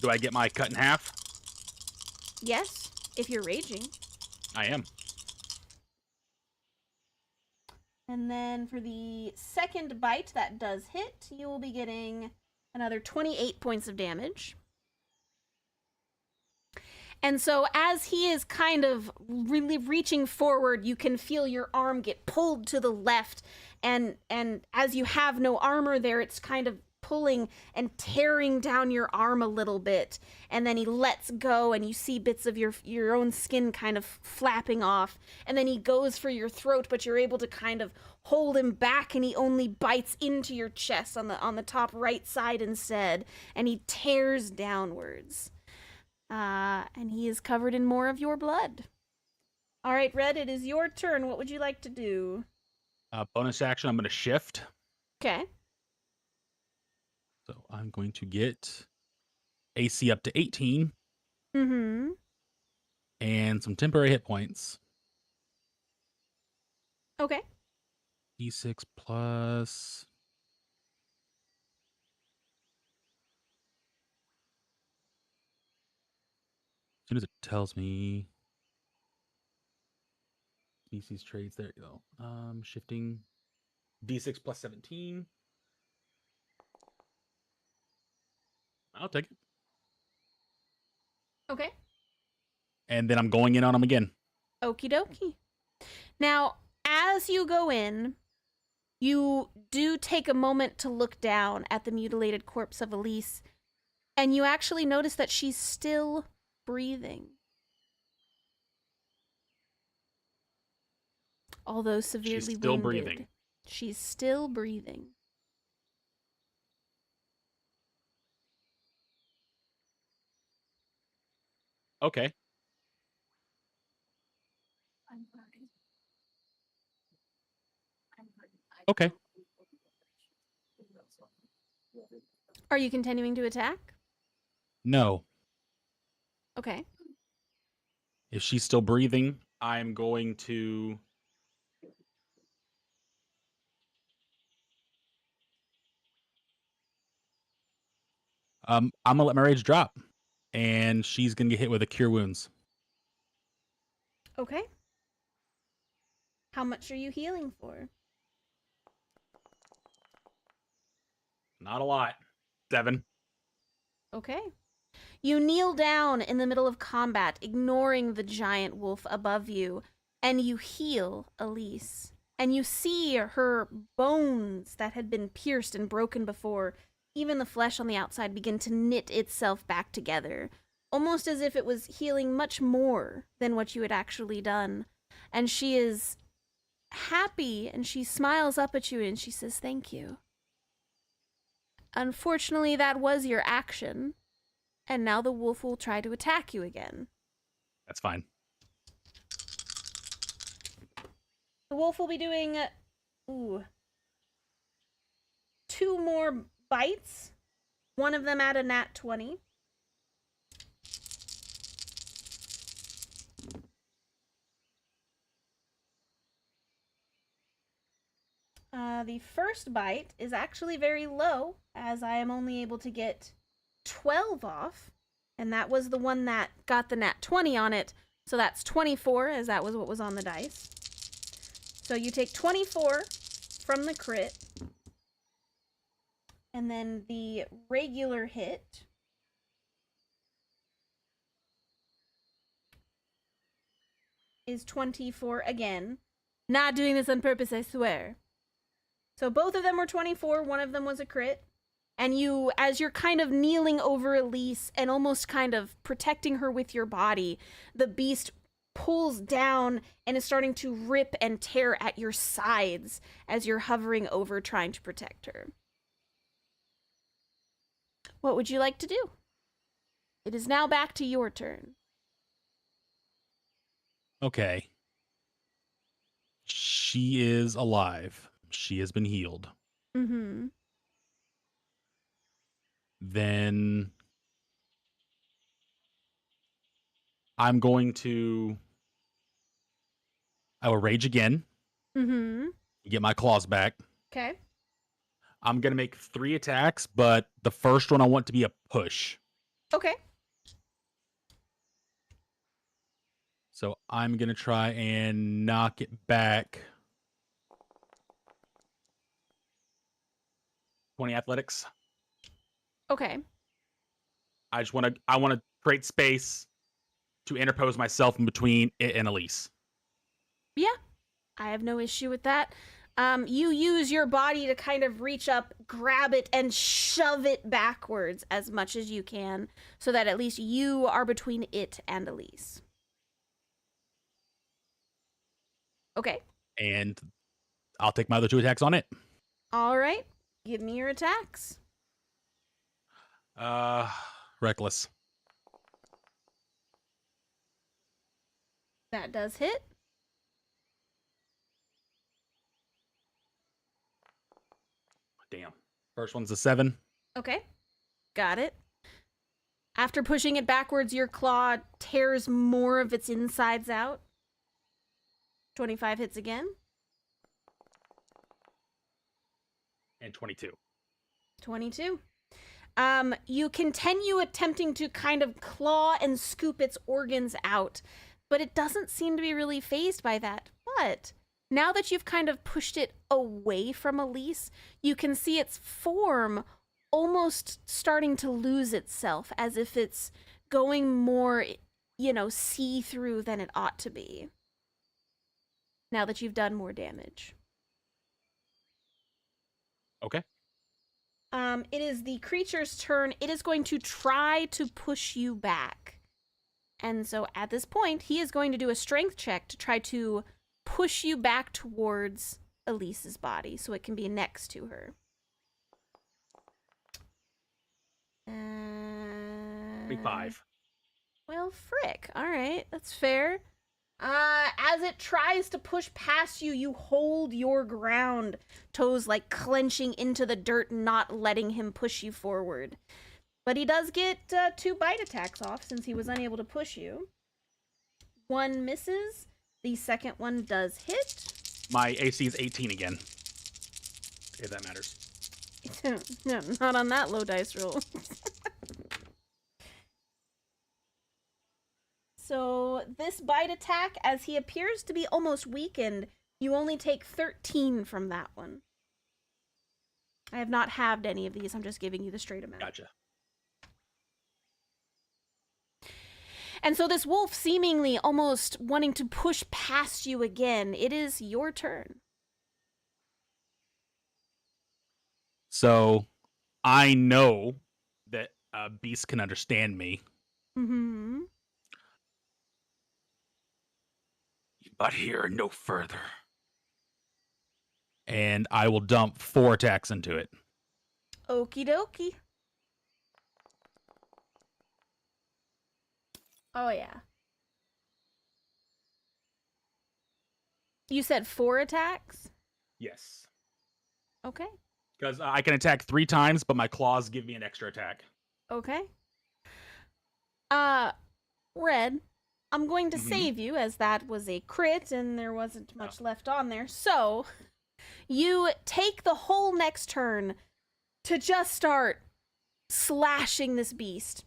Do I get my cut in half? Yes, if you're raging. I am. And then for the second bite that does hit, you will be getting another 28 points of damage. And so as he is kind of really reaching forward, you can feel your arm get pulled to the left, and as you have no armor there, it's kind of pulling and tearing down your arm a little bit, and then he lets go, and you see bits of your own skin kind of flapping off, and then he goes for your throat, but you're able to kind of hold him back, and he only bites into your chest on the top right side instead, and he tears downwards. And he is covered in more of your blood. All right, Red, it is your turn. What would you like to do? Bonus action, I'm going to shift. Okay. So I'm going to get AC up to 18 Mm-hmm. and some temporary hit points. Okay. D6 plus... As soon as it tells me species traits, there you go. Shifting D6 plus 17. I'll take it. Okay. And then I'm going in on him again. Okie dokie. Now, as you go in, you do take a moment to look down at the mutilated corpse of Elise, and you actually notice that she's still breathing. Although severely She's still wounded, breathing. she's still breathing. Okay. Okay. Are you continuing to attack? No. Okay. If she's still breathing, I'm going to... I'm gonna let my rage drop, and she's gonna get hit with a cure wounds. Okay. How much are you healing for? Not a lot. 7. Okay. You kneel down in the middle of combat, ignoring the giant wolf above you, and you heal Elise. And you see her bones that had been pierced and broken before, even the flesh on the outside, begin to knit itself back together, almost as if it was healing much more than what you had actually done. And she is happy, and she smiles up at you, and she says, "Thank you. Unfortunately, that was your action, and now the wolf will try to attack you again." That's fine. The wolf will be doing 2 more bites, one of them at a nat 20. The first bite is actually very low, as I am only able to get 12 off, and that was the one that got the nat 20 on it, so that's 24, as that was what was on the dice. So you take 24 from the crit, and then the regular hit is 24 again. Not doing this on purpose, I swear. So both of them were 24, one of them was a crit. And you, as you're kind of kneeling over Elise and almost kind of protecting her with your body, the beast pulls down and is starting to rip and tear at your sides as you're hovering over trying to protect her. What would you like to do? It is now back to your turn. Okay. She is alive. She has been healed. Mm-hmm. Then I'm going to... I will rage again. Mm-hmm. Get my claws back. Okay. I'm going to make 3 attacks, but the first one I want to be a push. Okay. So I'm going to try and knock it back. 20 athletics. Okay. I want to create space to interpose myself in between it and Elise. Yeah. I have no issue with that. You use your body to kind of reach up, grab it, and shove it backwards as much as you can so that at least you are between it and Elise. Okay. And I'll take my other 2 attacks on it. All right. Give me your attacks. Reckless. That does hit. Damn. First one's a 7. Okay. Got it. After pushing it backwards, your claw tears more of its insides out. 25 hits again. And 22. 22. You continue attempting to kind of claw and scoop its organs out, but it doesn't seem to be really fazed by that. But now that you've kind of pushed it away from Elise, you can see its form almost starting to lose itself, as if it's going more, see-through than it ought to be. Now that you've done more damage. Okay. It is the creature's turn. It is going to try to push you back. And so at this point, he is going to do a strength check to try to push you back towards Elise's body so it can be next to her. 25. Well, frick. All right, that's fair. As it tries to push past you, you hold your ground, toes like clenching into the dirt, not letting him push you forward. But he does get 2 bite attacks off since he was unable to push you. 1 misses. The second one does hit. My AC is 18 again. If that matters. No, not on that low dice roll. So this bite attack, as he appears to be almost weakened, you only take 13 from that one. I have not halved any of these. I'm just giving you the straight amount. Gotcha. And so this wolf seemingly almost wanting to push past you again. It is your turn. So I know that beasts can understand me. Mm-hmm. But here, no further. And I will dump 4 attacks into it. Okie dokie. Oh, yeah. You said 4 attacks? Yes. Okay. Because I can attack 3 times, but my claws give me an extra attack. Okay. Red, I'm going to save you, as that was a crit and there wasn't much left on there. So, you take the whole next turn to just start slashing this beast.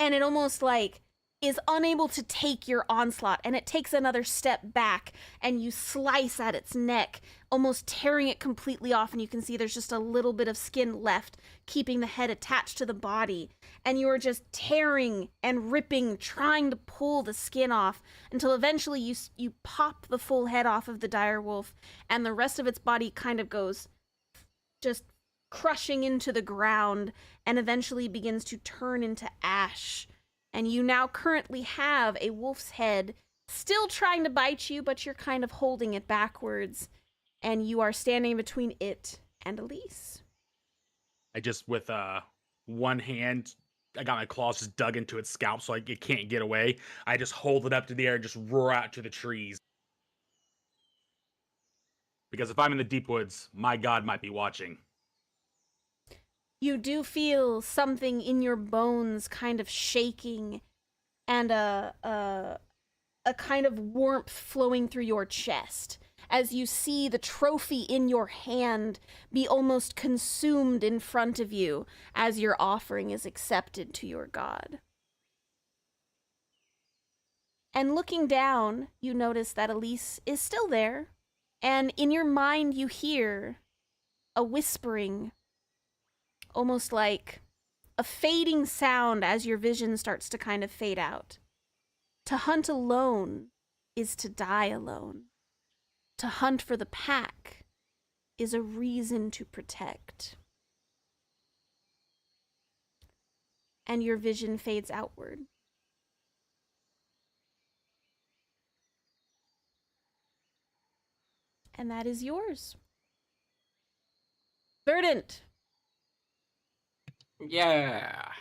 And it almost like is unable to take your onslaught, and it takes another step back, and you slice at its neck, almost tearing it completely off, and you can see there's just a little bit of skin left, keeping the head attached to the body, and you are just tearing and ripping, trying to pull the skin off, until eventually you pop the full head off of the dire wolf, and the rest of its body kind of goes just crushing into the ground and eventually begins to turn into ash. And you now currently have a wolf's head still trying to bite you, but you're kind of holding it backwards. And you are standing between it and Elise. I just, with one hand, I got my claws just dug into its scalp so it can't get away. I just hold it up to the air and just roar out to the trees. Because if I'm in the deep woods, my god might be watching. You do feel something in your bones kind of shaking, and a kind of warmth flowing through your chest as you see the trophy in your hand be almost consumed in front of you as your offering is accepted to your god. And looking down, you notice that Elise is still there, and in your mind you hear a whispering, almost like a fading sound as your vision starts to kind of fade out. To hunt alone is to die alone. To hunt for the pack is a reason to protect. And your vision fades outward. And that is yours. Verdant. Yeah.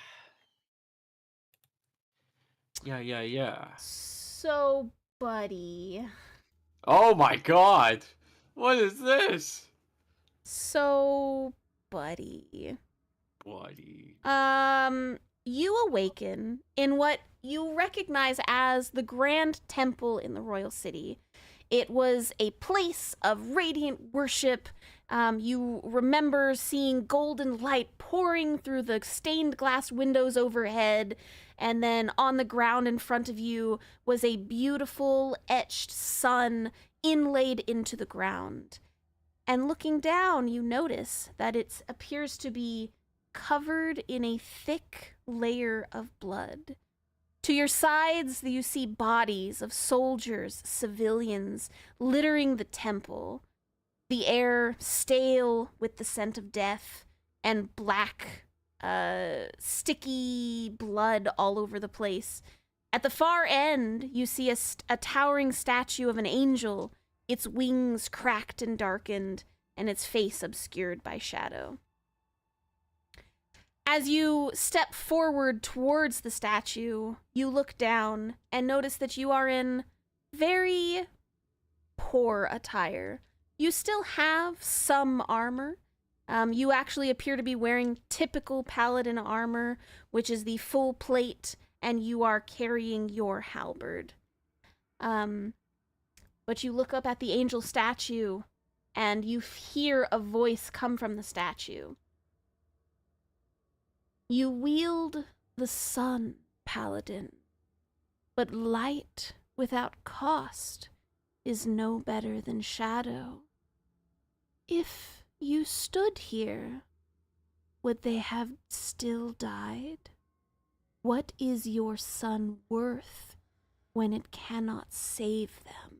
Yeah. So, buddy. Oh my god. What is this? So, buddy. Buddy. You awaken in what you recognize as the Grand Temple in the Royal City. It was a place of radiant worship. You remember seeing golden light pouring through the stained glass windows overhead, and then on the ground in front of you was a beautiful etched sun inlaid into the ground. And looking down, you notice that it appears to be covered in a thick layer of blood. To your sides, you see bodies of soldiers, civilians, littering the temple. The air stale with the scent of death, and black, sticky blood all over the place. At the far end, you see a towering statue of an angel, its wings cracked and darkened, and its face obscured by shadow. As you step forward towards the statue, you look down and notice that you are in very poor attire. You still have some armor. You actually appear to be wearing typical paladin armor, which is the full plate, and you are carrying your halberd. But you look up at the angel statue, and you hear a voice come from the statue. You wield the sun, paladin, but light without cost is no better than shadow. If you stood here, would they have still died? What is your sun worth when it cannot save them?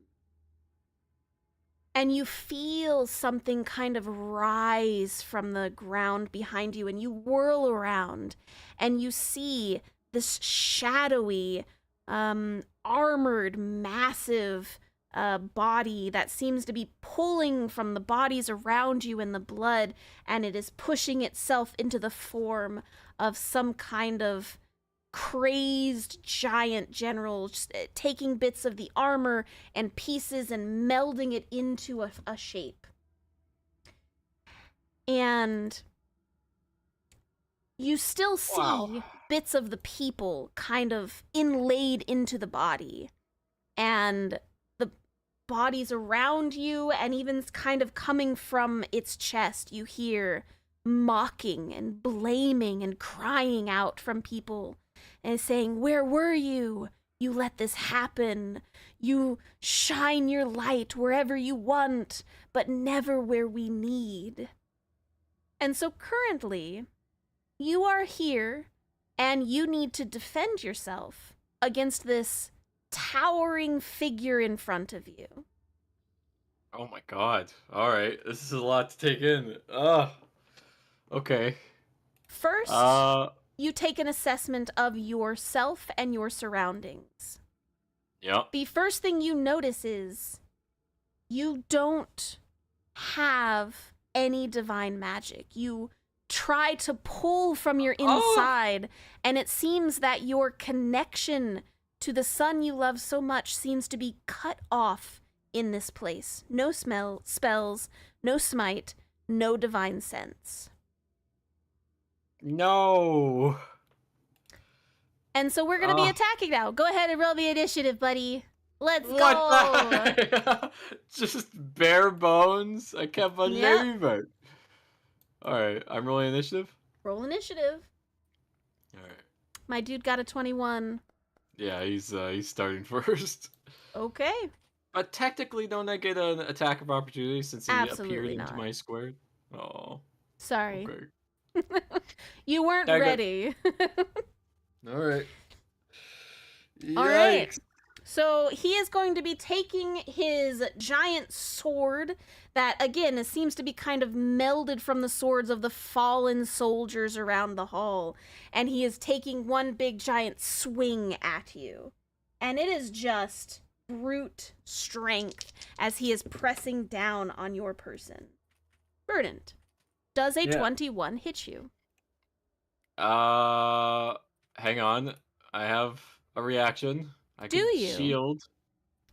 And you feel something kind of rise from the ground behind you, and you whirl around, and you see this shadowy, armored, massive body that seems to be pulling from the bodies around you in the blood, and it is pushing itself into the form of some kind of crazed giant general, just taking bits of the armor and pieces and melding it into a shape. And you still see bits of the people kind of inlaid into the body, and the bodies around you, and even kind of coming from its chest, you hear mocking and blaming and crying out from people and saying, "Where were you? You let this happen. You shine your light wherever you want, but never where we need." And so currently, you are here, and you need to defend yourself against this towering figure in front of you. Oh my god. Alright. This is a lot to take in. Ugh. Okay. First, Uh. you take an assessment of yourself and your surroundings. Yep. The first thing you notice is you don't have any divine magic. You try to pull from your inside, and it seems that your connection to the sun you love so much seems to be cut off in this place. No spells, no smite, no divine sense. No. And so we're going to be attacking now. Go ahead and roll the initiative, buddy. Let's What go. the Just bare bones? I can't believe it. Alright, I'm rolling initiative? Roll initiative. Alright. My dude got a 21. Yeah, he's starting first. Okay. But technically, don't I get an attack of opportunity since he Absolutely appeared into not. my square? Oh, Sorry. okay. You weren't Dang it. ready. Alright. All right. So he is going to be taking his giant sword that, again, seems to be kind of melded from the swords of the fallen soldiers around the hall. And he is taking one big giant swing at you. And it is just brute strength as he is pressing down on your person. Verdant, does a 21 hit you? Hang on. I have a reaction. I Do can you? shield.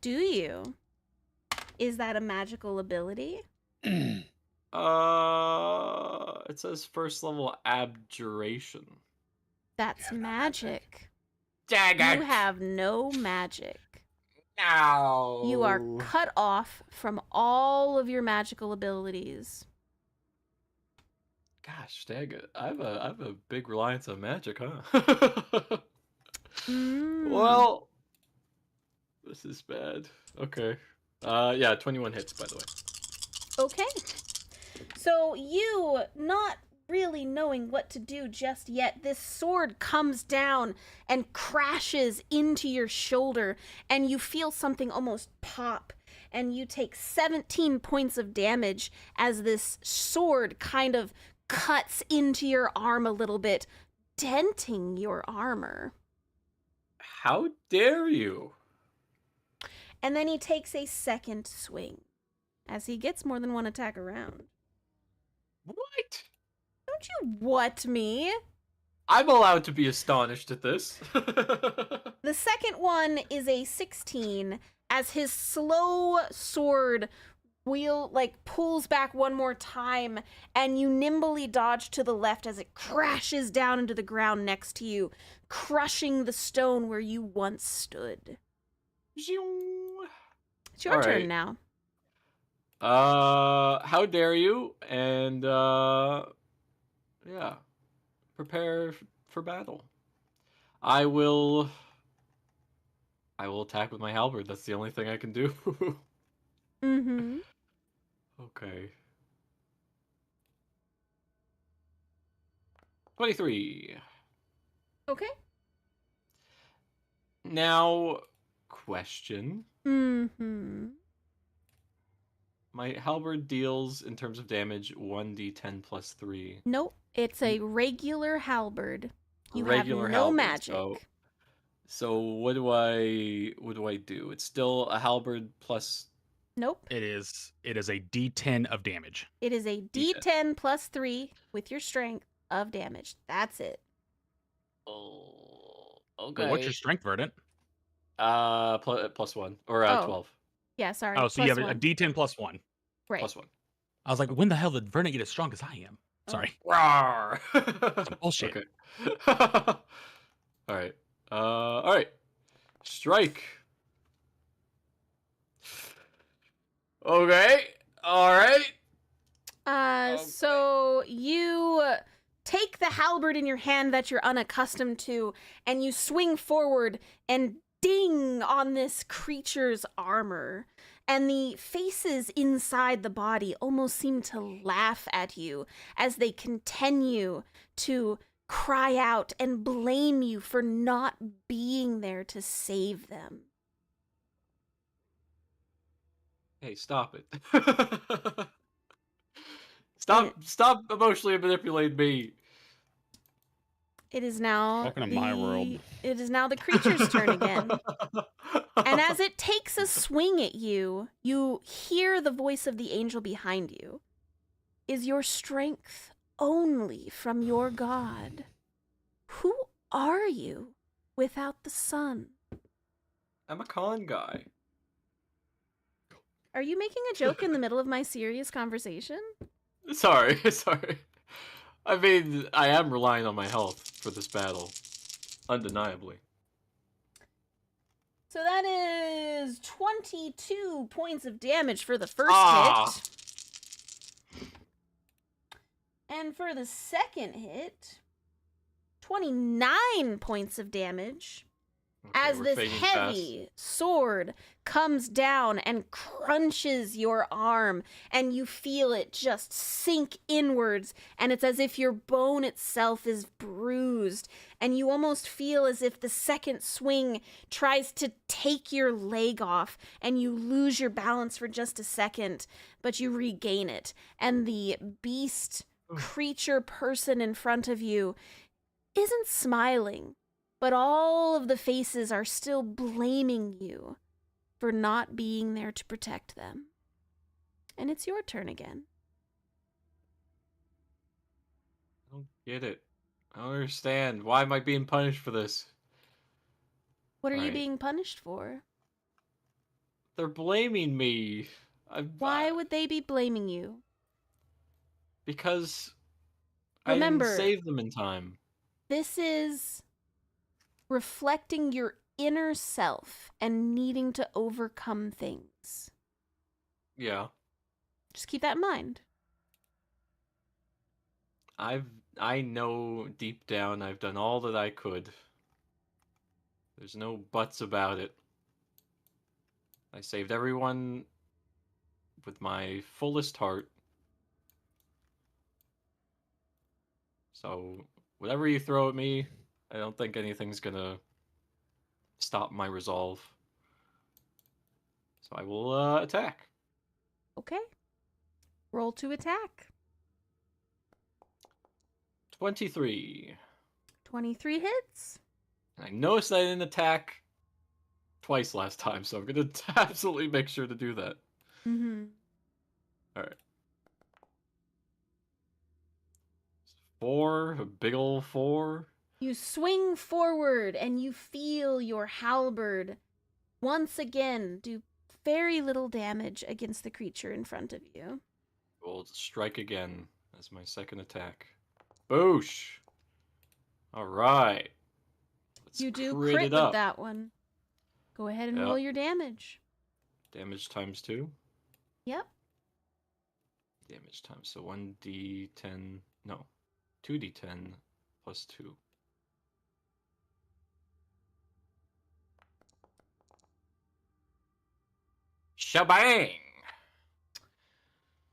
Do you? Is that a magical ability? It says first level abjuration. That's magic. Dang You have no magic. No. You are cut off from all of your magical abilities. Gosh, dang it. I have a big reliance on magic, huh? Well, this is bad. Okay. Yeah, 21 hits, by the way. Okay. So you, not really knowing what to do just yet, this sword comes down and crashes into your shoulder, and you feel something almost pop, and you take 17 points of damage as this sword kind of cuts into your arm a little bit, denting your armor. How dare you? And then he takes a second swing, as he gets more than one attack around. What? Don't you what me? I'm allowed to be astonished at this. The second one is a 16, as his slow sword pulls back one more time, and you nimbly dodge to the left as it crashes down into the ground next to you, crushing the stone where you once stood. It's your turn now. How dare you? And yeah, prepare for battle. I will attack with my halberd. That's the only thing I can do. Mm-hmm. Okay. 23. Okay. Now, question. Mm-hmm. My halberd deals, in terms of damage, 1d10 plus 3. Nope. It's a regular halberd. You Regular have no halberd, magic. So what do I do? It's still a halberd plus. Nope. It is a D10 of damage. It is a D10 plus 3 with your strength of damage. That's it. Oh, okay. Wait, what's your strength, Verdant? Plus 1 or 12. Yeah, sorry. Oh, so you have plus a 1. D10 plus 1. Right. Plus 1. I was like, when the hell did Verdant get as strong as I am? Sorry. Rawr. Some bullshit. Okay. All right. All right. Strike. Okay. All right. Okay. So you take the halberd in your hand that you're unaccustomed to, and you swing forward and ding on this creature's armor. And the faces inside the body almost seem to laugh at you as they continue to cry out and blame you for not being there to save them. Hey, stop it. Stop emotionally manipulating me. It is now Welcome to my world. It is now the creature's turn again. And as it takes a swing at you, you hear the voice of the angel behind you. Is your strength only from your God? Who are you without the sun? I'm a con guy. Are you making a joke in the middle of my serious conversation? Sorry. I mean, I am relying on my health for this battle. Undeniably. So that is 22 points of damage for the first hit. And for the second hit, 29 points of damage. Okay, As we're this fading heavy sword comes down and crunches your arm, and you feel it just sink inwards, and it's as if your bone itself is bruised, and you almost feel as if the second swing tries to take your leg off, and you lose your balance for just a second, but you regain it, and the beast, creature, person in front of you isn't smiling. But all of the faces are still blaming you for not being there to protect them. And it's your turn again. I don't get it. I don't understand. Why am I being punished for this? What are you Right. being punished for? They're blaming me. Why would they be blaming you? Because Remember, I didn't save them in time. This is reflecting your inner self and needing to overcome things. Yeah. Just keep that in mind. I know deep down I've done all that I could. There's no buts about it. I saved everyone with my fullest heart. So, whatever you throw at me, I don't think anything's gonna stop my resolve. So I will attack. Okay. Roll to attack. 23. 23 hits. I noticed I didn't attack twice last time, so I'm gonna absolutely make sure to do that. Mm-hmm. Alright. 4, a big ol' 4. You swing forward and you feel your halberd once again do very little damage against the creature in front of you. We'll strike again as my second attack. Boosh! Alright. You do crit crit it with up. that one. Go ahead and Yep. roll your damage. Damage times 2. Yep. Damage times, so 1d10, no, 2d10 plus 2. Shabang!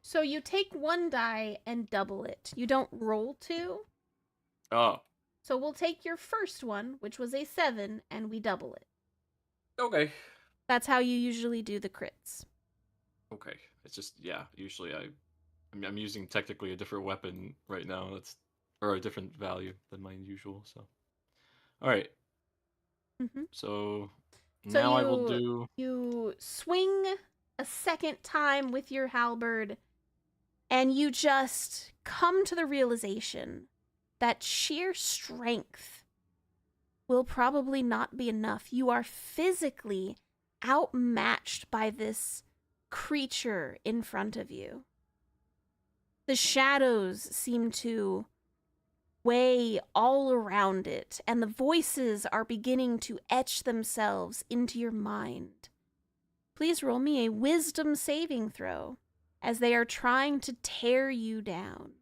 So you take one die and double it. You don't roll two. Oh, So we'll take your first one, which was a 7, and we double it. okay. That's how you usually do the crits. Okay. It's just, yeah, usually I'm using technically a different weapon right now. Or a different value than my usual, so. Alright. Mm-hmm. So So now I will do. You swing a second time with your halberd, and you just come to the realization that sheer strength will probably not be enough. You are physically outmatched by this creature in front of you. The shadows seem to weigh all around it, and the voices are beginning to etch themselves into your mind. Please roll me a wisdom saving throw as they are trying to tear you down.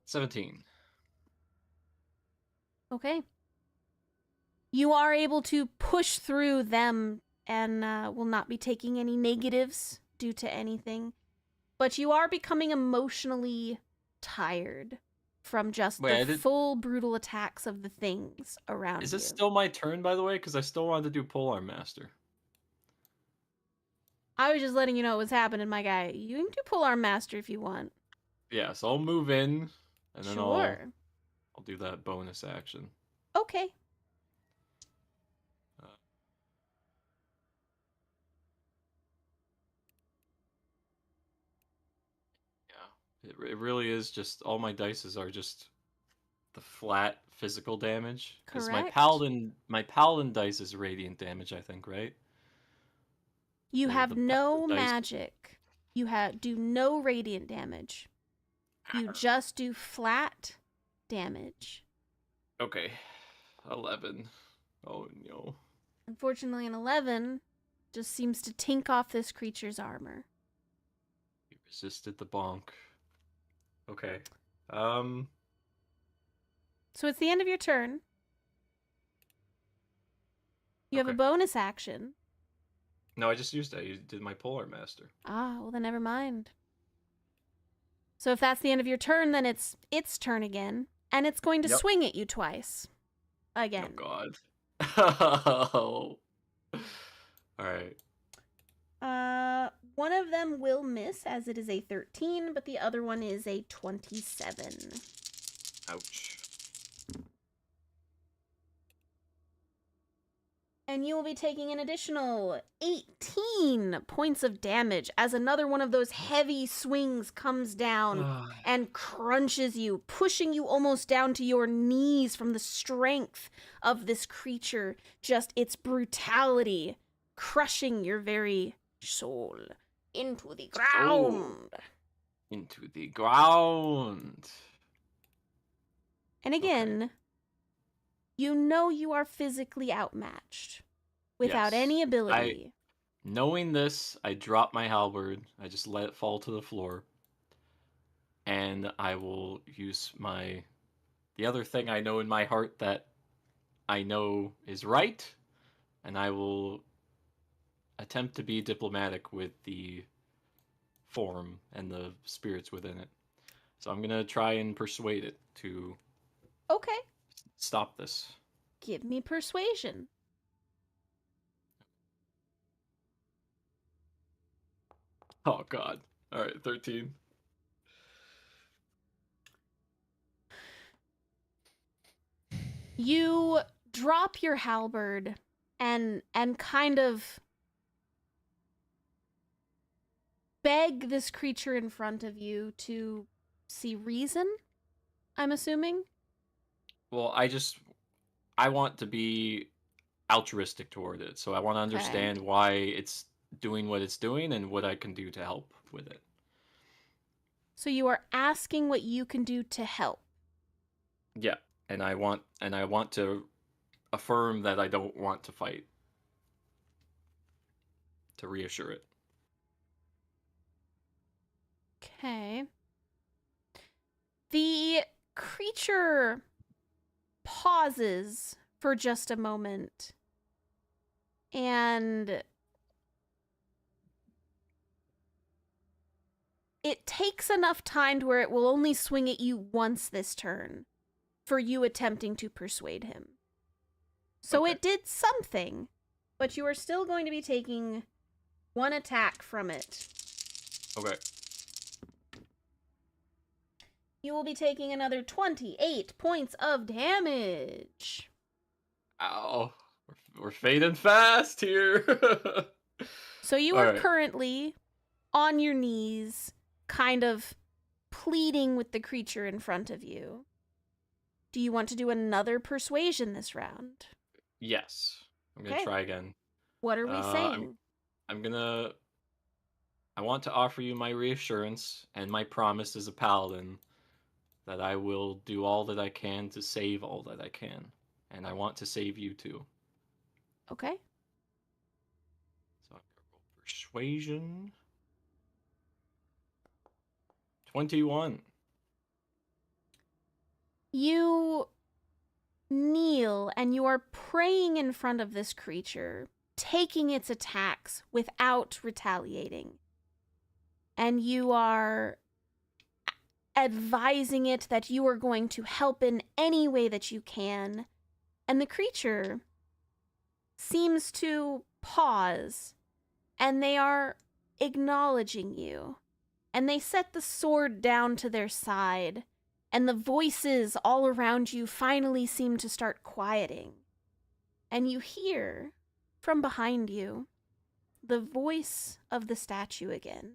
17. Okay. You are able to push through them and will not be taking any negatives due to anything. But you are becoming emotionally tired from just the full brutal attacks of the things around you. Is it still my turn, by the way? Because I still wanted to do Polearm Master. I was just letting you know what was happening, my guy. You can do Polearm Master if you want. Yeah, so I'll move in, and then Sure. I'll do that bonus action. Okay. Yeah, it really is just all my dices are just the flat physical damage. Because Correct. my paladin dice is radiant damage, I think, right? You The- have the no dice- magic. You do no radiant damage. You just do flat damage. Okay, 11. Oh no. Unfortunately, an 11 just seems to tink off this creature's armor. You resisted the bonk. Okay. So it's the end of your turn. You have a Okay. bonus action. No, I just used that. You did my Polearm Master. Ah, well then never mind. So if that's the end of your turn, then it's its turn again, and it's going to Yep. swing at you twice. Again. Oh god. Oh. Alright. One of them will miss as it is a 13, but the other one is a 27. Ouch. And you will be taking an additional 18 points of damage as another one of those heavy swings comes down and crunches you, pushing you almost down to your knees from the strength of this creature. Just its brutality crushing your very soul into the ground. Into the ground. And again, you know you are physically outmatched without Yes. any ability. Knowing this, I drop my halberd. I just let it fall to the floor. And I will use the other thing I know in my heart that I know is right. And I will attempt to be diplomatic with the form and the spirits within it. So I'm going to try and persuade it to Okay. stop this. Give me persuasion. Oh god. All right, 13. You drop your halberd and kind of beg this creature in front of you to see reason, I'm assuming. Well, I want to be altruistic toward it. So I want to understand why it's doing what it's doing and what I can do to help with it. So you are asking what you can do to help. Yeah, and I want to affirm that I don't want to fight. To reassure it. Okay. The creature pauses for just a moment and it takes enough time to where it will only swing at you once this turn for you attempting to persuade him. So Okay. it did something, but you are still going to be taking one attack from it. Okay. You will be taking another 28 points of damage. Ow. We're fading fast here. So you All are right. currently on your knees, kind of pleading with the creature in front of you. Do you want to do another persuasion this round? Yes. I'm going to Okay. try again. What are we saying? I want to offer you my reassurance and my promise as a paladin that I will do all that I can to save all that I can. And I want to save you too. Okay. So I'm going to roll persuasion. 21. You kneel and you are praying in front of this creature, taking its attacks without retaliating. And you are advising it that you are going to help in any way that you can. And the creature seems to pause, and they are acknowledging you. And they set the sword down to their side, and the voices all around you finally seem to start quieting. And you hear, from behind you, the voice of the statue again.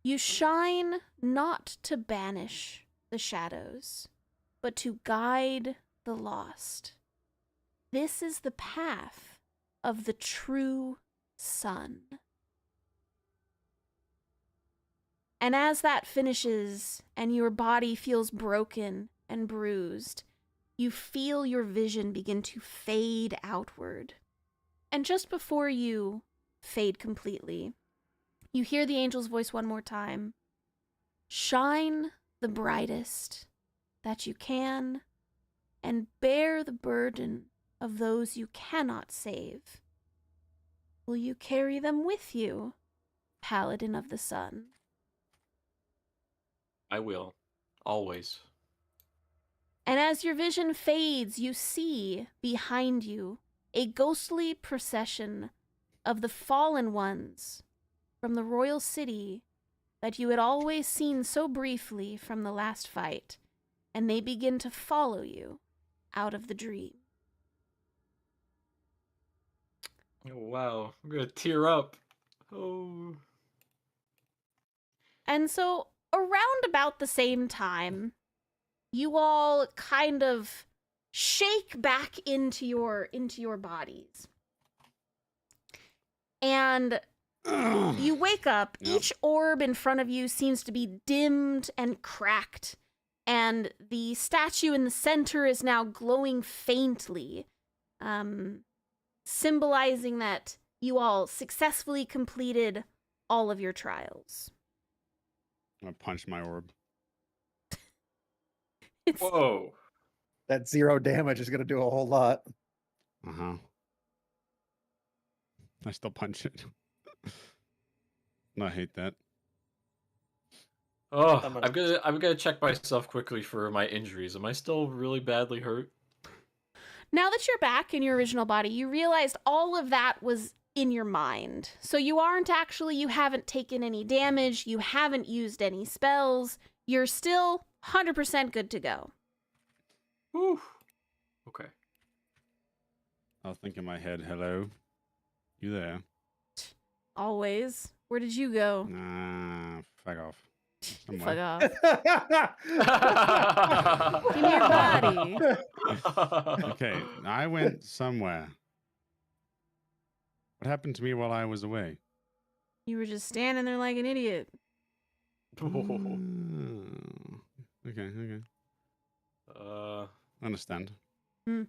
You shine not to banish the shadows, but to guide the lost. This is the path of the true sun. And as that finishes and your body feels broken and bruised, you feel your vision begin to fade outward. And just before you fade completely, you hear the angel's voice one more time. Shine the brightest that you can, and bear the burden of those you cannot save. Will you carry them with you, Paladin of the Sun? I will. Always. And as your vision fades, you see behind you a ghostly procession of the fallen ones from the royal city that you had always seen so briefly from the last fight, and they begin to follow you out of the dream. Oh, wow. I'm gonna tear up. Oh. And so, around about the same time, you all kind of shake back into your bodies. And you wake up, Yep. each orb in front of you seems to be dimmed and cracked, and the statue in the center is now glowing faintly, symbolizing that you all successfully completed all of your trials. I'm gonna punch my orb. It's, Whoa. That 0 damage is going to do a whole lot. Uh-huh. I still punch it. I hate that. Oh, I'm I'm gonna check myself quickly for my injuries. Am I still really badly hurt? Now that you're back in your original body, you realized all of that was in your mind. So you haven't taken any damage, you haven't used any spells, you're still 100% good to go. Whew. Okay. I'll think in my head, hello? You there? Always. Where did you go? Nah, fuck off. Fuck Somewhere. off. Give me your body. Okay, I went somewhere. What happened to me while I was away? You were just standing there like an idiot. Oh, okay. Uh, Understand. Hmm.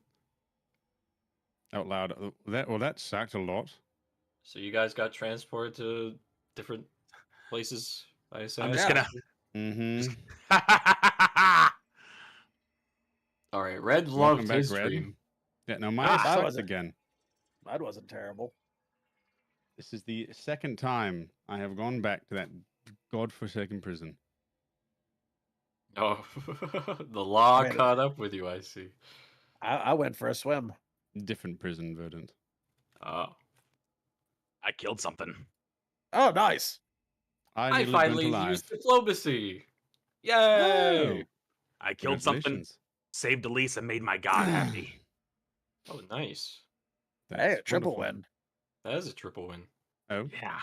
Out loud. That sucked a lot. so you guys got transported to different places, I assume? I'm just Yeah. Mm-hmm. gonna. All right, Red Welcome loved back, his Red. dream. Yeah, no, mine I sucked wasn't- again. That wasn't terrible. This is the second time I have gone back to that godforsaken prison. Oh, the law Wait. caught up with you, I see. I went for a swim. Different prison, Verdant. Oh. I killed something. Oh, nice. I nearly burnt finally alive. used diplomacy. Yay! Oh, I killed something, congratulations. saved Elise, and made my god happy. Oh, nice. Hey, That's a triple wonderful. win. That is a triple win. Oh, Yeah.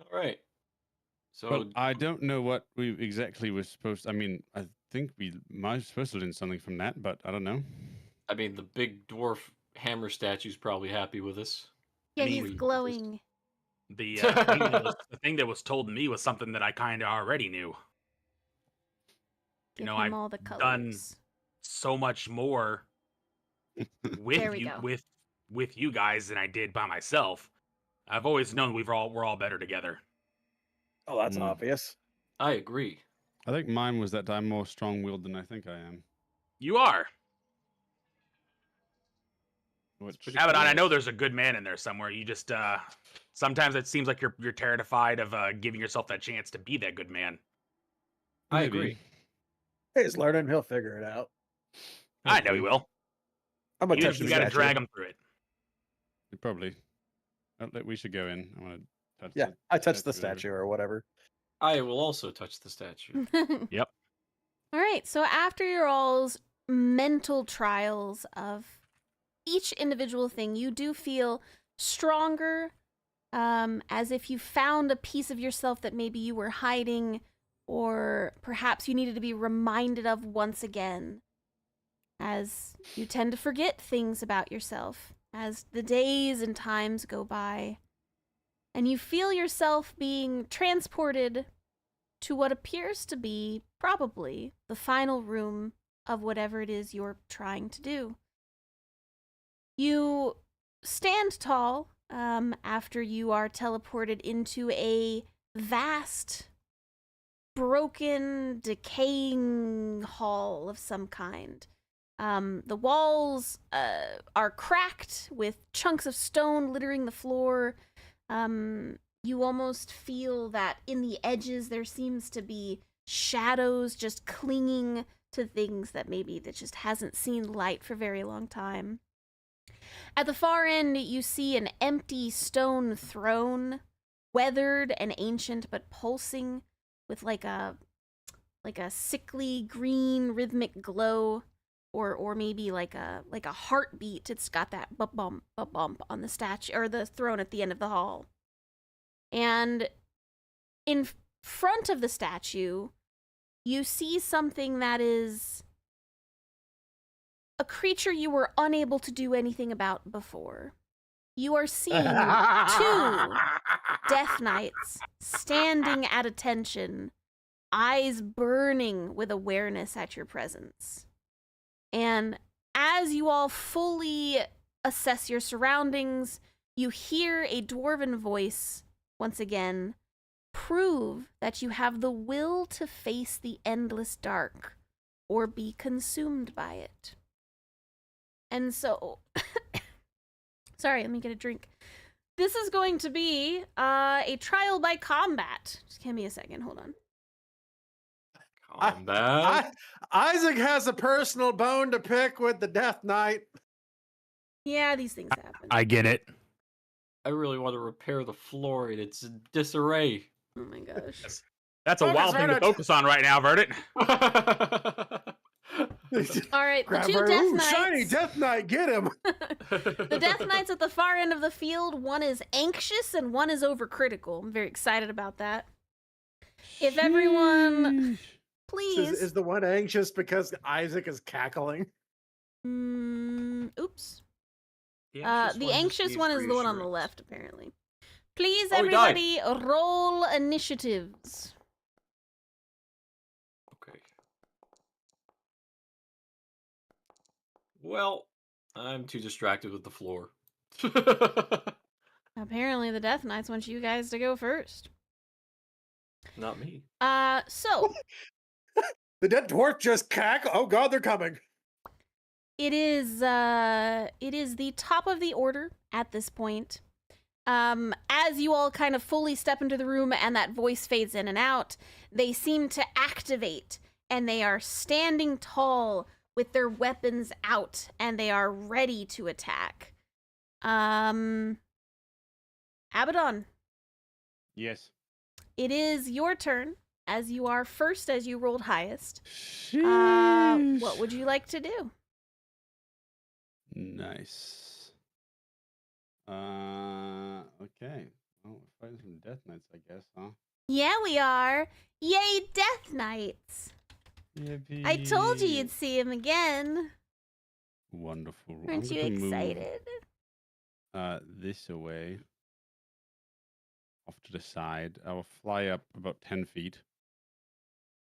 All right. So, well, I don't know what we exactly were supposed. I mean, I think we might supposed to learn something from that, but I don't know. I mean, the big dwarf hammer statue's probably happy with us. Yeah, Me, he's we just- glowing. The thing that was told to me was something that I kind of already knew. Give know, him I've all the done colors. So much more with There we you go. with you guys than I did by myself. I've always known we're all better together. Oh, that's Mm. obvious. I agree. I think mine was that I'm more strong-willed than I think I am. You are. Which pretty Abaddon, I cool. know there's a good man in there somewhere. You just sometimes it seems like you're terrified of giving yourself that chance to be that good man. I maybe. agree. He's learning. He'll figure it out. I know he Hopefully. will. I'm gonna Even touch if the you got to statue. drag him through it. Probably. We should go in. I want to touch. Yeah, I touched the over. statue or whatever. I will also touch the statue. Yep. All right, so after your all's mental trials of each individual thing, you do feel stronger, as if you found a piece of yourself that maybe you were hiding, or perhaps you needed to be reminded of once again, as you tend to forget things about yourself as the days and times go by, and you feel yourself being transported to what appears to be probably the final room of whatever it is you're trying to do. You stand tall after you are teleported into a vast, broken, decaying hall of some kind. The walls are cracked with chunks of stone littering the floor. You almost feel that in the edges there seems to be shadows just clinging to things that just hasn't seen light for a very long time. At the far end, you see an empty stone throne, weathered and ancient but pulsing with like a sickly green rhythmic glow, or maybe like a heartbeat. It's got that bump on the statue or the throne at the end of the hall. And in front of the statue, you see something that is a creature you were unable to do anything about before. You are seeing two Death Knights standing at attention, eyes burning with awareness at your presence. And as you all fully assess your surroundings, you hear a dwarven voice once again prove that you have the will to face the endless dark or be consumed by it. And so, sorry, let me get a drink. This is going to be a trial by combat. Just give me a second, hold on. Combat. Isaac has a personal bone to pick with the Death Knight. Yeah, these things happen. I get it. I really want to repair the floor in its disarray. Oh my gosh. That's a Focus wild thing on to it. focus on right now, Verdant. All right, the Grab two her. Death Ooh, Knights. shiny Death Knight, get him. The Death Knights at the far end of the field, one is anxious and one is overcritical. I'm very excited about that. If everyone, please. Is the one anxious because Isaac is cackling? Oops. The The anxious one is the one on the left, apparently. Please, Oh, he died. everybody, roll initiatives. Okay. Well, I'm too distracted with the floor. Apparently, the Death Knights want you guys to go first. Not me. So The dead dwarf just cackle. Oh god, they're coming. it is the top of the order at this point. As you all kind of fully step into the room and that voice fades in and out, they seem to activate and they are standing tall with their weapons out and they are ready to attack. Abaddon, Yes. it is your turn as you are first, as you rolled highest. Sheesh. What would you like to do? Nice. Okay. Well, we're fighting some Death Knights, I guess, huh? Yeah, we are. Yay, Death Knights. Yippee. I told you you'd see him again. Wonderful. Aren't I'm you gonna excited? Move, this away. Off to the side. I will fly up about 10 feet.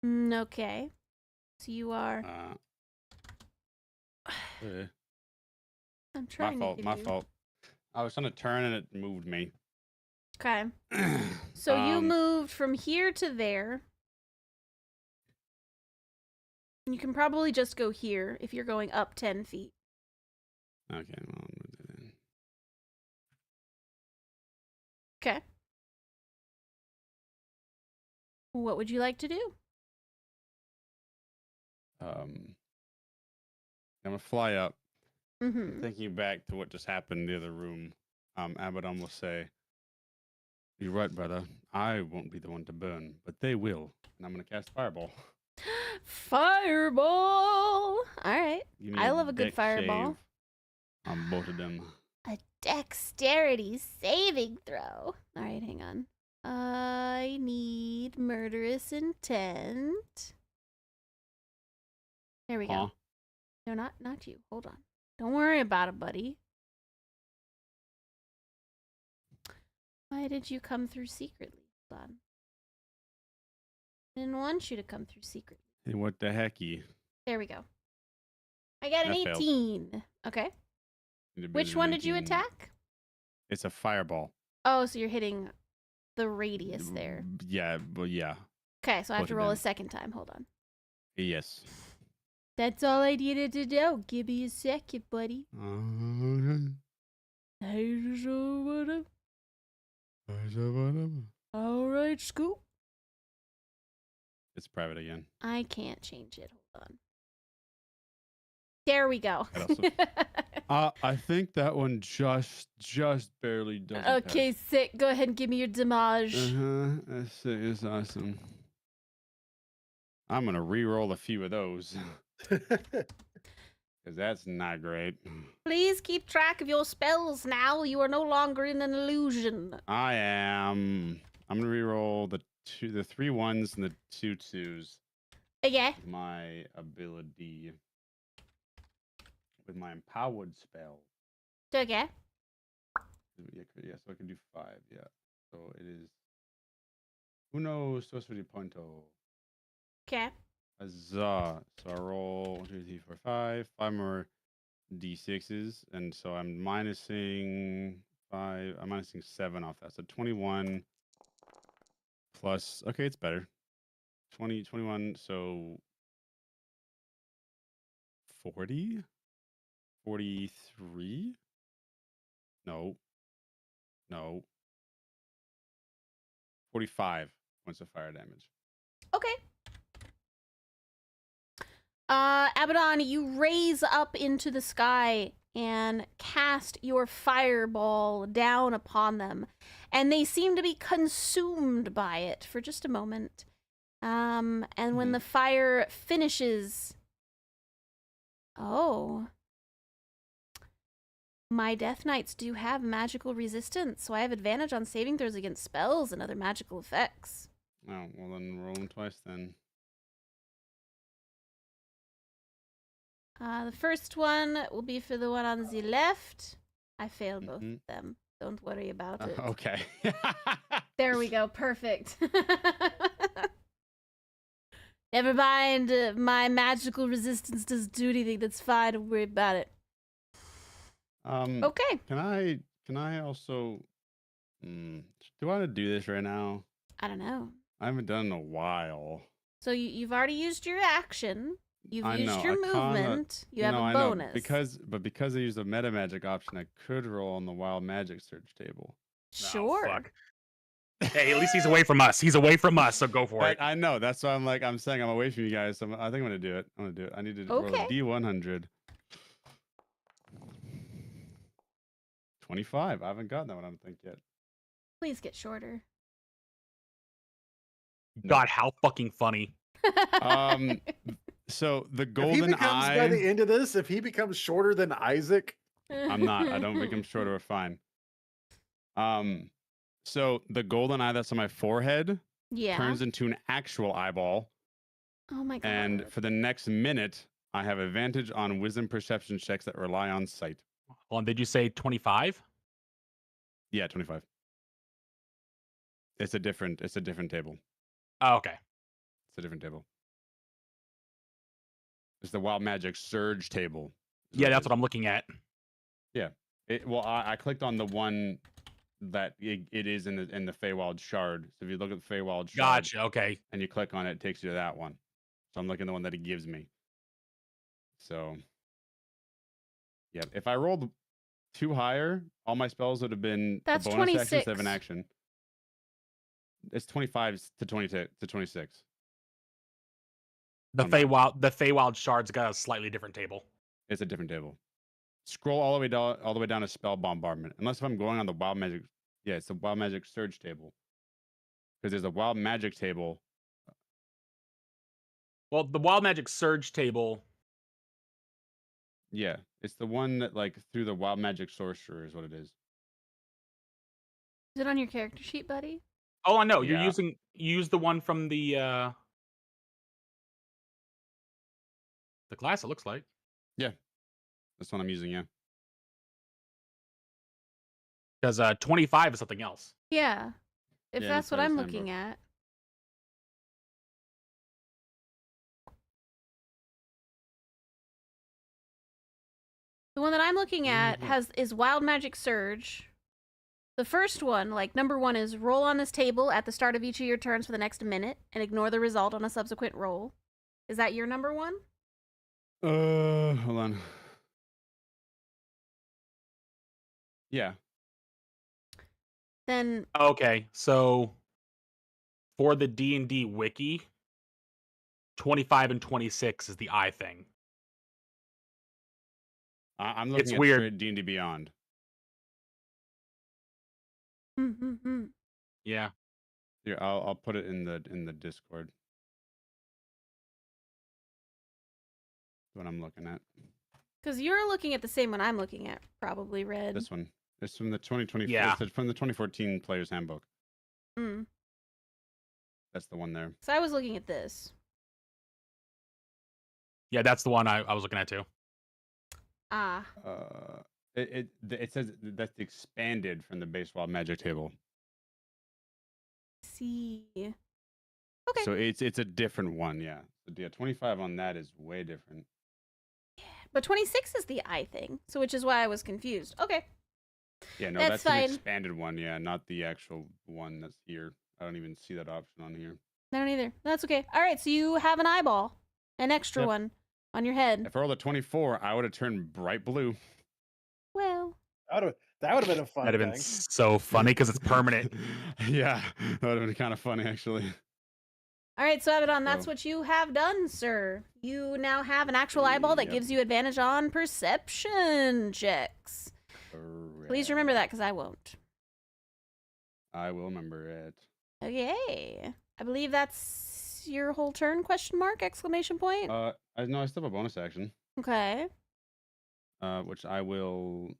Okay. So you are. I'm trying to. My fault. I was trying to turn and it moved me. Okay. So you moved from here to there. You can probably just go here if you're going up 10 feet. Okay, well, I'm gonna do Okay. What would you like to do? that. I'm gonna fly up Mm-hmm. Thinking back to what just happened in the other room, Abaddon will say, "You're right, brother. I won't be the one to burn, but they will. And I'm going to cast Fireball. Fireball. All right. Give me I love a good dex fireball. save on both of them. A dexterity saving throw. All right, hang on. I need murderous intent. There we go. Huh? No, not you. Hold on. Don't worry about it, buddy. Why did you come through secretly? Hold on. Didn't want you to come through secretly. Hey, what the hecky? There we go. I got an That failed. 18. Okay. Which one did you attack? It's a fireball. Oh, so you're hitting the radius there. Yeah, well, yeah. Okay, so I have Both to of roll a them. second time. Hold on. Yes. That's all I needed to know. Give me a second, buddy. All right, Scoop. It's private again. I can't change it. Hold on. There we go. I think that one just barely does. Okay, sick. Go ahead and give me your damage. That's awesome. I'm gonna re-roll a few of those because that's not great. Please keep track of your spells now. You are no longer in an illusion. I am. I'm gonna re-roll the 3 1s and the 2 2s. Okay. With my ability. With my empowered spell. Okay. Yeah, so I can do 5. Yeah. So it is. Uno sorcery punto. Okay. Huzzah. So I roll 1, 2, 3, 4, 5. 5 more d6s. And so I'm minusing 5. I'm minusing 7 off that. So 21 plus. Okay, it's better. 20, 21. So 40? 43? No. 45 points of fire damage. Okay. Abaddon, you raise up into the sky and cast your fireball down upon them, and they seem to be consumed by it for just a moment. And when the fire finishes, oh, my Death Knights do have magical resistance, so I have advantage on saving throws against spells and other magical effects. Oh, well then roll them twice then. The first one will be for the one on the left. I failed both of them. Don't worry about it. Okay. There we go. Perfect. Never mind. My magical resistance doesn't do anything. That's fine. Don't worry about it. Okay. Can I also do I want to do this right now? I don't know. I haven't done it in a while. So you've already used your action. You've I used know, your I kinda- movement. You have a I bonus. know, because I used the meta magic option, I could roll on the wild magic search table. Sure. Oh, fuck. Hey, at least he's away from us. He's away from us, so go for it. I know. That's why I'm saying I'm away from you guys. So I think I'm gonna do it. I'm gonna do it. I need to roll a D100. 25. I haven't gotten that one, I don't think yet. Please get shorter. God, how fucking funny. So the If he golden becomes by the eye. end of this, if he becomes shorter than Isaac, I'm not. I don't become shorter or fine. So the golden eye that's on my forehead Yeah. turns into an actual eyeball. Oh my god. And for the next minute, I have advantage on wisdom perception checks that rely on sight. Hold on, did you say 25? Yeah, 25. It's a different table. Oh, okay. It's a different table. It's the wild magic surge table. Yeah, that's what I'm looking at. I clicked on the one that it is in the Feywild shard. So if you look at the Feywild shard Gotcha, okay. and you click on it, it takes you to that one. So I'm looking at the one that it gives me. So yeah, if I rolled 2 higher, all my spells would have been That's the bonus actions 26. instead of an action. It's 25 to 26. The I'm not- Feywild Shard's got a slightly different table. It's a different table. scroll all the way down to spell bombardment. Unless if I'm going on the wild magic, yeah, it's the wild magic surge table. Because there's a wild magic table. Well, the Wild Magic Surge table. Yeah, it's the one that like through the wild magic sorcerer is what it is. Is it on your character sheet, buddy? Oh, I know. Yeah. You use the one from the class. It looks like. That's what I'm using. Yeah. Because 25 is something else. Yeah. If Yeah, that's the what I'm player's looking handbook. at. The one that I'm looking at is Wild Magic Surge. The first one, like number 1, is roll on this table at the start of each of your turns for the next minute and ignore the result on a subsequent roll. Is that your number 1? Hold on. Yeah. Then Okay, so for the D&D wiki, 25 and 26 is the I thing. I'm looking It's at weird. straight D&D Beyond. Yeah. Here, I'll put it in the Discord. What I'm looking at. because you're looking at the same one I'm looking at, probably, Red. This one. It's from the 2024. Yeah. It's from the 2014 Player's Handbook. Mm. That's the one there. So I was looking at this. Yeah, that's the one I was looking at too. Ah. It says that's expanded from the base wild magic table. See. Okay. So it's a different one, yeah. So yeah, 25 on that is way different. But 26 is the I thing, so which is why I was confused. Okay. Yeah, no, That's that's an fine. expanded one, yeah, not the actual one that's here. I don't even see that option on here. I don't either. That's okay. All right, so you have an eyeball, an extra Yep. one on your head. If I rolled a 24, I would have turned bright blue. Well, That would have been a fun That'd have thing. been so funny because it's permanent. Yeah, that would have been kind of funny, actually. all right, so Abaddon, that's So- what you have done, sir. You now have an actual eyeball that Yep. gives you advantage on perception checks. Please remember that, because I won't. I will remember it. Okay. I believe that's your whole turn, question mark, exclamation point? No, I still have a bonus action, Okay. which I will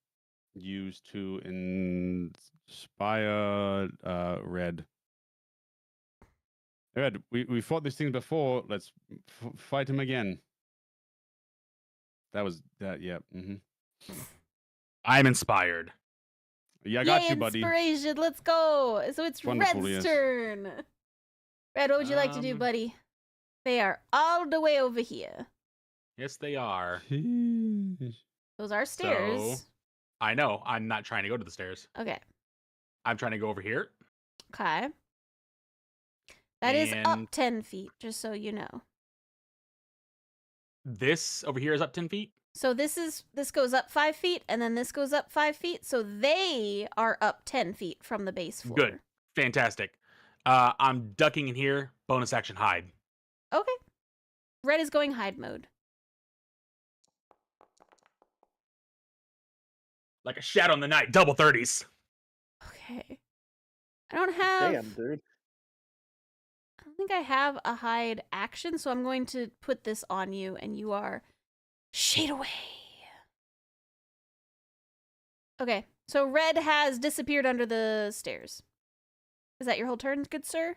use to inspire Red. Red, we fought these things before. Let's fight him again. That was that. Yeah. I'm inspired. Yeah, I got Yay, you, buddy. inspiration, let's go. So it's Wonderful, Red's yes. turn. Red, what would you like to do, buddy? They are all the way over here. Yes, they are. Those are stairs. So, I know. I'm not trying to go to the stairs. Okay. I'm trying to go over here. Okay. That is up And- 10 feet, just so you know. This over here is up 10 feet. So this goes up 5 feet, and then this goes up 5 feet. So they are up 10 feet from the base floor. Good. Fantastic. I'm ducking in here. Bonus action hide. Okay. Red is going hide mode. Like a shadow in the night. Double 30s. Okay. I don't have. Damn, dude. I don't think I have a hide action, so I'm going to put this on you, and you are shade away. Okay, so Red has disappeared under the stairs. Is that your whole turn, good sir?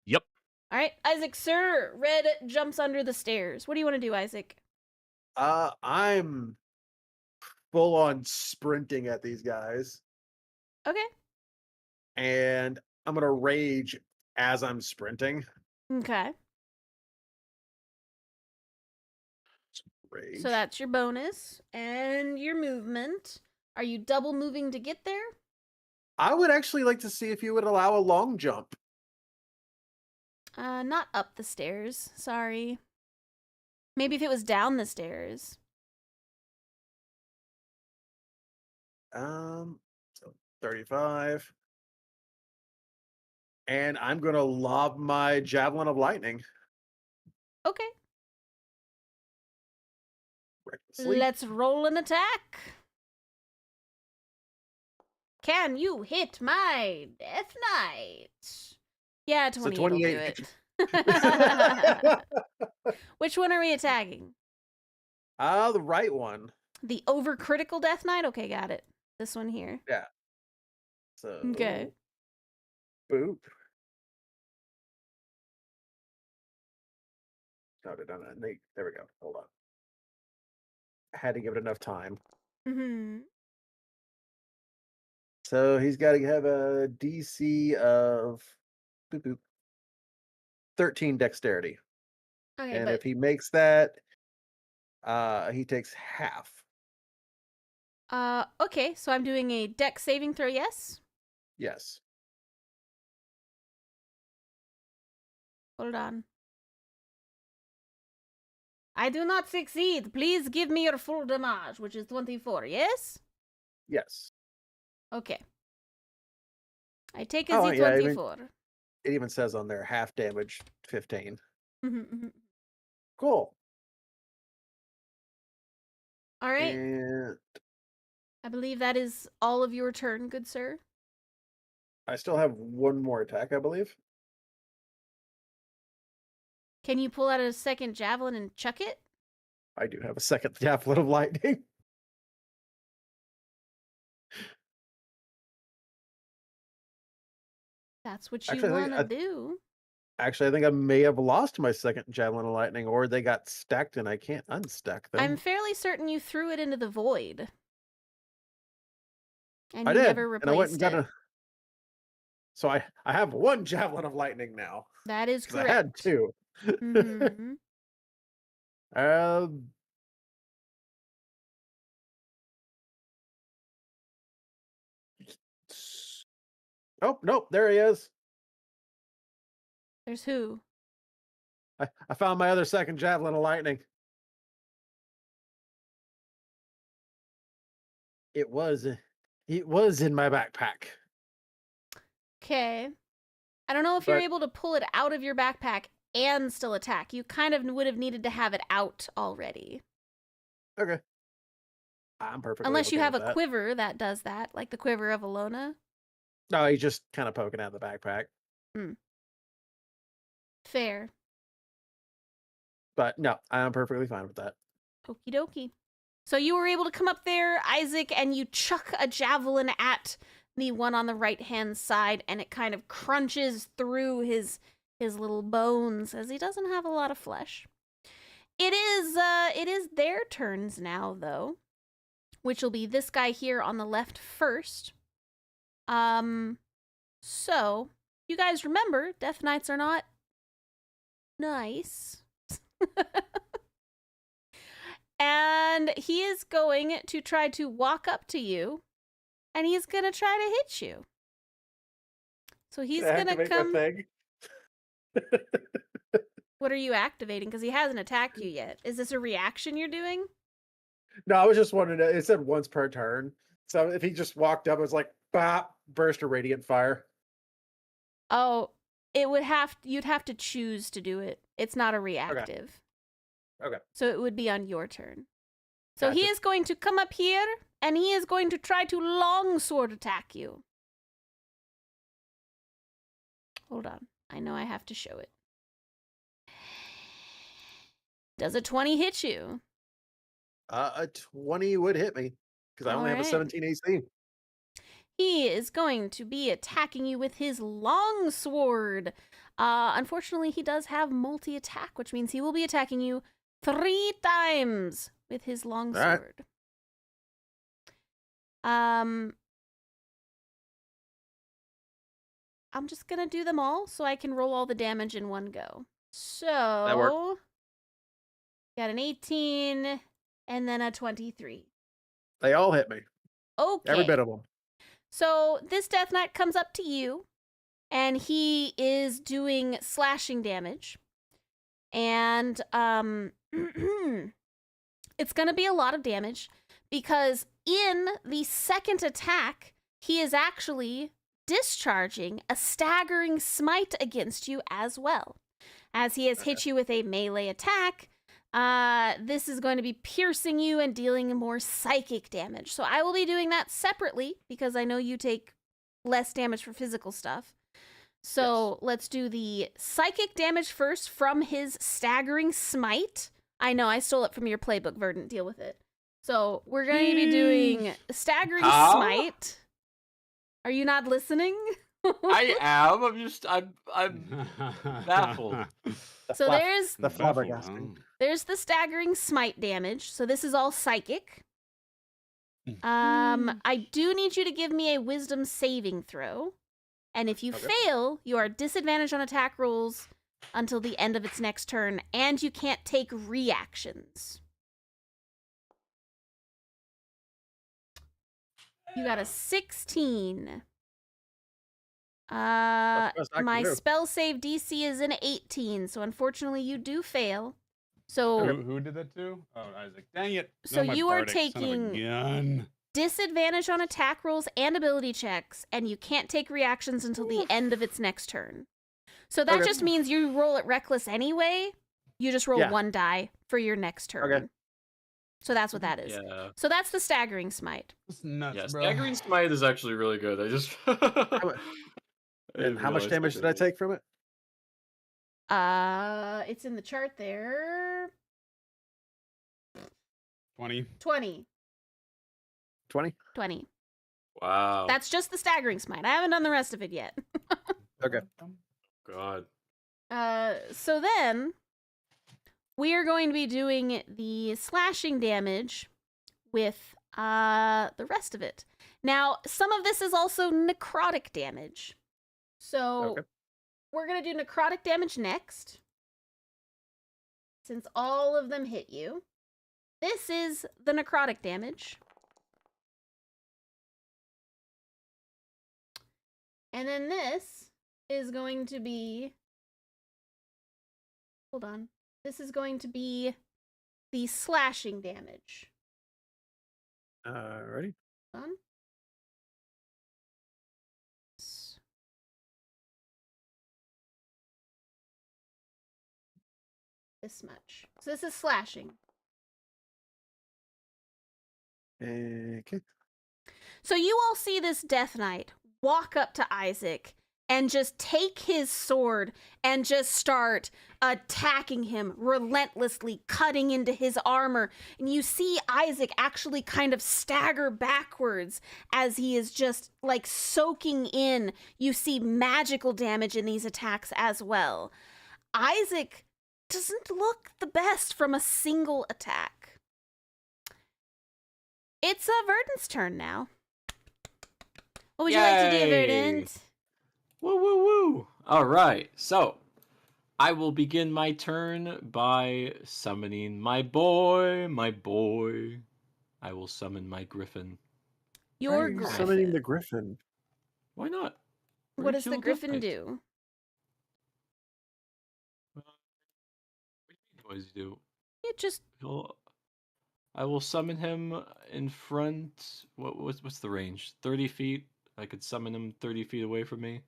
Yep. All right, Isaac, sir. Red jumps under the stairs. What do you want to do, Isaac? I'm full on sprinting at these guys, Okay. and I'm gonna rage as I'm sprinting. Okay. Rage. So that's your bonus and your movement. Are you double moving to get there? I would actually like to see if you would allow a long jump. Not up the stairs. Sorry. Maybe if it was down the stairs. So 35. And I'm gonna lob my javelin of lightning. Okay. recklessly. Let's roll an attack. Can you hit my Death Knight? Yeah, 28 will do 28 it. Which one are we attacking? The right one. The overcritical Death Knight? Okay, got it. This one here. Yeah. So Okay. boop. No, there we go. Hold on. I had to give it enough time. Mm-hmm. So he's got to have a DC of boop, boop, 13 dexterity. Okay, And but if he makes that, he takes half. okay, so I'm doing a dex saving throw, yes? Yes. Hold on. I do not succeed. Please give me your full damage, which is 24, yes? Yes. Okay. I take a Oh, yeah, Z24. It even says on there half damage 15. Mm-hmm. Cool. All right. And I believe that is all of your turn, good sir. I still have one more attack, I believe. Can you pull out a second javelin and chuck it? I do have a second javelin of lightning. That's what you Actually, want to do. Actually, I think I may have lost my second javelin of lightning, or they got stacked and I can't unstack them. I'm fairly certain you threw it into the void. And I you did, never and I went replaced and got it. So I have one javelin of lightning now. That is 'Cause I correct. had two. Mm-hmm. Um. Oh, nope, there he is. There's who? I found my other second javelin of lightning. It was in my backpack. Okay. I don't know if you're But- able to pull it out of your backpack and still attack. You kind of would have needed to have it out already. Okay. I'm perfectly Unless you okay have with a that. quiver that does that, like the quiver of Alona. No, he's just kind of poking out the backpack. Fair. But no, I'm perfectly fine with that. Okie dokie. So you were able to come up there, Isaac, and you chuck a javelin at the one on the right-hand side, and it kind of crunches through his little bones, as he doesn't have a lot of flesh. It is their turns now, though, which will be this guy here on the left first. So you guys remember, Death Knights are not nice. And he is going to try to walk up to you, and he's going to try to hit you. So he's going to come. Thing. What are you activating? Because he hasn't attacked you yet. Is this a reaction you're doing? No, I was just wondering. It said once per turn. So if he just walked up, it was like, bop, burst of radiant fire. Oh, you'd have to choose to do it. It's not a reactive. Okay. So it would be on your turn. So he Gotcha. is going to come up here, and he is going to try to longsword attack you. Hold on. I know I have to show it. Does a 20 hit you? A 20 would hit me because I only have a Alright. 17 AC. He is going to be attacking you with his longsword. Unfortunately, he does have multi-attack, which means he will be attacking you 3 times with his longsword. I'm just gonna do them all so I can roll all the damage in one go. So got an 18 and then a 23. They all hit me. Okay. Every bit of them. So this Death Knight comes up to you, and he is doing slashing damage. And it's going to be a lot of damage because in the second attack, he is actually discharging a staggering smite against you as well. As he has hit you with a melee attack, This is going to be piercing you and dealing more psychic damage. So I will be doing that separately because I know you take less damage for physical stuff. So let's do the psychic damage first from his staggering smite. I know, I stole it from your playbook, Verdant. Deal with it. So we're going to be doing staggering smite. Are you not listening? I am. I'm baffled. So there's the flabbergasting. There's the staggering smite damage. So this is all psychic. I do need you to give me a wisdom saving throw. And if you fail, you are disadvantaged on attack rolls until the end of its next turn, and you can't take reactions. You got a 16. My spell save DC is an 18, so unfortunately you do fail. So who did that to? Oh, Isaac. Dang it. So No, you my are bardic son of a taking gun. disadvantage on attack rolls and ability checks, and you can't take reactions until the end of its next turn. So that just means you roll at reckless anyway. You just roll one die for your next turn. Okay. So that's what that is. Yeah. So that's the staggering smite. That's nuts, Yeah, bro. staggering smite is actually really good. I just. And how much damage did I take from it? It's in the chart there. 20. 20. 20? 20. Wow. That's just the staggering smite. I haven't done the rest of it yet. Okay. God. So then we are going to be doing the slashing damage with the rest of it. Now, some of this is also necrotic damage. So we're going to do necrotic damage next, since all of them hit you. This is the necrotic damage. And then this is going to be... Hold on. This is going to be the slashing damage. Ready? Hold on. This much. So this is slashing. Okay. So you all see this Death Knight walk up to Isaac and just take his sword and just start attacking him relentlessly, cutting into his armor. And you see Isaac actually kind of stagger backwards as he is just like soaking in. You see magical damage in these attacks as well. Isaac doesn't look the best from a single attack. It's Verdant's turn now. What would you like to do, Verdant? Woo, woo, woo. All right. So, I will begin my turn by summoning my boy. I will summon my griffin. Your griffin. Summoning the griffin. Why not? What does the griffin do? What does he do? It just... I will summon him in front. What's the range? 30 feet. I could summon him 30 feet away from me.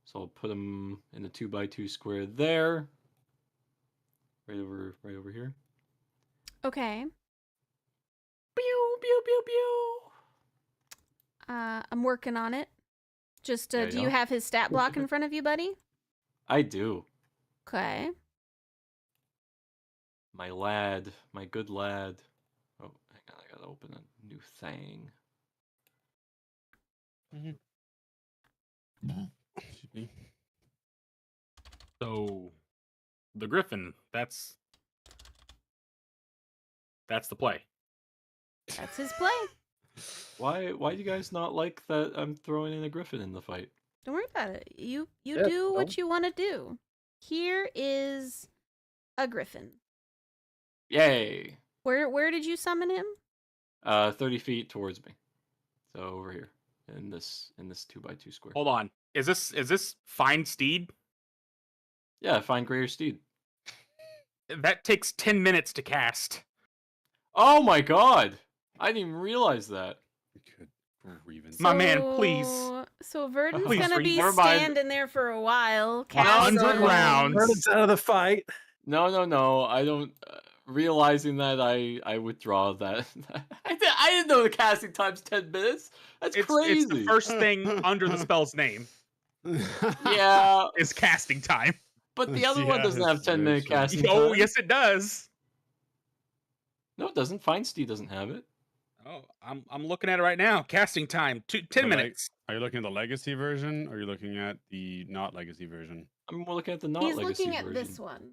So I'll put him in the 2x2 square there. Right over here. Okay. Pew, pew, pew, pew. I'm working on it. Just, There do you you go. have his stat block in front of you, buddy? I do. Okay. My lad. My good lad. Oh, hang on. I gotta open a new thing. Excuse me. So, the Griffin, that's the play. That's his play. Why do you guys not like that I'm throwing in a griffin in the fight? Don't worry about it. You Yeah, do what don't. you want to do. Here is a griffin. Yay! Where did you summon him? 30 feet towards me. So over here. In this 2x2 square. Hold on. Is this Find Steed? Yeah, find greater steed. That takes 10 minutes to cast. Oh my god! I didn't even realize that. Good grievance. My man, please. So Verdant's Please, gonna be never mind. standing there for a while. 100 casting- rounds. Verdant's out of the fight. No. I don't. realizing that, I withdraw that. I didn't know the casting time's 10 minutes. That's crazy. It's the first thing under the spell's name Yeah, is casting time. but the other one doesn't have Yes, 10-minute Richard. casting time. Oh, yes, it does. No, it doesn't. Feinstein doesn't have it. Oh, I'm looking at it right now. Casting time, 10 The minutes. Are you looking at the legacy version, or are you looking at the not legacy version? I'm looking at the not He's legacy looking at version. this one.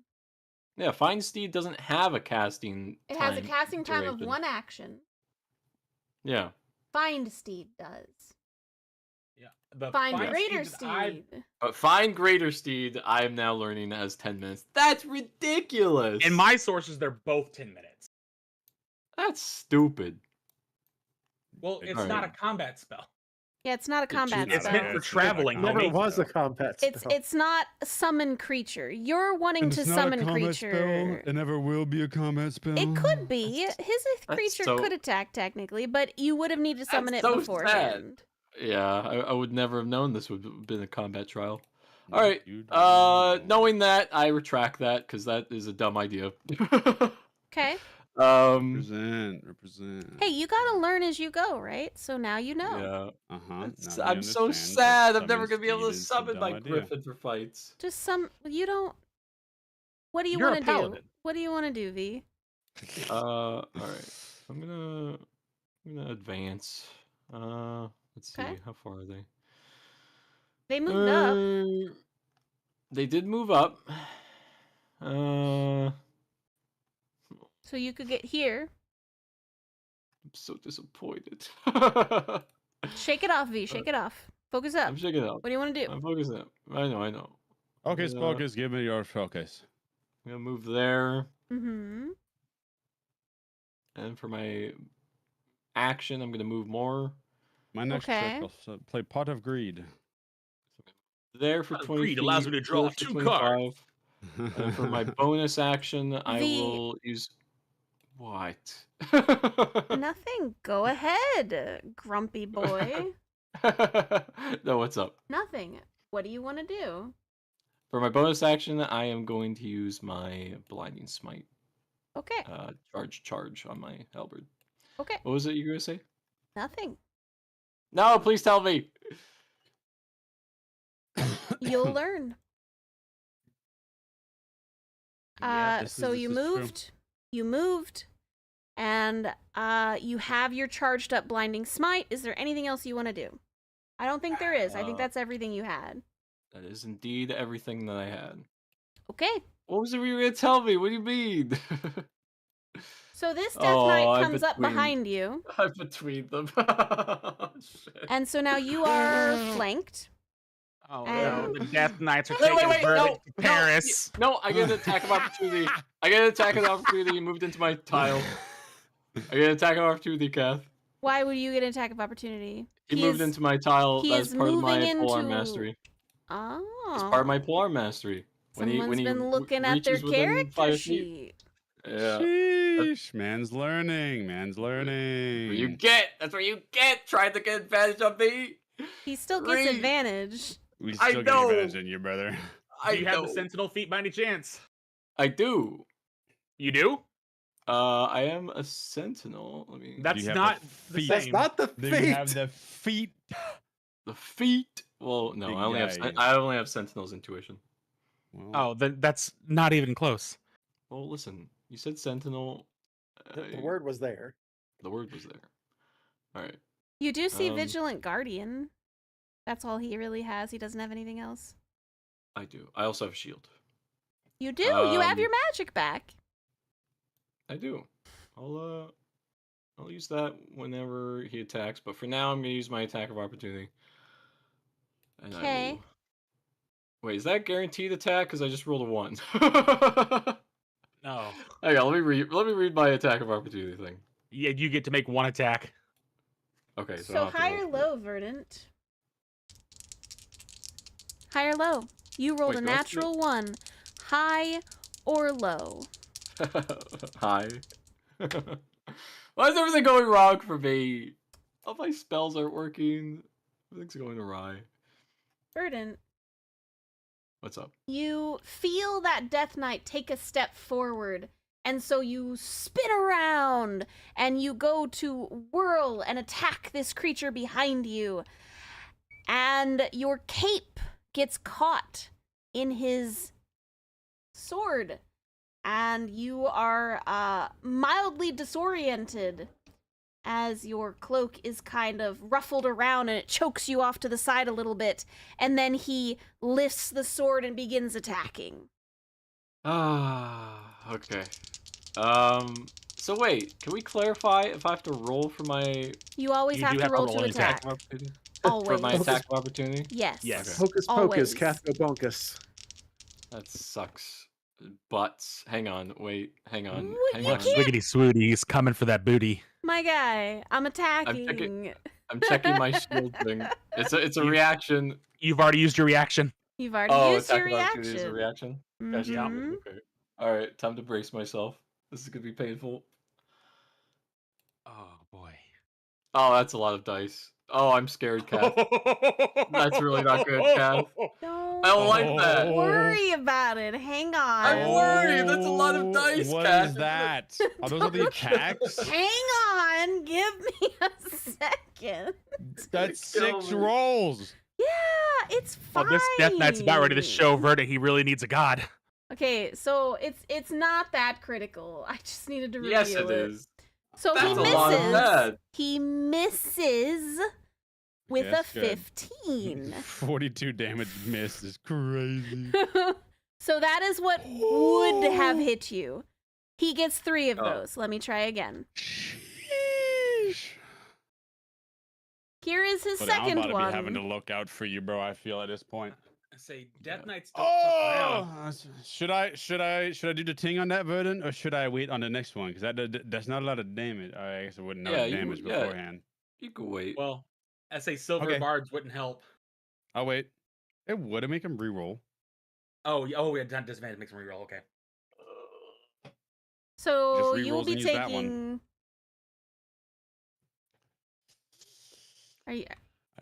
Yeah, Feinstein doesn't have a casting It time has a casting time of duration. 1 action. Yeah. Find Steed does. Yeah, the Find Find Greater Steed that I- Steed. But Find Greater Steed, I am now learning as 10 minutes. That's ridiculous. In my sources, they're both 10 minutes. That's stupid. Well, it's Alright. not a combat spell. Yeah, it's not a combat just- It's spell. meant for It's not a traveling. combat Never homie. was a spell. combat spell. It's not a summon creature. You're wanting to summon creature. It never will be a combat spell. It could be. His creature so- could attack technically, but you would have needed to summon it so sad. beforehand. Yeah, I would never have known this would have been a combat trial. No, Alright, you don't know. knowing that, I retract that, because that is a dumb idea. Okay. Represent. Hey, you gotta learn as you go, right? So now you know. Yeah. Uh-huh. I'm so sad. I'm never going to be able to summon my Griffin. Griffin for fights. Just you don't. What do you You're a want to do? paladin. What do you want to do, V? Alright. I'm gonna advance. Let's see. Okay. How far are they? They moved up. They did move up. So you could get here. I'm so disappointed. Shake it off, V. Shake it off. Focus up. I'm shaking it up. What do you want to do? I'm focusing up. I know. Focus, Yeah. focus. Give me your focus. I'm gonna move there. Mm-hmm. And for my action, I'm gonna move more. My next Okay. trick, I'll play Pot of Greed. There for 20 Greed allows me to feet, draw there for 2 25. cards. And for my bonus action, I The- will use what? Nothing. Go ahead, grumpy boy. No, what's up? Nothing. What do you want to do? For my bonus action, I am going to use my blinding smite. Okay. Charge on my halberd. Okay. What was it you were gonna say? Nothing. No, please tell me. You'll learn. So this you is true. moved, and you have your charged up blinding smite. Is there anything else you want to do? I don't think there is. I think that's everything you had. That is indeed everything that I had. Okay. What was it you were gonna tell me? What do you mean? So this Death Oh, Knight I'm comes up between- behind you, I'm between them. Shit. and so now you are flanked. Oh, And- no, the Death Knights are Wait, taking wait, Verdict no, to Paris. No, I get an attack of opportunity. I get an attack of opportunity. He moved into my tile. I get an attack of opportunity, Kath. Why would you get an attack of opportunity? He moved into my tile. he That's is part of my moving polar into- mastery. Oh. It's part of my polar mastery. Someone's been looking at their reaches within character 5 feet. sheet. Yeah. Sheesh, man's learning. Man's learning. That's what you get. That's what you get. Trying to get advantage of me. He still gets Reed. advantage. We I still get know. advantage in you, brother. Do you have know. the Sentinel feat by any chance? I do. You do? I am a sentinel. Let me. That's you have not the the feat? same. That's not the Do feat. you have the feet? The feet. Well, no, Big I only have. guy. I only have sentinel's intuition. Well, Oh, then that's not even close. Well, listen. You said sentinel. The word was there. The word was there. All right. You do see Um, Vigilant Guardian. That's all he really has. He doesn't have anything else. I do. I also have a shield. You do. You have your Um, magic back. I do. I'll use that whenever he attacks, but for now I'm gonna use my attack of opportunity. And I Okay. will... Wait, is that guaranteed attack? Because I just rolled a 1. No. Hang on, let me read my attack of opportunity thing. Yeah, you get to make one attack. Okay, so, I So don't have to high or roll for low, Verdant? High or low? You rolled Wait, a do I have to do- natural 1. High or low? it. Hi. Why is everything going wrong for me? All my spells aren't working. Everything's going awry. Verdant, What's up? you feel that Death Knight take a step forward And so you spin around and you go to whirl and attack this creature behind you. And your cape gets caught in his sword. And you are mildly disoriented as your cloak is kind of ruffled around and it chokes you off to the side a little bit. And then he lifts the sword and begins attacking. Okay. So wait, can we clarify if I have to roll for my You always You have do to have to roll roll to an attack. attack. opportunity? Always. For my attack of opportunity? Yes. Yes. Hocus Always. pocus, Cathco bonkus. That sucks. Butts. Hang on. Wait. Hang on. What, Hang you on. can't- Swiggity swooty, he's coming for that booty. My guy, I'm attacking. I'm checking my shield thing. It's a reaction. You've already used your reaction. You've already Oh, used your attack of opportunity is a reaction. reaction. Gotcha. Mhm. Okay. All right. Time to brace myself. This is gonna be painful. Oh boy. Oh, that's a lot of dice. Oh, I'm scared, Kath. That's really not good, Kath. Don't I don't like that. worry about it. Hang on. I'm worried. That's a lot of dice, What Kath. is that? Are those all the attacks? Hang on. Give me a second. That's Kill 6 me. rolls. Yeah, it's fine. Well, this Death Knight's about ready to show Verdict he really needs a god. Okay, so it's not that critical. I just needed to reveal Yes, it is. So That's he a lot of misses. that. He misses with Yes, a good. 15. 42 damage miss is crazy. So that is what would have hit you. He gets 3 of Oh. those. Let me try again. Sheesh. Here is his But I'm second about to one. be having to look out for you, bro. I feel at this point. I say Death Knights don't fuck around. Oh, should I do the ting on that Verdant, or should I wait on the next one? Because that's not a lot of damage. I guess I wouldn't know Yeah, the you- damage yeah. beforehand. You can wait. Well, I say Silver Okay. Bards wouldn't help. I'll wait. It would make him re-roll. Oh, yeah, disadvantage makes him reroll. Okay. So Just you will rerolls be and use that one. taking. Are you?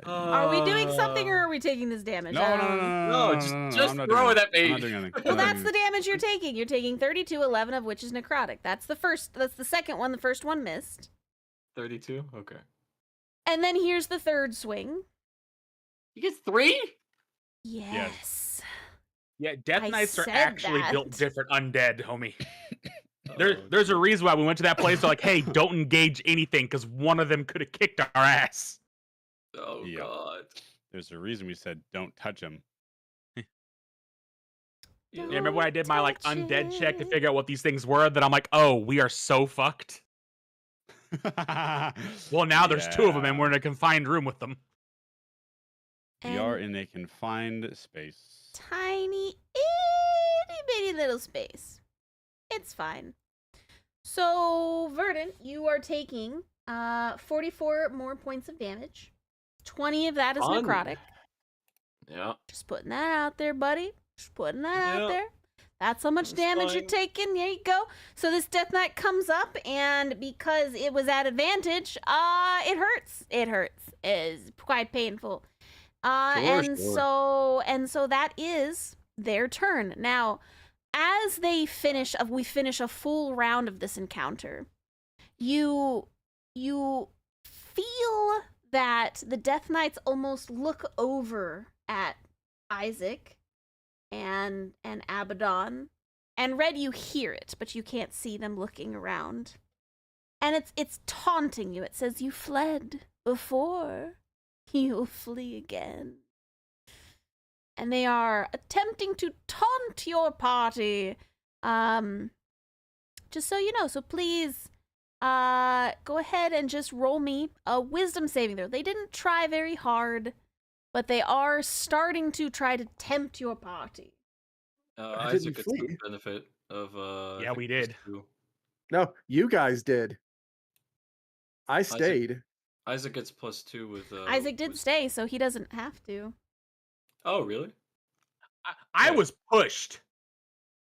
I- Are we doing something or are we taking this damage? No, I no, don't- no, no, No, no, no, just- no, no, just I'm not throw doing it at I'm me. not doing anything. Well, I'm not that's doing the damage you're taking. You're taking 32, 11 of which is necrotic. That's the first. That's the second one. The first one missed. 32? Okay. And then here's the third swing. He gets 3? Yes. Yeah, Death I Knights are said actually built that. different undead, homie. Oh, There's a reason why we went to that place. They're like, hey, don't engage anything because one of them could have kicked our ass. Oh, Yeah. God. There's a reason we said don't touch him. Yeah, remember when I did my like touch undead check to it. figure out what these things were? That I'm like, oh, we are so fucked. Well, now there's 2 of them, and we're in a confined room with them. We are And in a confined space. tiny, itty bitty little space. It's fine. So, Verdant, you are taking 44 more points of damage. 20 of that is Fun. necrotic. Yeah. Just putting that out there, buddy. Just putting that Yeah. out there. That's how much That's damage you're fine. taking. There you go. So this Death Knight comes up, and because it was at advantage, it hurts. It hurts. It's quite painful. And so that is their turn. Now, as we finish a full round of this encounter, you feel that the Death Knights almost look over at Isaac and Abaddon. And Red, you hear it, but you can't see them looking around. And it's taunting you. It says, you fled before. You'll flee again. And they are attempting to taunt your party. Just so you know. So please, go ahead and just roll me a wisdom saving throw. They didn't try very hard, but they are starting to try to tempt your party. I Isaac didn't gets the flee. benefit of Yeah, I we think did. +2. No, you guys did. I stayed. Isaac gets +2 with Isaac did with- stay, so he doesn't have to. Oh, really? I Yeah. was pushed.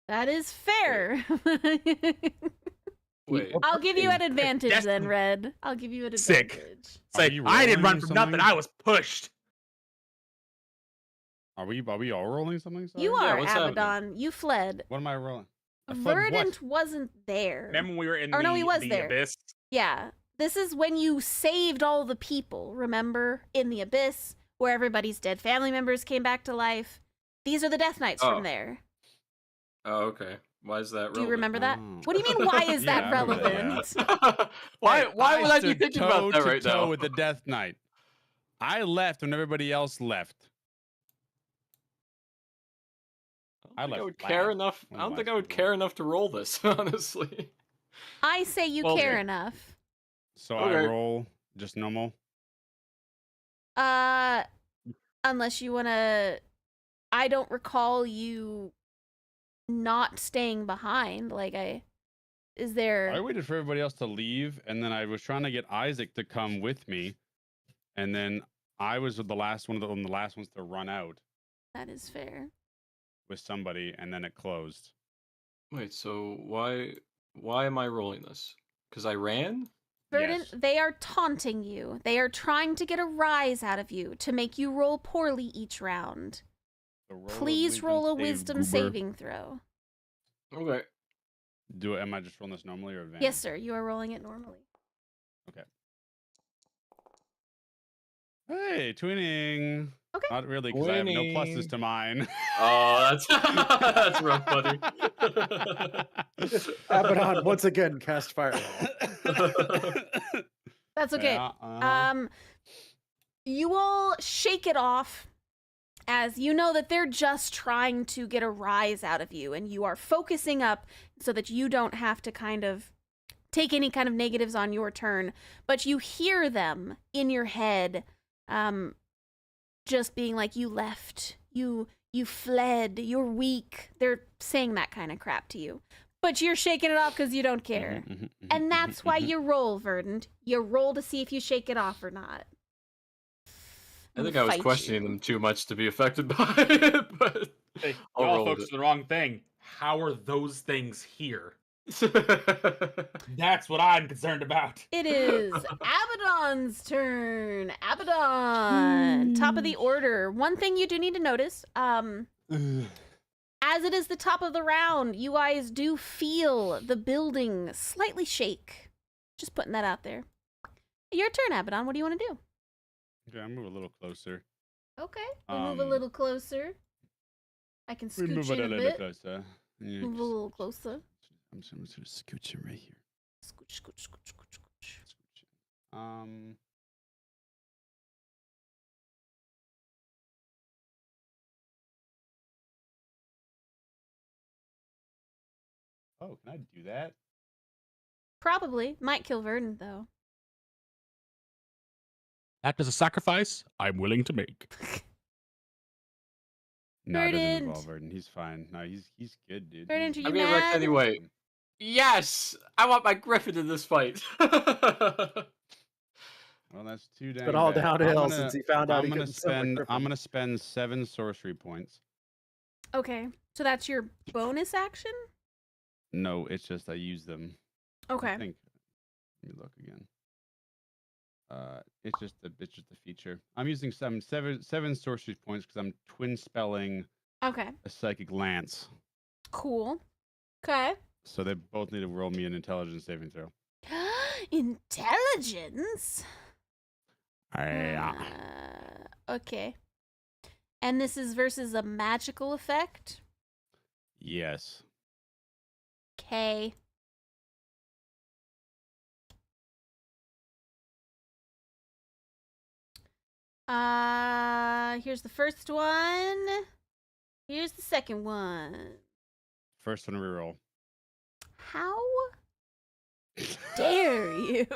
That is fair. Wait. I'll give you an That's- advantage then, Red. I'll give you an Sick. advantage. It's like, you I didn't run rolling from nothing. something? I was pushed. Are we all rolling something? Sorry? You Yeah, are what's happening? Abaddon. You fled. What am I rolling? I fled what? Verdant wasn't there. Remember when we were in Or the, no, he was the there. abyss? Yeah. This is when you saved all the people, remember? In the abyss, where everybody's dead family members came back to life. These are the Death Knights Oh. from there. Oh, okay. Why is that relevant? Do you remember that? Oh. What do you mean, why is Yeah, that I remember that, relevant? why Hey, would I be stood thinking about that right toe-to-toe now? with the Death Knight. I left when everybody else left. I don't think I left would care last. enough. One I of don't the think last I would people. care enough to roll this, honestly. I say you Well, care okay. enough. So I Okay. roll just normal. Unless you want to... I don't recall you not staying behind. Like, is there... I waited for everybody else to leave, and then I was trying to get Isaac to come with me, and then I was the last one of the last ones to run out That is fair. with somebody, and then it closed. Wait, so why am I rolling this? Because I ran? Verdant, Yes. they are taunting you. They are trying to get a rise out of you to make you roll poorly each round. So Please roll a wisdom goober. saving throw. Okay. Am I just rolling this normally or advanced? Yes, sir. You are rolling it normally. Hey, twinning. Okay. Not really, because I have no pluses Twinning. to mine. Oh, that's that's rough, buddy. Abaddon once again cast fireball. That's okay. Yeah, You all shake it off as you know that they're just trying to get a rise out of you, and you are focusing up so that you don't have to kind of take any kind of negatives on your turn. But you hear them in your head, just being like, you left, you fled, you're weak. They're saying that kind of crap to you. But you're shaking it off because you don't care. And that's why you roll, Verdant. You roll to see if you shake it off or not. I think I was Fight questioning you. them too much to be affected by it, but Hey, I'll y'all roll with focused on the wrong thing. How are those things here? it. That's what I'm concerned about. It is Abaddon's turn. Abaddon, top of the order. One thing you do need to notice, as it is the top of the round, you guys do feel the building slightly shake. Just putting that out there. Your turn, Abaddon. What do you want to do? Okay, I'll move a little closer. Okay, we'll move a little closer. I can We scooch move in it a a little bit. closer. Yeah, Move a little closer. I'm just gonna scooch him right here. Scooch, scooch, scooch, scooch, scooch. Scooch him. Oh, can I do that? Probably. Might kill Verdant, though. That is a sacrifice I'm willing to make. No, it doesn't Verdant. involve Verdant. He's fine. No, he's good, dude. Verdant, He's- are I'm you being wrecked mad? anyway. Yes! I want my griffin in this fight. Well, that's too dang But all bad. downhill since he found out I'm he gonna couldn't summon a spend. griffin. I'm gonna spend 7 sorcery points. Okay, so that's your bonus action? No, it's just I use them. Okay. I think. Let me look again. It's just the feature. I'm using seven sorcery points because I'm twin spelling Okay. a psychic lance. Cool. Okay. So they both need to roll me an intelligence saving throw. Intelligence? Yeah. Okay. And this is versus a magical effect? Yes. Okay. Here's the first one. Here's the second one. First one reroll. How dare you?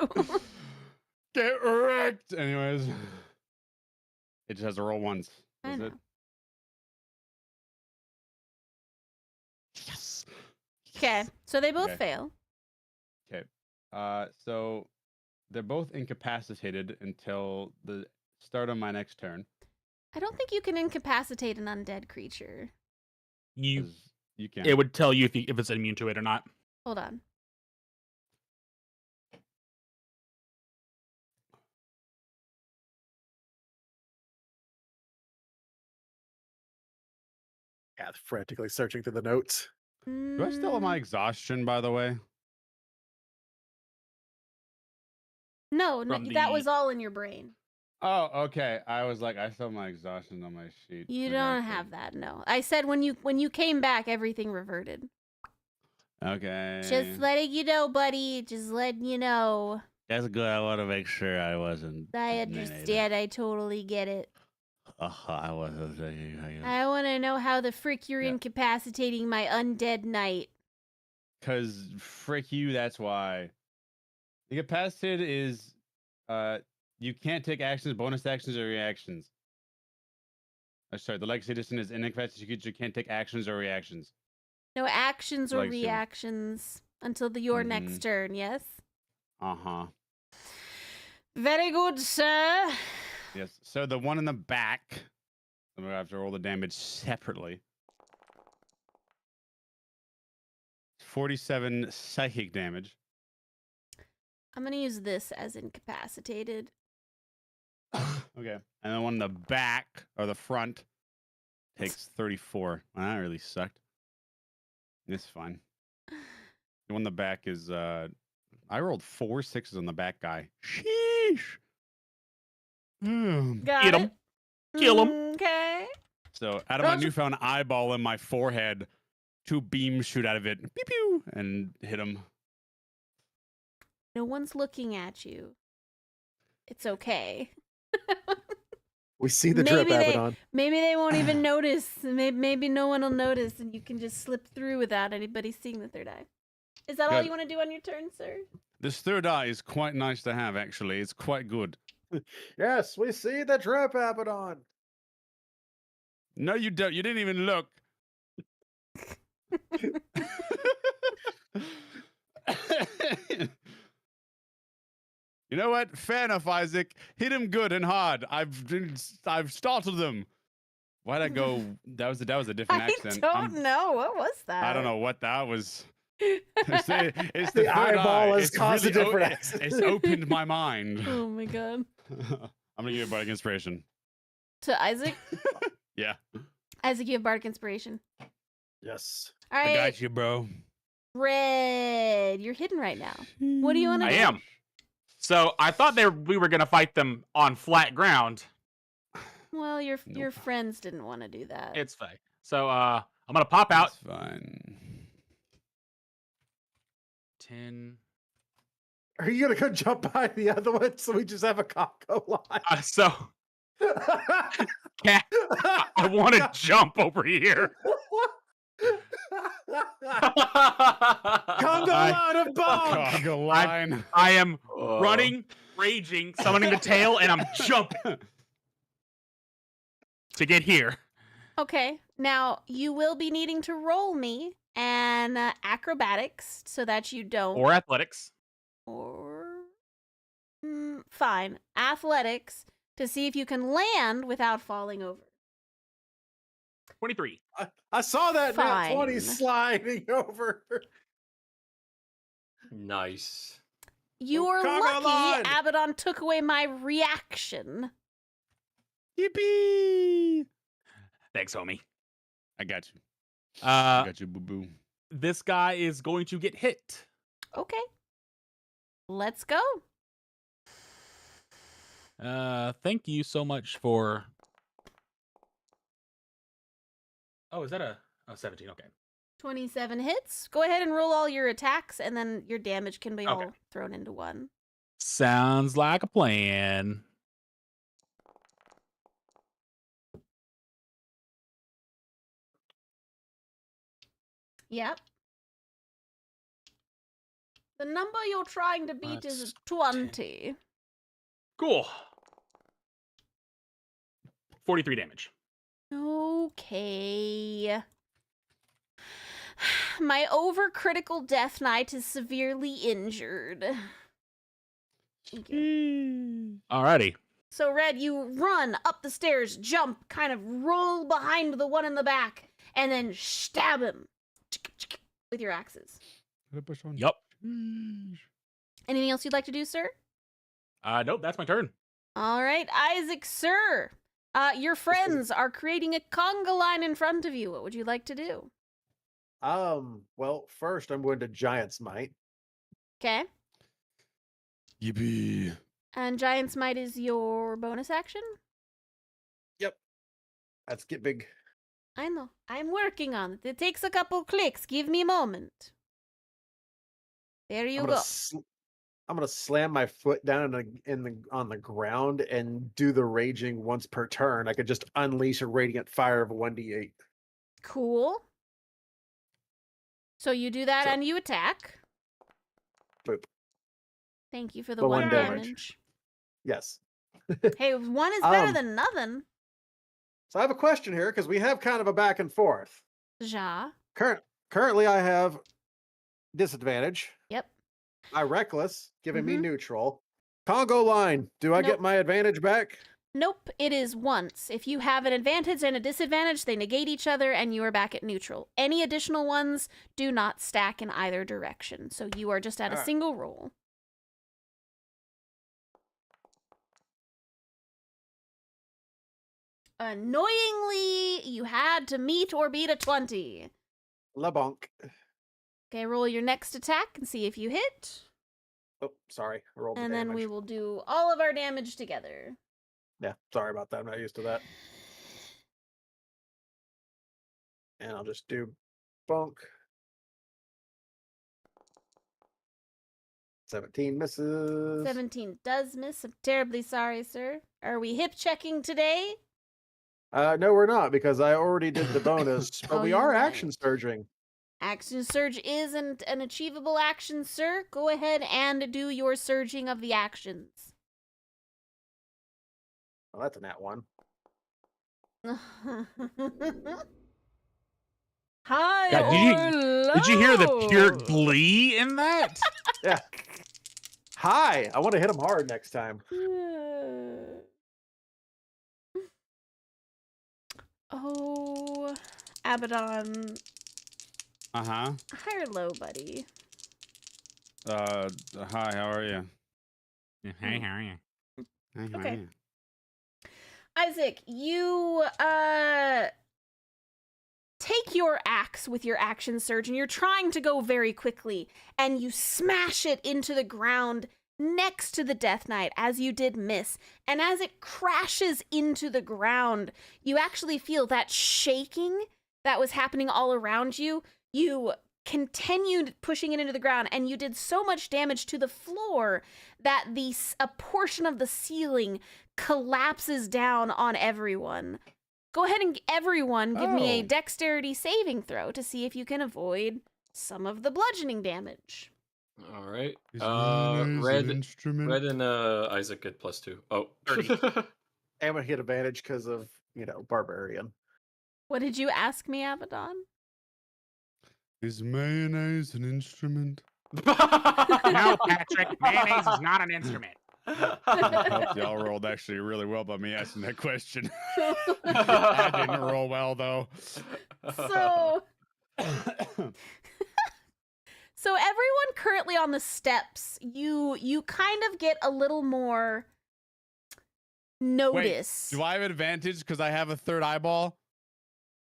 Get wrecked. Anyways, it just has to roll once. I That's know. it. Yes. Okay, so they both Okay. fail. Okay. So they're both incapacitated until the start of my next turn. I don't think you can incapacitate an undead creature. You, 'Cause you can. it would tell you if it's immune to it or not. Hold on. Yeah, frantically searching through the notes. Do I still have my exhaustion, by the way? No, From that the- was all in your brain. Oh, okay. I was like, I still have my exhaustion on my sheet. You Okay, don't cool. have that. No, I said when you came back, everything reverted. Okay. Just letting you know, buddy. Just letting you know. That's good. I want to make sure I wasn't. I understand. I totally get it. I wasn't thinking. I want to know how the frick you're Yeah. incapacitating my undead knight. Because frick you, that's why. Incapacitated is, you can't take actions, bonus actions, or reactions. Sorry, the legacy edition is incapacitated. You can't take actions or reactions. No actions or Legacy. reactions until your next turn. Yes. Very good, sir. Yes. So the one in the back, I'm gonna have to roll the damage separately. 47 psychic damage. I'm gonna use this as incapacitated. Okay. And the one in the back or the front takes 34. Well, that really sucked. It's fine. The one in the back is I rolled 4 6s on the back guy. Sheesh. Got Get 'em. it. Kill 'em. Okay. So out of my Roger. newfound eyeball in my forehead, 2 beams shoot out of it, pew pew, and hit him. No one's looking at you. It's okay. We see the Maybe drip, they- Abaddon. Maybe they won't even notice. Maybe no one will notice, and you can just slip through without anybody seeing the third eye. Is that all Good. you want to do on your turn, sir? This third eye is quite nice to have, actually. It's quite good. Yes, we see the drip, Abaddon. No, you don't. You didn't even look. You know what? Fair enough, Isaac. Hit him good and hard. I've startled them. Why'd I go? That was a different accent. I don't know. What was that? I don't know what that was. It's the The third eyeball eye. has It's caused a really different it's accent. opened my mind. Oh my god. I'm gonna give you a bardic inspiration. To Isaac? Yeah. Isaac, you have bardic inspiration. Yes. All I right, got you, bro. Red. You're hidden right now. What do you wanna I do? am. So I thought we were gonna fight them on flat ground. Well, your Nope. friends didn't want to do that. It's fine. So I'm gonna pop out. That's fine. 10. Are you gonna go jump by the other one so we just have a Congo line? So yeah, I want to jump over here. Congo line of bog. Congo line. I am Oh. running, raging, summoning the tail, and I'm jumping to get here. Okay, now you will be needing to roll me an acrobatics so that you don't. Or athletics. Fine, athletics to see if you can land without falling over. 23. I saw that nat 20 Fine. sliding over. Nice. You're Congo lucky line. Abaddon took away my reaction. Yippee! Thanks, homie. I got you. I Uh, got you, boo boo. this guy is going to get hit. Okay, let's go. Thank you so much for. Oh, is that a 17? Okay. 27 hits. Go ahead and roll all your attacks, and then your damage can be Okay. all thrown into one. Sounds like a plan. Yep. The number you're trying to beat is That's 20. Cool. 43 damage. Okay. My overcritical Death Knight is severely injured. Thank you. Alrighty. So, Red, you run up the stairs, jump, kind of roll behind the one in the back, and then stab him with your axes. Yup. Anything else you'd like to do, sir? Nope, that's my turn. All right, Isaac, sir. Your friends are creating a conga line in front of you. What would you like to do? Well, first I'm going to Giant's Might. Okay. Yippee. And Giant's Might is your bonus action? Yep. Let's get big. I know. I'm working on it. It takes a couple clicks. Give me a moment. There you go. I'm gonna slam my foot down on the ground and do the raging once per turn. I could just unleash a radiant fire of 1d8. Cool. So you do that So- and you attack. Boop. Thank you for the For 1 1 damage. damage. Yes. Hey, 1 is better Um, than nothing. So I have a question here because we have kind of a back and forth. Ja. Currently, I have disadvantage. Yep. I reckless, giving me Mhm. neutral. Congo line. Do I Nope. get my advantage back? Nope, it is once. If you have an advantage and a disadvantage, they negate each other and you are back at neutral. Any additional ones do not stack in either direction. So you are just at a Alright. single roll. Annoyingly, you had to meet or beat a 20. LeBonk. Okay, roll your next attack and see if you hit. Oh, sorry. I rolled the And then damage. we will do all of our damage together. Yeah, sorry about that. I'm not used to that. And I'll just do bonk. 17 misses. 17 does miss. I'm terribly sorry, sir. Are we hip checking today? No, we're not because I already did the bonus, but Oh, we you're are right. action surging. Action surge is an achievable action, sir. Go ahead and do your surging of the actions. Well, that's a nat 1. High God, or did you hear the pure low? glee in that? Yeah. Hi. I want to hit him hard next time. Oh, Abaddon. Uh-huh. High or low, buddy? Hi, how are you? Hey, how are you? Hi, how are Okay. you? Isaac, you take your axe with your action surge and you're trying to go very quickly and you smash it into the ground next to the Death Knight as you did miss. And as it crashes into the ground, you actually feel that shaking that was happening all around you. You continued pushing it into the ground and you did so much damage to the floor that a portion of the ceiling collapses down on everyone. Go ahead and everyone give me a Oh. dexterity saving throw to see if you can avoid some of the bludgeoning damage. All right. Is mayonnaise Red, an instrument? Red and Isaac get +2. Oh, 30. And we hit advantage because of, barbarian. What did you ask me, Abaddon? Is mayonnaise an instrument? No, Patrick, mayonnaise is not an instrument. I hope y'all rolled actually really well by me asking that question. I didn't roll well though. So So everyone currently on the steps, you kind of get a little more notice. Do I have advantage because I have a third eyeball?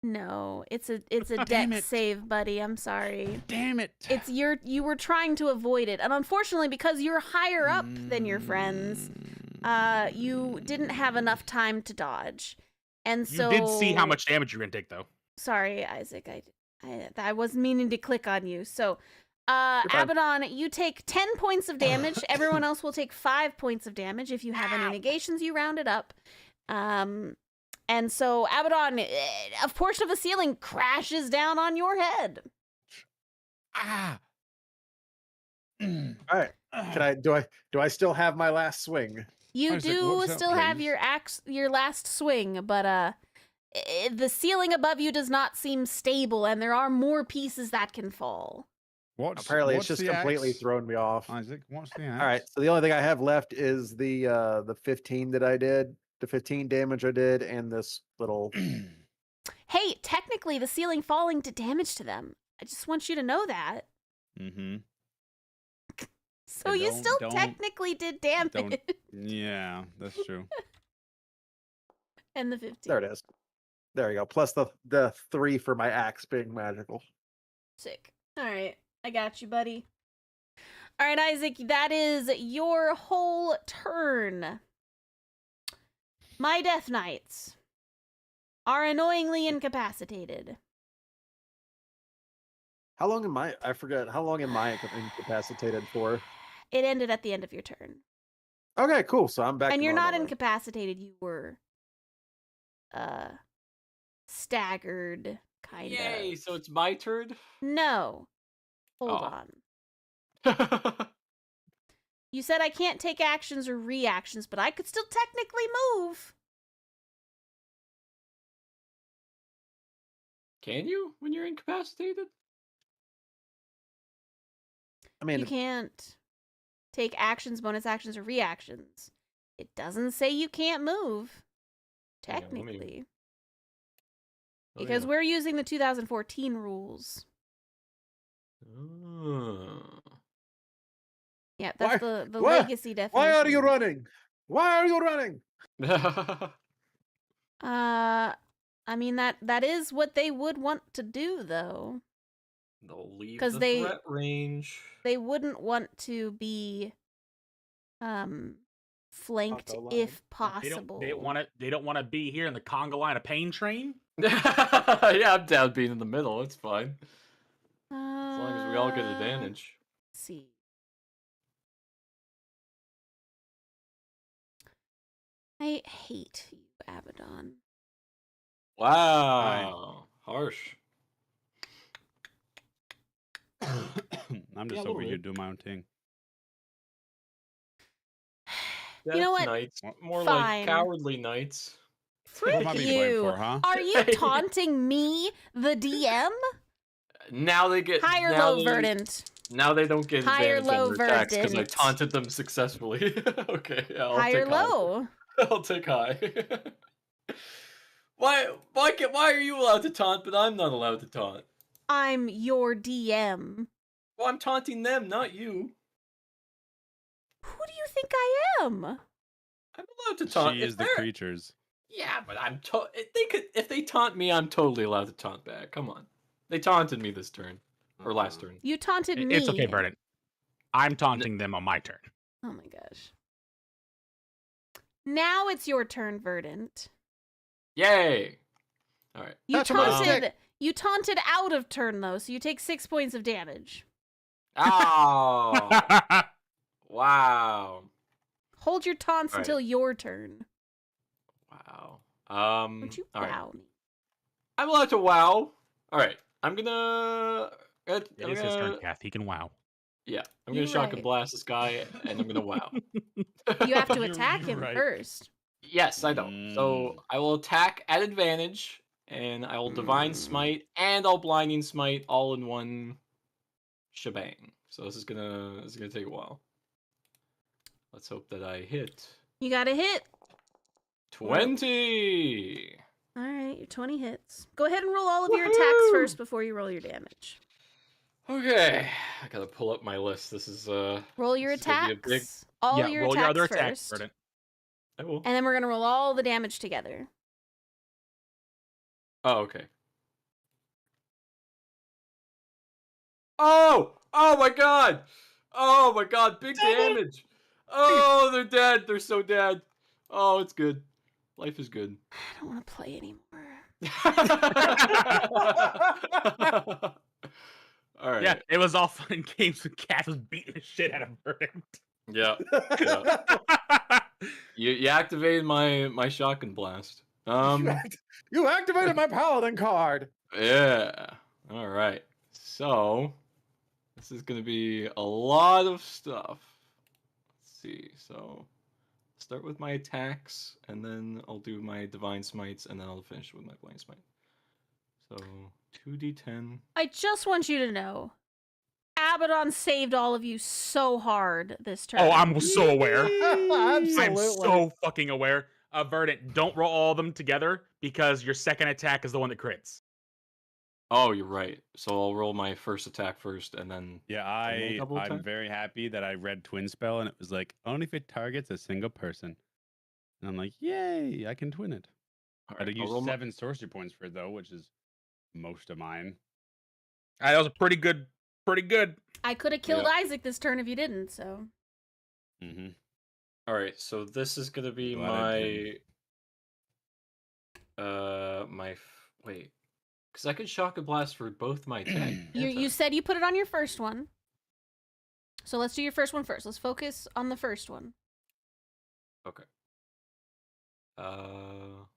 No, it's a Damn dex it. save, buddy. I'm sorry. Damn it. It's you were trying to avoid it, and unfortunately, because you're higher up than your friends, you didn't have enough time to dodge, and so You did see how much damage you're gonna take, though. Sorry, Isaac. I wasn't meaning to click on you. So, You're fine. Abaddon, you take 10 points of damage. Everyone else will take 5 points of damage. If you have any negations, you round it up. And so Abaddon, a portion of the ceiling crashes down on your head. Ah. All right. Do I still have my last swing? You Isaac, do what's up, still have please? your last swing, but the ceiling above you does not seem stable, and there are more pieces that can fall. Apparently, it's what's just the completely axe? thrown me off. Isaac, what's the axe? All right. So the only thing I have left is the 15 that I did, the 15 damage I did, and this little. Hey, technically, the ceiling falling did damage to them. I just want you to know that. Mm-hmm. So Yeah, you don't- still don't- technically did damage. don't- Yeah, that's true. And the 15. There it is. There you go. Plus the 3 for my axe being magical. Sick. All right. I got you, buddy. All right, Isaac, that is your whole turn. My Death Knights are annoyingly incapacitated. How long am I forget, how long am I incapacitated for? It ended at the end of your turn. Okay, cool. So I'm back And to you're not normal then. incapacitated, you were staggered, kind Yay! of. So it's my turn. No. Hold Oh. on. You said I can't take actions or reactions, but I could still technically move. Can you when you're incapacitated? I mean, You can't take actions, bonus actions, or reactions. It doesn't say you can't move, Hang on, let me- technically. Oh, Because yeah. we're using the 2014 rules. Oh. Yeah, that's Why- the why- legacy definition. why are you running? Why are you running? I mean that is what they would want to do, though. They'll leave 'Cause the they- threat range. They wouldn't want to be flanked Congo line. if possible. They don't want to be here in the conga line of pain train. Yeah, I'm down being in the middle. It's fine. As long as we all get advantage. Let's see. I hate you, Abaddon. Wow. Harsh. I'm Yeah, just a over little here bit. doing my own thing. You know Death what? Knights. More Fine. like cowardly knights. What Frick am I being blamed you. for, huh? Are you taunting me, the DM? Now they get High or now low, they, Verdant? Now they don't get High or advantage on low, their attacks because I Verdant? taunted them successfully. Okay, yeah, I'll High or take high. low? I'll take high. Why are you allowed to taunt, but I'm not allowed to taunt? I'm your DM. Well, I'm taunting them, not you. Who do you think I am? I'm allowed to taunt. She If is the they're- creatures. Yeah, but if they taunt me, I'm totally allowed to taunt back. Come on. They taunted me this turn. Or last turn. You taunted me. It's okay, Verdant. I'm taunting them on my turn. Oh my gosh. Now it's your turn, Verdant. Yay! Alright. You That's my taunted. stick. You taunted out of turn though, so you take 6 points of damage. Oh! Wow. Hold your taunts All right. until your turn. Wow. Would you all right. wow me? I'm allowed to wow. Alright. I'm gonna It is his turn, Kath. He can wow. Yeah, I'm You're gonna shock and right. blast this guy, and I'm gonna wow. You have to You're- attack you're him right. first. Yes, I know. Mm. So I will attack at advantage, and I will divine smite, and I'll blinding smite all in one shebang. So this is gonna take a while. Let's hope that I hit You got to hit. 20. All right, your 20 hits. Go ahead and roll all of your attacks Woohoo! first before you roll your damage. Okay, I gotta pull up my list. This is Roll your This is gonna be a attacks. big- All yeah, your roll attacks your other first. attack, Verdant. I will. And then we're going to roll all the damage together. Oh, okay. Oh! Oh my god! Oh my god, big damage! Oh, they're dead. They're so dead. Oh, it's good. Life is good. I don't want to play anymore. All right. Yeah, it was all fun and games when Kath was beating the shit out of Verdant. Yeah. You activated my shotgun blast. You activated my paladin card. Yeah. All right. So this is gonna be a lot of stuff. Let's see. So start with my attacks, and then I'll do my divine smites, and then I'll finish with my blind smite. So 2d10. I just want you to know, Abaddon saved all of you so hard this turn. Oh, I'm so aware. Absolutely. I'm so fucking aware. Verdant, don't roll all of them together because your second attack is the one that crits. Oh, you're right. So I'll roll my first attack first, and then Yeah, then double I'm attack? very happy that I read Twin Spell and it was like only if it targets a single person. And I'm like, yay, I can twin it. All I had right, to I'll use roll my- 7 sorcery points for it though, which is most of mine. That was a pretty good. I could have killed Yeah. Isaac this turn if you didn't, so. Mm-hmm. All right, so this is gonna be Glad I didn't. wait, because I could shock and blast for both my attack. You said you put it on your first one. So let's do your first one first. Let's focus on the first one. Okay. So I'll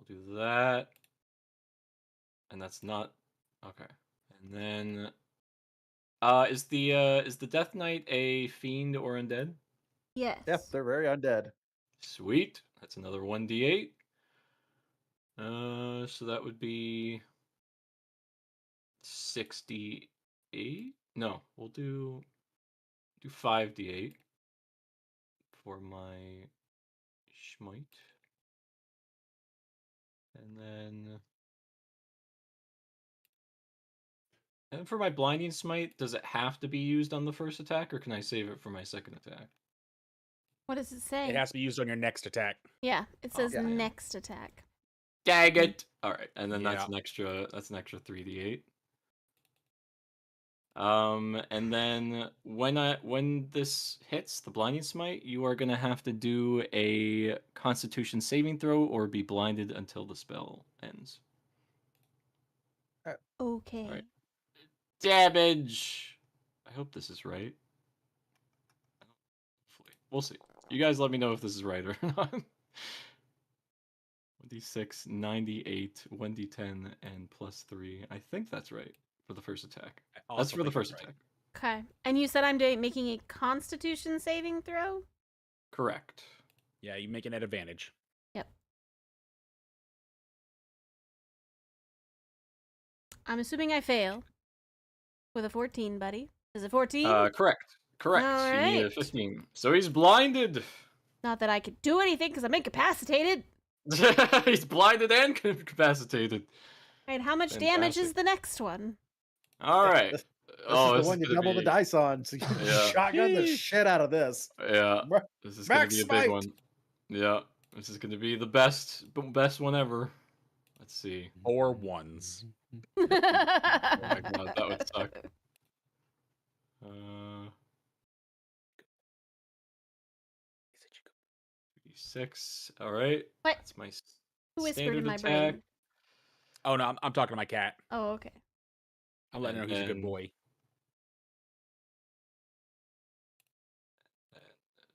do that, and that's not okay. And then, is the Death Knight a fiend or undead? Yes. Yep, they're very undead. Sweet. That's another 1d8. So that would be 68. No, we'll do 5d8 for my schmite. And for my blinding smite, does it have to be used on the first attack, or can I save it for my second attack? What does it say? It has to be used on your next attack. Yeah, it says yeah. next attack. Dag it! All right, and then Yeah. that's an extra 3d8. And then when this hits the blinding smite, you are gonna have to do a Constitution saving throw or be blinded until the spell ends. Okay. Alright. Damage. I hope this is right. Hopefully. We'll see. You guys let me know if this is right or not. 1d6, 98, 1d10, and +3. I think that's right for the first attack. I That's also for the think first it's right. attack. Okay. And you said I'm making a Constitution saving throw? Correct. Yeah, you make it at advantage. Yep. I'm assuming I fail. With a 14, buddy. Is it 14? Correct. Correct. All You need a right. 15. So he's blinded. Not that I could do anything because I'm incapacitated. He's blinded and incapacitated. All right, how much damage Fantastic. is the next one? All right. This Oh, is this the one you gonna double the be- dice on, so you Yeah. shotgun the Sheesh. shit out of this. Yeah. Ma- This is gonna Max be a big Smite. one. Yeah. This is gonna be the best one ever. Let's see. 4 1s. Oh my god, that would suck. 6. All right. What? That's my Who whispered standard in my attack. brain? Oh no, I'm talking to my cat. Oh, okay. I'm letting her know And he's a good then- boy.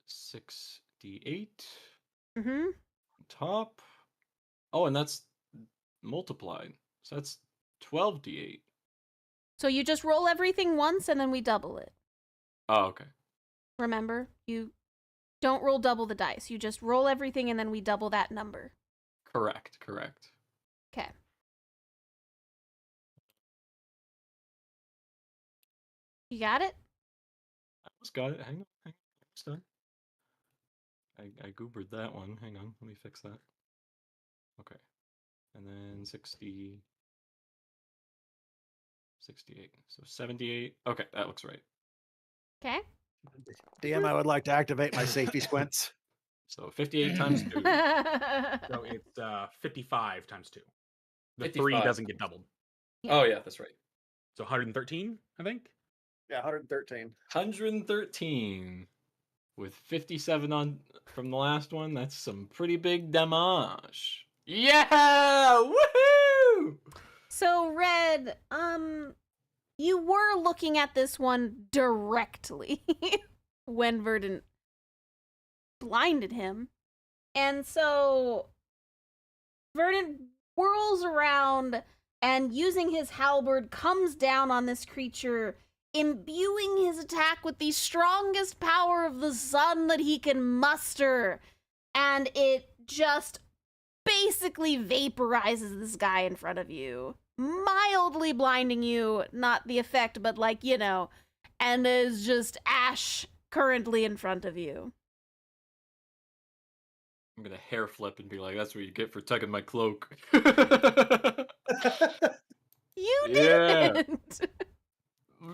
6d8 Mm-hmm. top. Oh, and that's multiplied. So that's 12d8. So you just roll everything once and then we double it. Oh, okay. Remember? You don't roll double the dice. You just roll everything and then we double that number. Correct. Okay. You got it? I almost got it. Hang on. Almost done. I goobered that one. Hang on. Let me fix that. Okay. And then 68. So 78. Okay, that looks right. Okay. DM, I would like to activate my safety squints. So 58 times 2. So it's 55 times 2. The 3 55. doesn't get doubled. Oh, yeah, that's right. So 113, I think. Yeah, 113. 113 with 57 on from the last one. That's some pretty big damage. Yeah! Woohoo! So, Red, you were looking at this one directly when Verdant blinded him. And so Verdant whirls around and using his halberd comes down on this creature, imbuing his attack with the strongest power of the sun that he can muster. And it just basically vaporizes this guy in front of you, mildly blinding you, not the effect, but like, you know, and is just ash currently in front of you. I'm gonna hair flip and be like, that's what you get for tugging my cloak. You Yeah. didn't.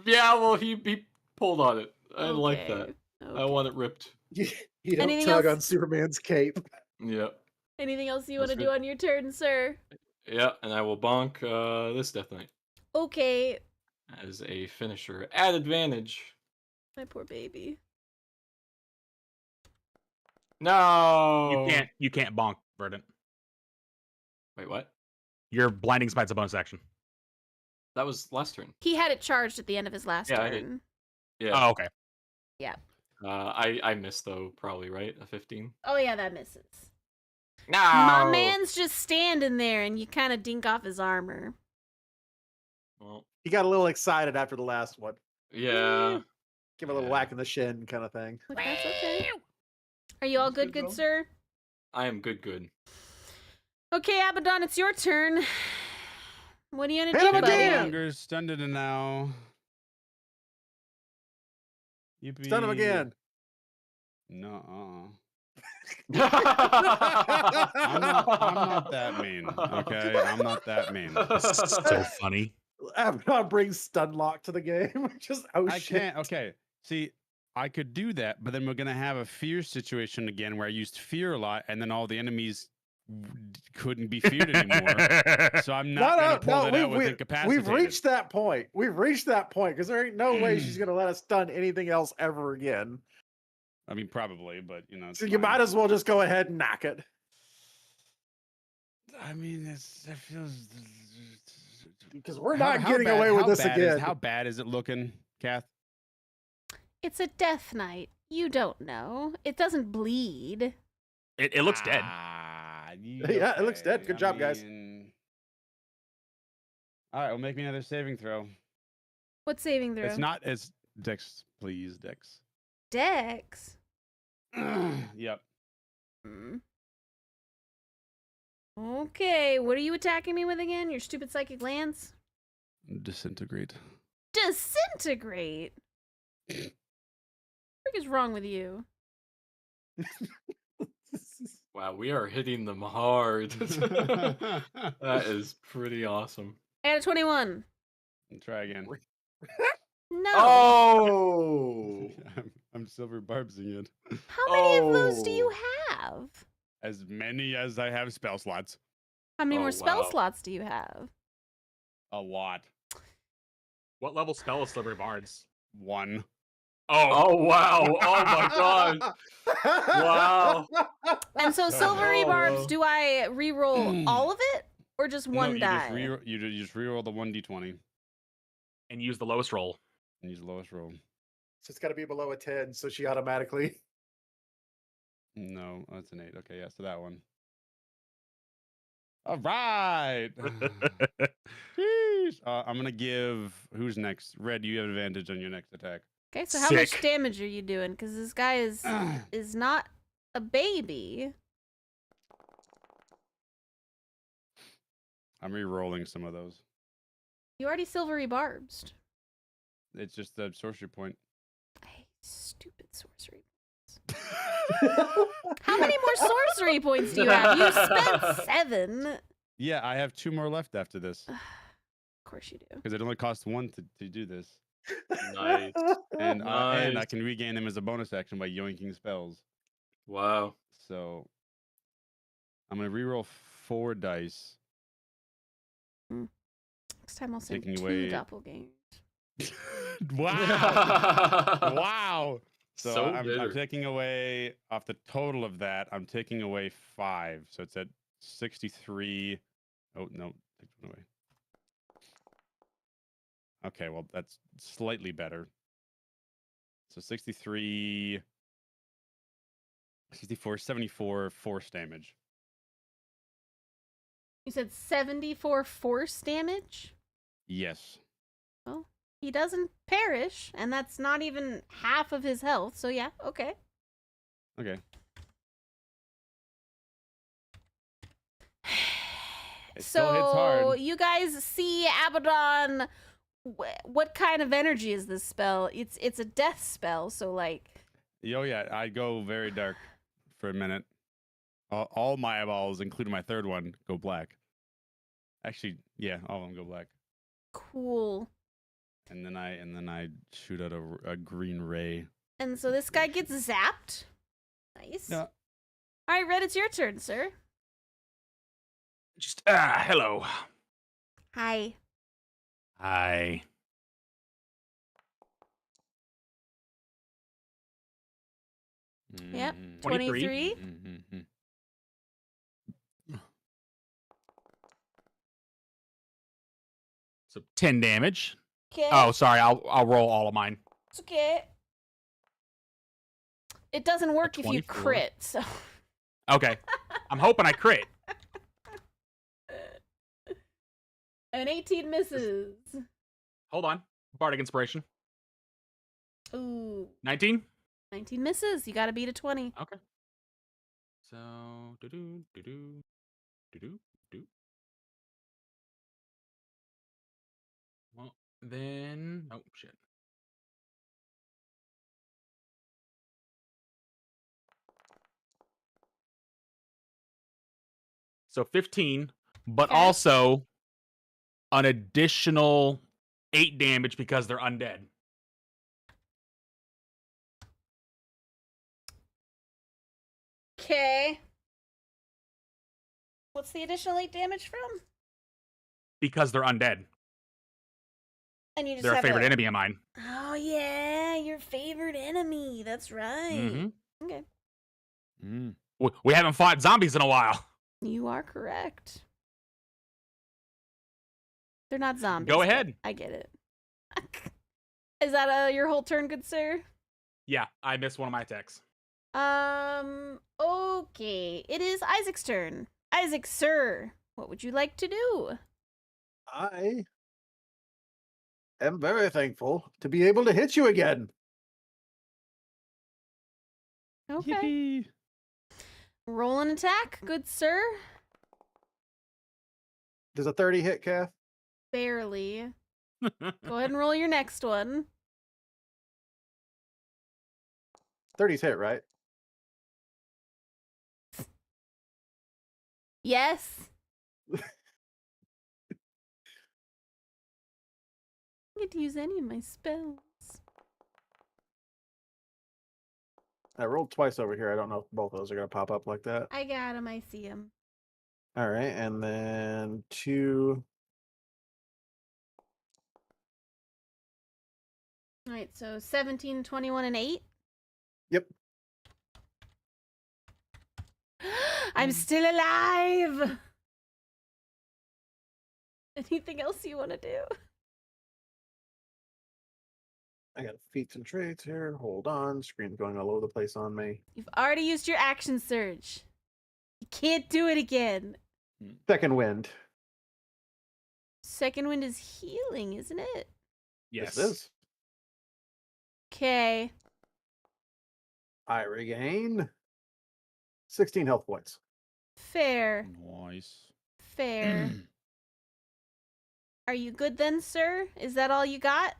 Yeah, well, he pulled on it. I like that. Okay, I okay. want it ripped. You don't Anything tug else? on Superman's cape. Yeah. Anything else you want to That's do on your turn, sir? Yeah, and I will bonk this Death Knight. Okay, as a finisher at advantage. my poor baby. No. You can't bonk, Verdant. Wait, what? Your blinding smite's a bonus action. That was last turn. He had it charged at the end of his last Yeah, I did. turn. Yeah. Oh, okay. I missed though, probably, right? A 15. Oh yeah, that misses. No. My man's just standing there, and you kind of dink off his armor. Well, He got a little excited after the last one. yeah. Give a little Yeah. whack in the shin kind of thing. Like, that's okay. Are you all That's good, good, good though. sir? I am good. Okay, Abaddon, it's your turn. What are you gonna Hit do, him buddy? again! Longer stunned and now. Yippee. Stun him again. No. I'm I'm not that mean. Okay, I'm not that mean. So funny. Abaddon brings Stunlock to the game. Just I shit. can't. Okay, see, I could do that, but then we're gonna have a fear situation again where I used fear a lot, and then all the enemies couldn't be feared anymore. So I'm not gonna pull that out with incapacitated. We've reached that point. We've reached that point because there ain't no way she's gonna let us stun anything else ever again. I mean, probably, but you know. it's So you fine. might as well just go ahead and knock it. I mean, it feels. Because we're not getting away with this again. How bad is it looking, Kath? It's a death knight. You don't know. It doesn't bleed. It looks dead. Yeah, it looks dead. Good job, guys. All right, well, make me another saving throw. What saving throw? It's not as Dex, please, Dex. Dex. Yep. Hmm. Okay, what are you attacking me with again? Your stupid psychic lance? Disintegrate. Disintegrate. What is wrong with you? Wow, we are hitting them hard. That is pretty awesome. I got a 21. Try again. No. Oh. I'm silver barbsing it. How many of those do Oh. you have? As many as I have spell slots. How many Oh, more spell wow. slots do you have? A lot. What level spell is Slippery Bards? 1. Oh wow. Oh my god. Wow. And so, So- silvery Oh, barbs, wow. do I re-roll all of it or just one you die? you just reroll the 1d20 And use the lowest roll. and use the lowest roll. So it's got to be below a 10, so she automatically. No, that's an 8. Okay, yeah, so that one. All right. Sheesh. I'm gonna give. Who's next? Red, you have advantage on your next attack. Okay, so how much Sick. damage are you doing? Because this guy is not a baby. I'm re-rolling some of those. You already silvery barbs. It's just the sorcery point. I hate stupid sorcery. How many more sorcery points do you have? You spent 7. Yeah, I have 2 more left after this Of course you do. because it only costs 1 to do this, Nice. and I Nice. can regain them as a bonus action by yoinking spells. Wow. So I'm gonna re-roll 4 dice. Next time I'll send Taking 2 away- doppelgangers. Wow! Wow! So, So I'm bitter. taking away off the total of that. I'm taking away 5, so it's at 63. Oh no, take one away. Okay, well that's slightly better. So 63, 64, 74 force damage. You said 74 force damage? Yes. Well, he doesn't perish, and that's not even half of his health, so yeah, okay. Okay. It still hits So, hard. you guys see Abaddon. What kind of energy is this spell? It's a death spell, so like. Oh yeah, I go very dark for a minute. All my eyeballs, including my third one, go black. Actually, yeah, all of them go black. Cool. And then I shoot out a green ray. And so this guy gets zapped. Nice. Yeah. All right, Red, it's your turn, sir. Just hello. Hi. Yep. Mm. 23. Mhm. So 10 damage. Okay. Oh, sorry. I'll roll all of mine. It's okay. It doesn't work if you 24. crit, so. Okay. I'm hoping I crit. An 18 misses. Hold on. Bardic Inspiration. Ooh. 19? 19 misses. You gotta beat a 20. Okay. So, do. Well, then, oh shit. So 15, but Okay. also an additional 8 damage because they're undead. Okay. What's the additional 8 damage from? Because they're undead. And you just They're a have favorite enemy of mine. Oh, yeah. Your favorite enemy. That's right. Mm-hmm. Okay. Mm. We haven't fought zombies in a while. You are correct. They're not zombies. Go but ahead. I get it. Is that your whole turn, good sir? Yeah, I missed one of my attacks. Okay. It is Isaac's turn. Isaac, sir, what would you like to do? I am very thankful to be able to hit you again. Okay. Yippee. Roll an attack, good sir. Does a 30 hit, Kath? Barely. Go ahead and roll your next one. 30's hit, right? Yes. I get to use any of my spells. I rolled twice over here. I don't know if both of those are going to pop up like that. I got him. I see him. All right. And then 2. All right, so 17, 21, and 8. Yep. I'm still alive. Anything else you want to do? I got feats and traits here. Hold on. Screen's going all over the place on me. You've already used your action surge. You can't do it again. Second wind. Second wind is healing, isn't it? Yes. This is. Okay. I regain 16 health points. Fair. Nice. Fair. Are you good then, sir? Is that all you got?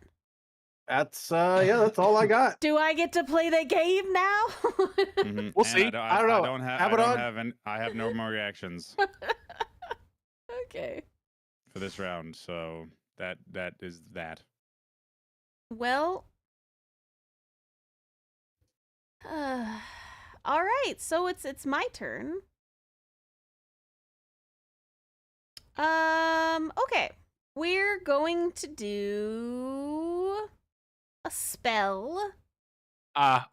That's yeah, that's all I got. Do I get to play the game now? Mhm. We'll And see. I don't know. I have no more reactions Okay. for this round, so that is that. Well. All right, so it's my turn. Okay. We're going to do a spell.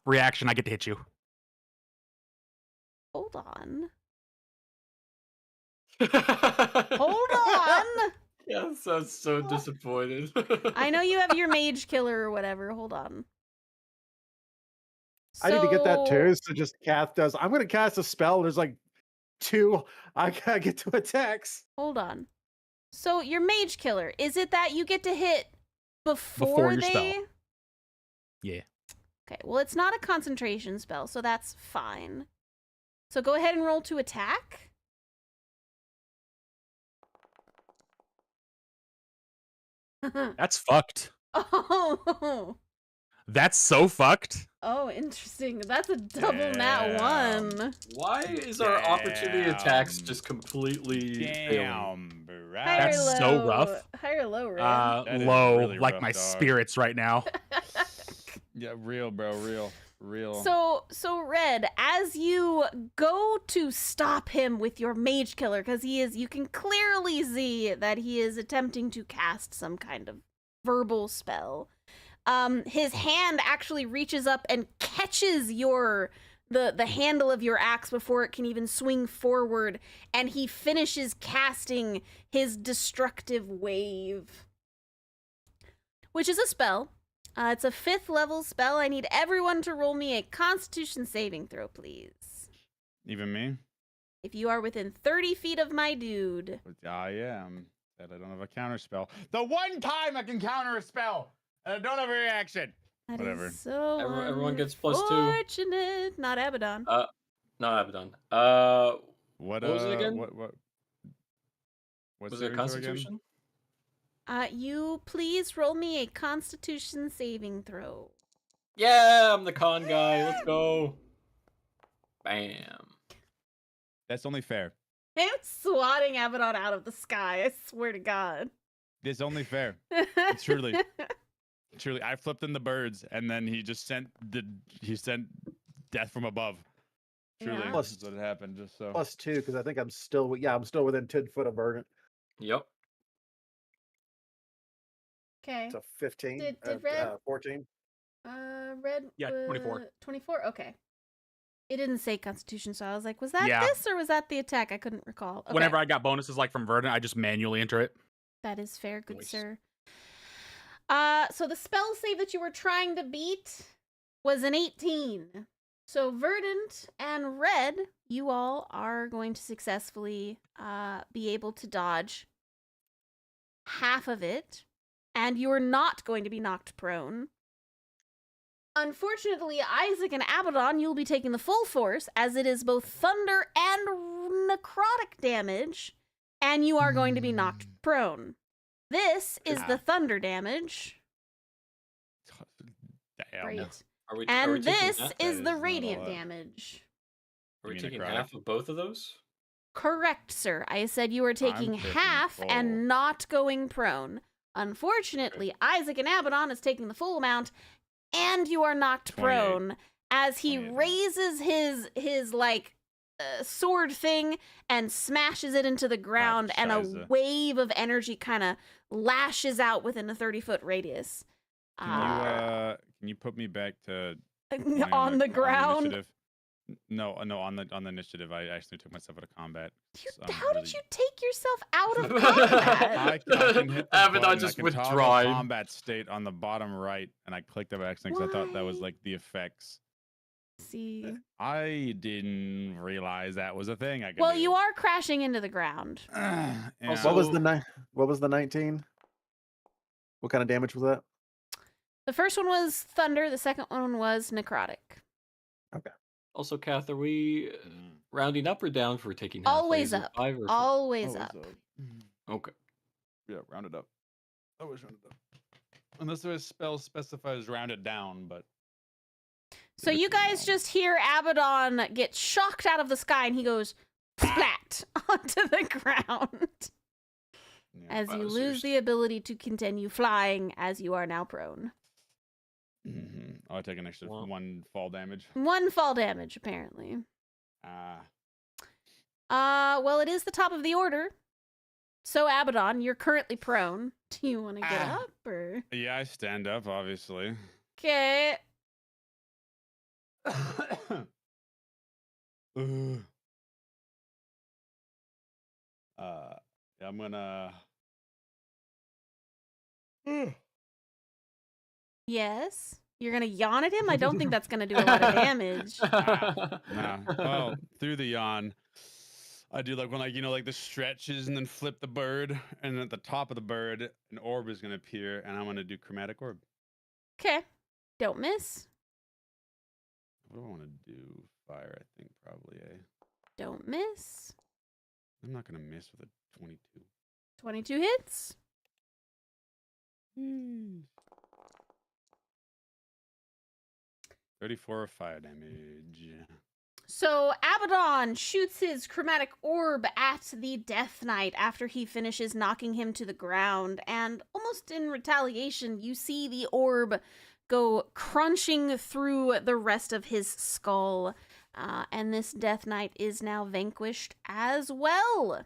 Reaction, I get to hit you. Hold on. Hold Hold on. Yeah, sounds so disappointed. I know you have your mage killer or whatever. Hold on. I need to get that So- too. So just Kath does. I'm going to cast a spell. There's like 2. I gotta get to attacks. Hold on. So your mage killer, is it that you get to hit Before your they? spell. Yeah. Okay, well it's not a concentration spell, so that's fine. So go ahead and roll to attack. That's fucked. Oh, That's so fucked. oh, interesting. That's a double nat Damn. 1. Why is our opportunity attacks Damn. just completely failing? Damn, bro. High or That's so low? rough. High or low, Red? That is Low, really like rough, my dog. spirits right now. Yeah, real, bro, real. real. So Red, as you go to stop him with your mage killer, because you can clearly see that he is attempting to cast some kind of verbal spell. His hand actually reaches up and catches the handle of your axe before it can even swing forward, and he finishes casting his destructive wave, which is a spell. It's a 5th level spell. I need everyone to roll me a Constitution saving throw, please. Even me? If you are within 30 feet of my dude. I am. That I don't have a counter spell. The one time I can counter a spell, and I don't have a reaction. That Whatever. is so Everyone gets +2. unfortunate. Not Abaddon. Not Abaddon. What was it again? What's Was the it Constitution? You please roll me a Constitution saving throw. Yeah, I'm the con guy. Let's go. Bam. That's only fair. I'm swatting Abaddon out of the sky. I swear to God. It's only fair. Truly. Truly, I flipped in the birds, and then he just sent death from above. Truly, Yeah. this is what happened. Just so. +2 because I think I'm still within 10 foot of Verdant. Yep. Okay. So 15. Did Red- 14. Red. Yeah, 24. 24. Okay. It didn't say Constitution, so I was like, was that Yeah. this or was that the attack? I couldn't recall. Okay. Whenever I got bonuses like from Verdant, I just manually enter it. That is fair, good Nice. sir. So the spell save that you were trying to beat was an 18. So Verdant and Red, you all are going to successfully be able to dodge half of it, and you're not going to be knocked prone. Unfortunately, Isaac and Abaddon, you'll be taking the full force, as it is both thunder and necrotic damage, and you are going to be knocked prone. This is the thunder damage. Damn. Right. Are we And taking this half? is That the is not a radiant lot. damage. Are we You mean taking necrotic? half of both of those? Correct, sir. I said you were taking taking half full. and not going prone. Unfortunately, Isaac and Abaddon is taking the full amount, and you are knocked 28. prone as he 28. raises his sword thing and smashes it into the ground, and a Scheiße. wave of energy kind of lashes out within a 30-foot radius. Can you put me back to 20 on the ground. initiative? No, on the initiative. I actually took myself out of combat. How did you take yourself out of I combat? I can hit the Abaddon button, just I can toggle withdrawing. combat state on the bottom right, and I clicked it by accident because I thought that was Why? like the effects. See. I didn't realize that was a thing I could Well, do. you are crashing into the ground. Yeah. What was So- the 19? What kind of damage was that? The first one was thunder. The second one was necrotic. Also, Kath, are we rounding up or down for taking half? Like, Always is it up. 5 or 4? Always Oh, up. it's Okay. Yeah, rounded up. Always rounded up. Unless there's spell specifies rounded down, but So you typically guys no. just hear Abaddon get shocked out of the sky, and he goes splat onto the ground yeah. as you Wowzers. lose the ability to continue flying, as you are now prone. I'll take an extra Wow. 1 fall damage. 1 fall damage, apparently. Ah, Well, it is the top of the order. So Abaddon, you're currently prone. Do you want to get Ah. up or? yeah, I stand up, obviously. Okay. Ugh. Yeah, I'm gonna. Yes. You're gonna yawn at him? I don't think that's gonna do a lot of damage. Nah. Well, through the yawn, I do like when like the stretches and then flip the bird, and at the top of the bird, an orb is gonna appear, and I'm gonna do chromatic orb. Okay. Don't miss. What do I want to do? Fire, I think probably. Don't miss. I'm not gonna miss with a 22. 22 hits. 34 of fire damage. So Abaddon shoots his chromatic orb at the Death Knight after he finishes knocking him to the ground, and almost in retaliation, you see the orb go crunching through the rest of his skull. And this Death Knight is now vanquished as well.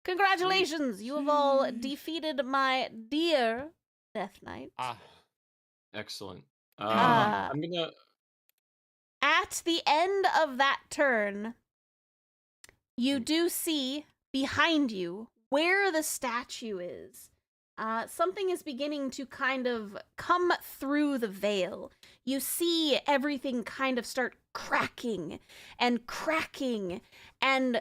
Congratulations! You have all defeated my dear Death Knight. Excellent. Uh, I'm gonna. At the end of that turn, you do see behind you where the statue is. Something is beginning to kind of come through the veil. You see everything kind of start cracking, and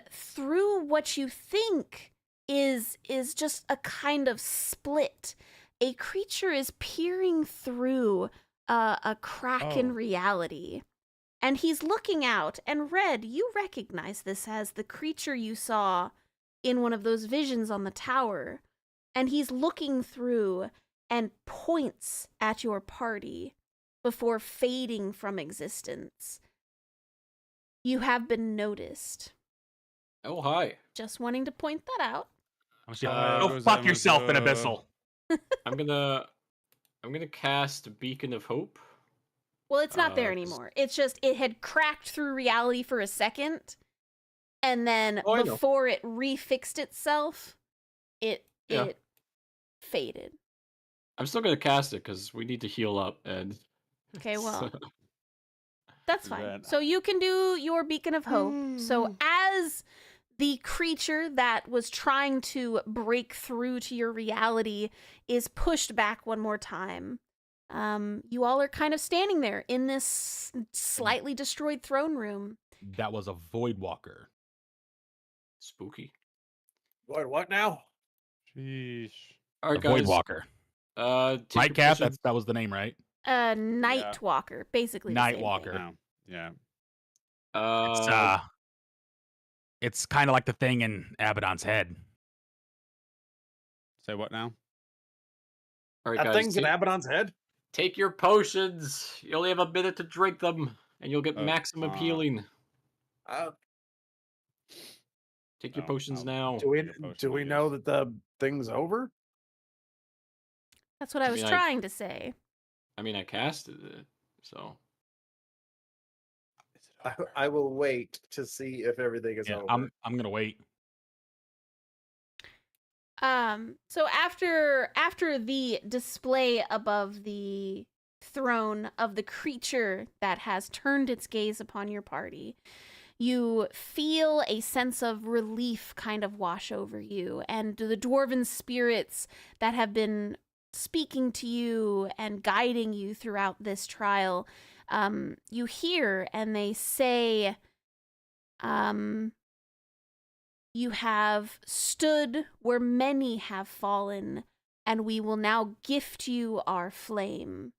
through what you think is just a kind of split. A creature is peering through a crack in reality. And he's looking out, and Red, you recognize this as the creature you saw in one of those visions on the tower. And he's looking through and points at your party before fading from existence. You have been noticed. Oh, hi. Just wanting to point that out. Go fuck yourself in Abyssal. I'm gonna cast Beacon of Hope. Well, it's not there anymore. It's just, it had cracked through reality for a second, and then before it refixed itself, it faded. I'm still gonna cast it because we need to heal up, and okay, well, that's fine. So you can do your Beacon of Hope. So as the creature that was trying to break through to your reality is pushed back one more time, you all are kind of standing there in this slightly destroyed throne room. That was a Void Walker. Spooky. What now? Sheesh. All right, A Void guys. Walker. Nightcap. That was the name, right? Night Walker, basically. Night Walker. Oh, yeah. It's kind of like the thing in Abaddon's head. Say what now? All right, That guys. thing's in Abaddon's head? Take your potions. You only have a minute to drink them, and you'll get maximum healing. Take your potions now. Do we know that the thing's over? That's what I was trying to say. I mean, I casted it, so. I will wait to see if everything is over. I'm gonna wait. So after the display above the throne of the creature that has turned its gaze upon your party, you feel a sense of relief kind of wash over you, and the dwarven spirits that have been speaking to you and guiding you throughout this trial, you hear, and they say, you have stood where many have fallen, and we will now gift you our flame.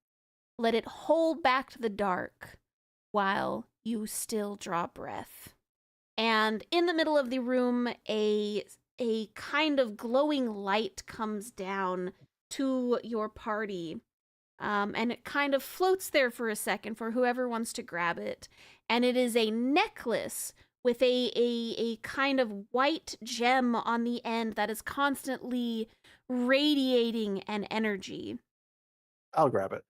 Let it hold back the dark while you still draw breath. And in the middle of the room, a kind of glowing light comes down to your party. And it kind of floats there for a second for whoever wants to grab it. And it is a necklace with a kind of white gem on the end that is constantly radiating an energy. I'll grab it.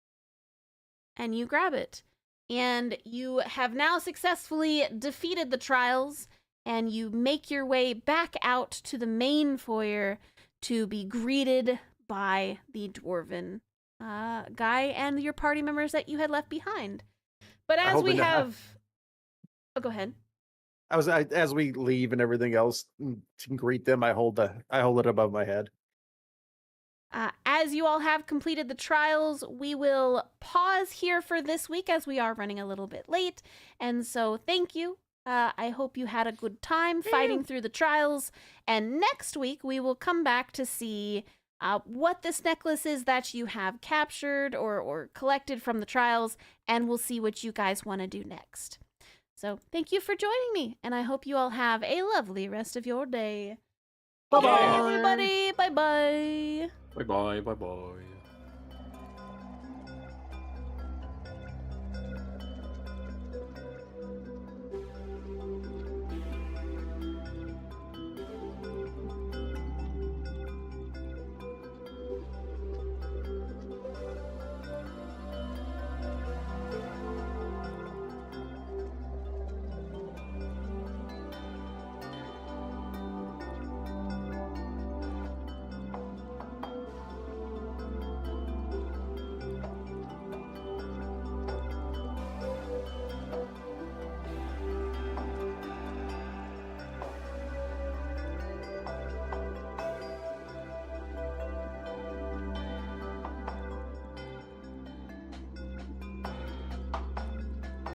And you grab it. And you have now successfully defeated the trials, and you make your way back out to the main foyer to be greeted by the dwarven guy and your party members that you had left behind. But as we have... Oh, go ahead. As we leave and everything else to greet them, I hold it above my head. As you all have completed the trials, we will pause here for this week as we are running a little bit late. And so thank you. I hope you had a good time fighting through the trials. And next week, we will come back to see what this necklace is that you have captured or collected from the trials. And we'll see what you guys want to do next. So thank you for joining me. And I hope you all have a lovely rest of your day. Bye-bye, everybody. Bye-bye. Bye-bye. Bye-bye.